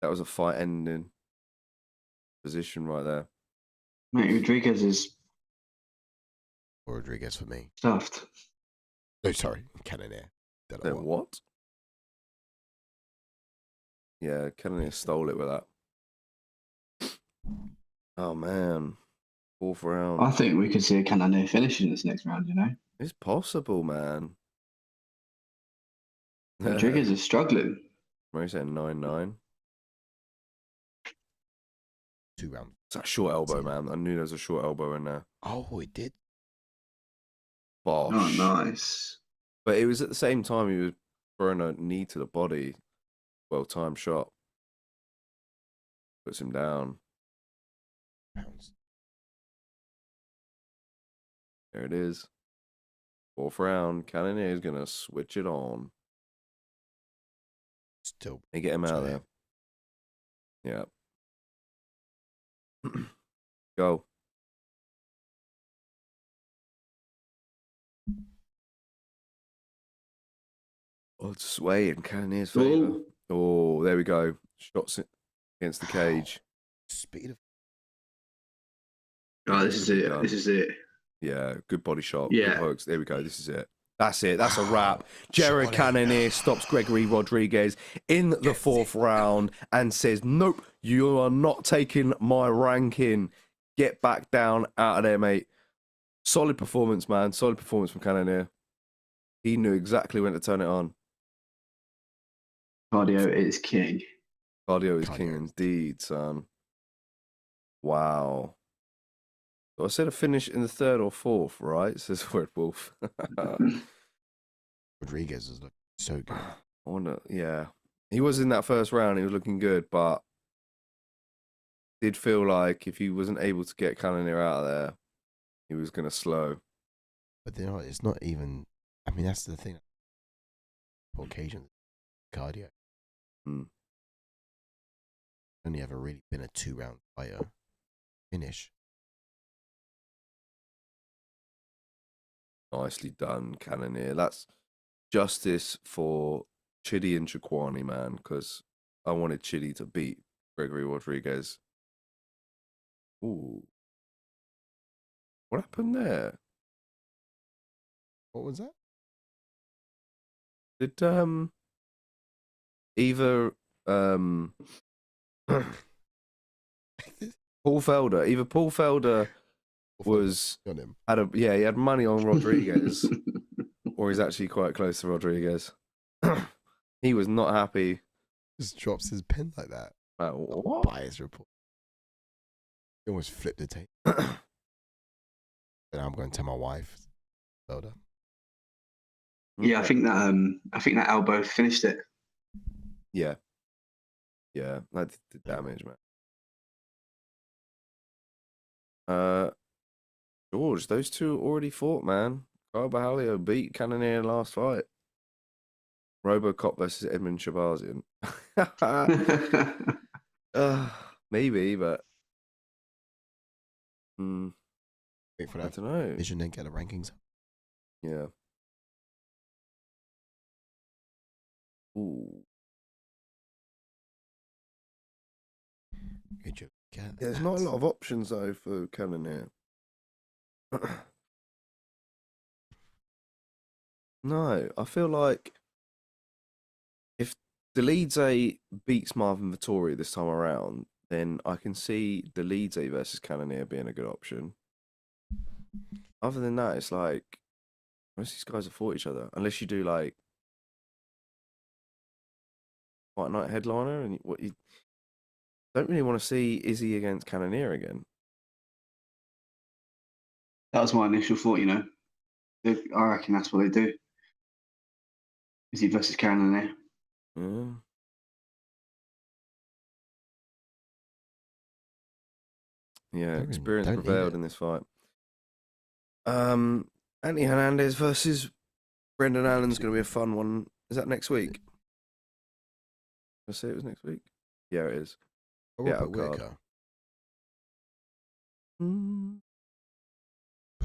That was a fight ending position right there. Mate, Rodrigues is Rodrigues for me. stuffed. Oh, sorry, Cannonier. Don't know Then what? Yeah, Cannonier stole it with that. Oh man. 4th round. I think we could see a Cannonier finish in this next round, you know? It's possible, man. Rodrigues is struggling. Murray said 9-9. 2 rounds. It's that short elbow, man. I knew there was a short elbow in there. Oh, it did. Bosh. Oh, nice. But it was at the same time he was throwing a knee to the body. Well-timed shot. Puts him down. There it is. 4th round. Cannonier is going to switch it on. Still. And get him out of there. Yeah. Go. Oh, it's sway in Cannonier's favour. Oh, there we go. Shots against the cage. Speed of. Oh, this is it. This is it. Yeah, good body shot. Yeah. Good hooks. There we go. This is it. That's it. That's a wrap. Jared Cannonier stops Gregory Rodrigues in the 4th round and says, nope, you are not taking my ranking. Get back down out of there, mate. Solid performance, man. Solid performance from Cannonier. He knew exactly when to turn it on. Cardio is king. Cardio is king indeed, son. Wow. So I said a finish in the 3rd or 4th, right? Says Red Wolf. Rodrigues is looking so good. I wonder, yeah. He was in that 1st round, he was looking good, but did feel like if he wasn't able to get Cannonier out of there, he was going to slow. But you know, it's not even. I mean, that's the thing. Caucasian cardio. Only ever really been a 2-round fighter. Finish. Nicely done, Cannonier. That's justice for Chidi and Chiquani, man, because I wanted Chidi to beat Gregory Rodrigues. Ooh. What happened there? What was that? Did either Paul Felder was on him. He had money on Rodrigues, or he's actually quite close to Rodrigues. He was not happy. Just drops his pen like that. What? Bias report. He almost flipped the tape. And I'm going to tell my wife. Felder. Yeah, I think that elbow finished it. Yeah. Yeah, that did the damage, man. George, those two already fought, man. Carvalho beat Cannonier in the last fight. Robocop versus Edmen Shahbazyan. Maybe, but Wait for I that don't know. vision and get the rankings. Yeah. Ooh. Good job. Yeah, there's not a lot of options though for Cannonier. No, I feel like if Delgado beats Marvin Vettori this time around, then I can see Delgado versus Cannonier being a good option. Other than that, it's like most of these guys have fought each other, unless you do like Fight Night headliner, and what you don't really want to see Izzy against Cannonier again. That was my initial thought, you know. I reckon that's what they do. Izzy versus Cannonier. Yeah. Yeah, experience prevailed in this fight. Anthony Hernandez versus Brendan Allen's going to be a fun one. Is that next week? Did I say it was next week? Yeah, it is. Robert Whittaker. Play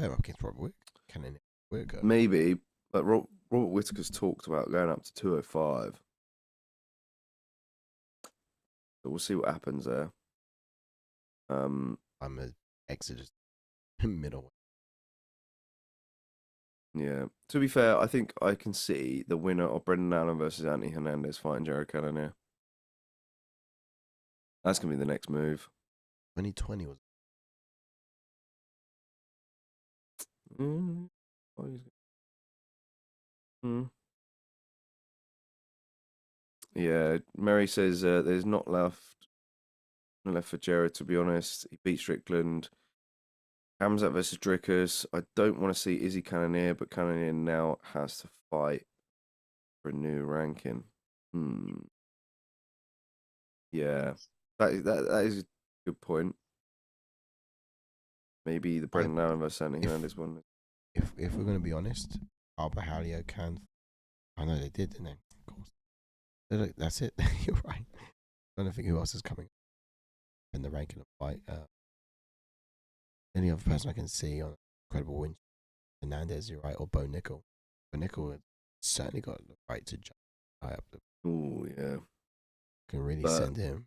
him up against Robert Whittaker. Cannonier. Whittaker. Maybe, but Robert Whittaker's talked about going up to 205. So we'll see what happens there. I'm an Exodus middle. Yeah. To be fair, I think I can see the winner of Brendan Allen versus Anthony Hernandez fighting Jared Cannonier. That's going to be the next move. 2020 was. Yeah, Mary says there's not left for Jared, to be honest. He beat Strickland. Hamzat versus Drickus. I don't want to see Izzy Cannonier, but Cannonier now has to fight for a new ranking. Yeah, that is a good point. Maybe the Brendan Allen versus Anthony Hernandez one. If we're going to be honest, Halio can. I know they did, didn't they? Of course. Look, that's it. You're right. I don't think who else is coming in the ranking of fight. Any other person I can see on Incredible Win, Hernandez, you're right, or Bo Nickel. Bo Nickel certainly got the right to jump high up. Oh yeah, can really send him.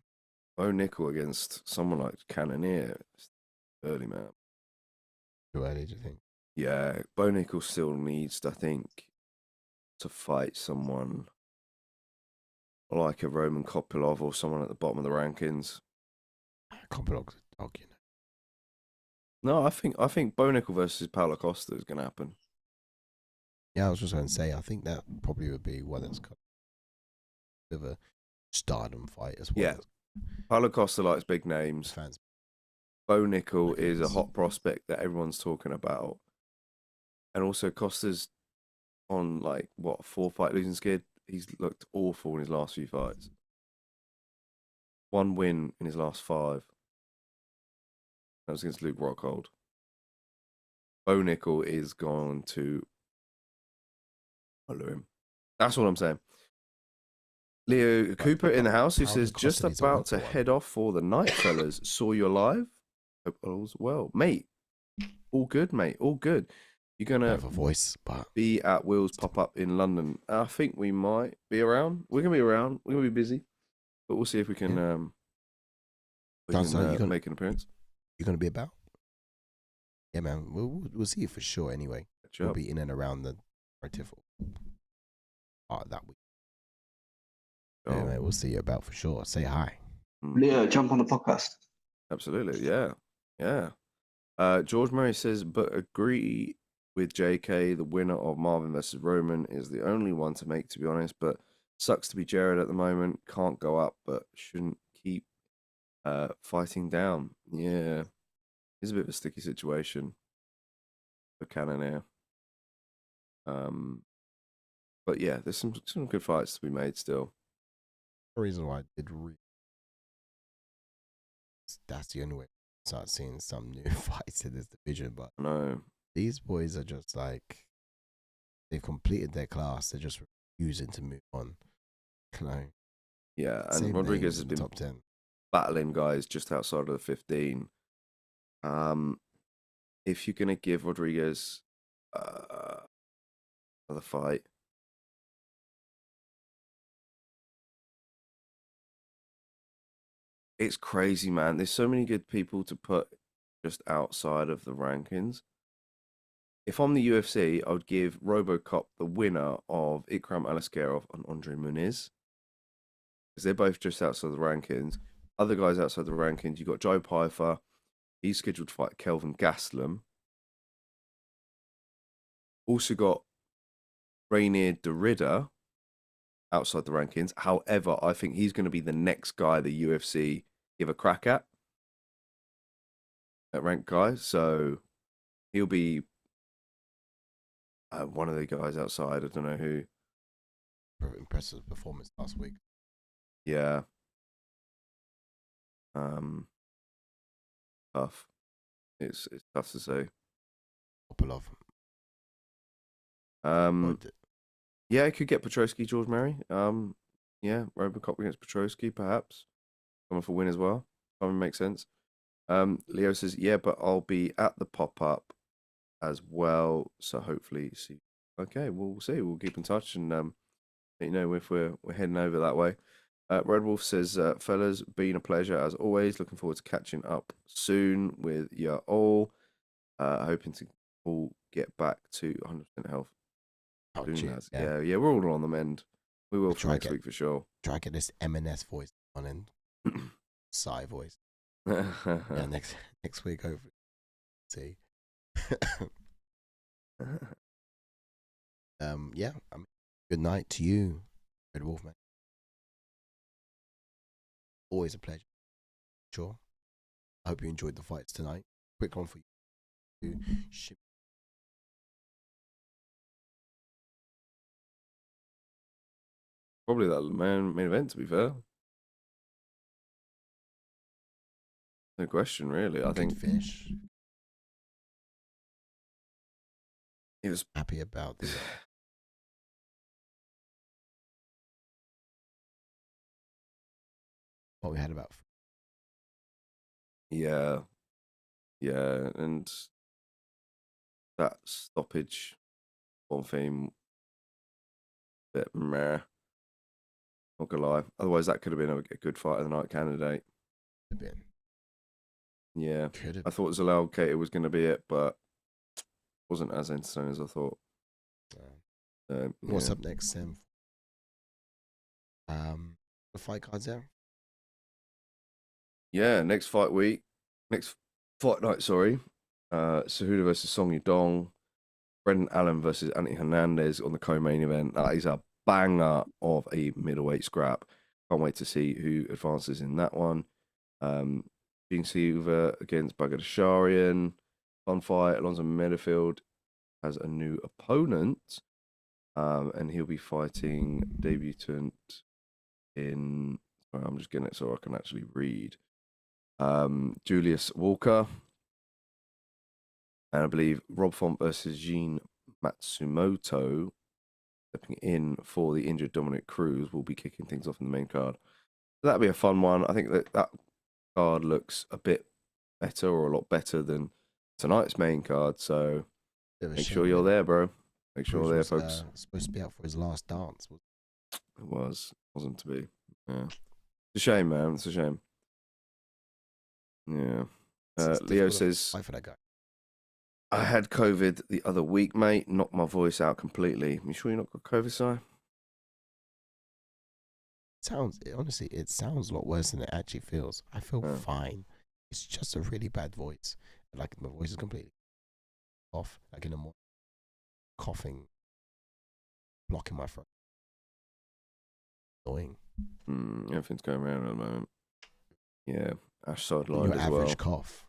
Bo Nickel against someone like Cannonier, early man. Too early, do you think? Yeah, Bo Nickel still needs, I think, to fight someone like a Roman Kopylov or someone at the bottom of the rankings. Kopylov's a dog, you know. No, I think Bo Nickel versus Paulo Costa is going to happen. Yeah, I was just going to say, I think that probably would be one that's got a bit of a stardom fight as well. Yeah, Paulo Costa likes big names. Fans. Bo Nickel is a hot prospect that everyone's talking about. And also Costa's on, like, what, a 4-fight losing skid? He's looked awful in his last few fights. 1 win in his last 5. That was against Luke Rockhold. Bo Nickel is going to follow him. That's all I'm saying. Leo Cooper in the house who says, just about to head off for the night, fellas. Saw you live. Hope all's well. Mate, all good, mate. All good. You're going to have a voice, but be at Will's pop-up in London. I think we might be around. We're going to be around. We're going to be busy. But we'll see if we can, make an appearance. You're going to be about? Yeah, man. We'll see you for sure anyway. We'll be in and around the Tiffle that week. Oh. Yeah, man, we'll see you about for sure. Say hi. Yeah, jump on the podcast. Absolutely, yeah. Yeah. George Murray says, but agree with JK, the winner of Marvin versus Roman is the only one to make, to be honest, but sucks to be Jared at the moment. Can't go up, but shouldn't keep fighting down. Yeah. It's a bit of a sticky situation for Cannonier. But yeah, there's some good fights to be made still. The reason why I did that's the only way to start seeing some new fights in this division. But no, these boys are just like, they've completed their class. They're just refusing to move on. You know? Yeah, and Rodrigues has been top 10. Battling guys just outside of the 15. If you're gonna give Rodrigues another fight, it's crazy, man. There's so many good people to put just outside of the rankings. If I'm the UFC, I would give RoboCop the winner of Ikram Alaskarov and Andre Muniz, because they're both just outside the rankings. Other guys outside the rankings, you've got Joe Pyfer. He's scheduled to fight Kelvin Gastelum. Also got Rainier Derrida outside the rankings. However, I think he's going to be the next guy the UFC give a crack at ranked guy. So he'll be one of the guys outside. I don't know who. Impressive performance last week. Yeah. Tough. It's tough to say. Kopylov. Yeah, it could get Petroski, George Mary. Yeah, Robocop against Petroski, perhaps. Coming for win as well. Probably makes sense. Leo says, yeah, but I'll be at the pop-up as well. So hopefully see. Okay, we'll see. We'll keep in touch and let you know if we're heading over that way. Red Wolf says, fellas, been a pleasure as always. Looking forward to catching up soon with you all. Hoping to all get back to 100% health. Oh, Soon cheers. as. Yeah, we're all on the mend. We will for next week for sure. Try to get this M&S voice on and sigh voice. Yeah, next week, hopefully. See. Yeah. Good night to you, Red Wolf, man. Always a pleasure. Sure. I hope you enjoyed the fights tonight. Quick one for you. Probably that main event, to be fair. No question, really. I think finish. He was happy about this. What we had about. Yeah, and that stoppage, Bonfim, bit meh. Not gonna lie. Otherwise, that could have been a good fight of the night candidate. Could have been. Yeah, Could have. I thought Zalal Kattar was going to be it, but wasn't as entertaining as I thought. What's up next, Sam? The fight cards there. Yeah, next fight night. Sorry, Cejudo versus Song Yudong, Brendan Allen versus Anthony Hernandez on the co-main event. That is a banger of a middleweight scrap. Can't wait to see who advances in that one. Gene Silva against Bagadasharian. Fun fight. Alonzo Menifield has a new opponent, and he'll be fighting debutant in. Sorry, I'm just getting it so I can actually read. Julius Walker, and I believe Rob Font versus Jean Matsumoto, stepping in for the injured Dominic Cruz, will be kicking things off in the main card. So that'll be a fun one. I think that card looks a bit better, or a lot better than tonight's main card. So make sure you're there, bro. Make sure you're there, folks. Supposed to be out for his last dance. It wasn't to be. Yeah, it's a shame, man. It's a shame. Yeah. Leo says, fight for that guy. I had COVID the other week, mate. Knocked my voice out completely. You sure you not got COVID, Si? Honestly, it sounds a lot worse than it actually feels. I feel fine. It's just a really bad voice. Like my voice is completely off. Like in the morning, coughing, blocking my throat. Annoying. Everything's going around at the moment. Yeah, Ash sidelined Your as average well. cough.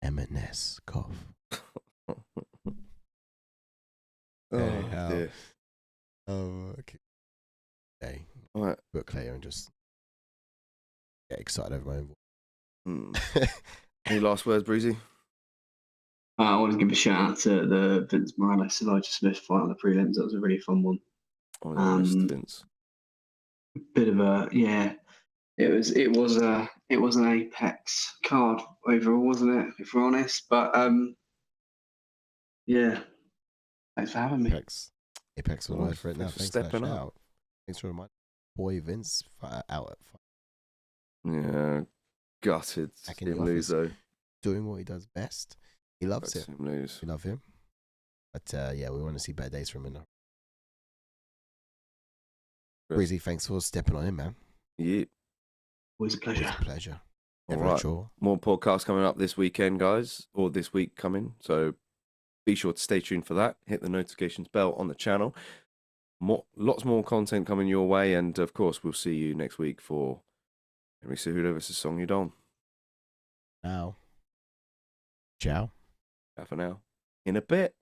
M&S cough. Dear. Okay. Hey, All right. book later and just get excited over my own voice. Any last words, Breezy? I want to give a shout out to the Vince Morales Elijah Smith fight on the prelims. That was a really fun one. Oh, I missed Vince. Bit of a It was an Apex card overall, wasn't it? If we're honest, but yeah. Thanks for having me. Apex will word for it now. Thanks for Thanks stepping for that up. shout. Thanks for reminding boy Vince out at fight. Yeah, gutted. Him lose though. Doing what he does best. He loves it. Him lose. We love him. But yeah, we want to see better days from him now. Breezy, thanks for stepping on in, man. Yeah. Always a pleasure. Always a pleasure. All right. More podcasts coming up this weekend, guys, or this week coming. So be sure to stay tuned for that. Hit the notifications bell on the channel. Lots more content coming your way. And of course, we'll see you next week for Henry Cejudo versus Song Yudong. Now. Ciao. Ciao for now. In a bit.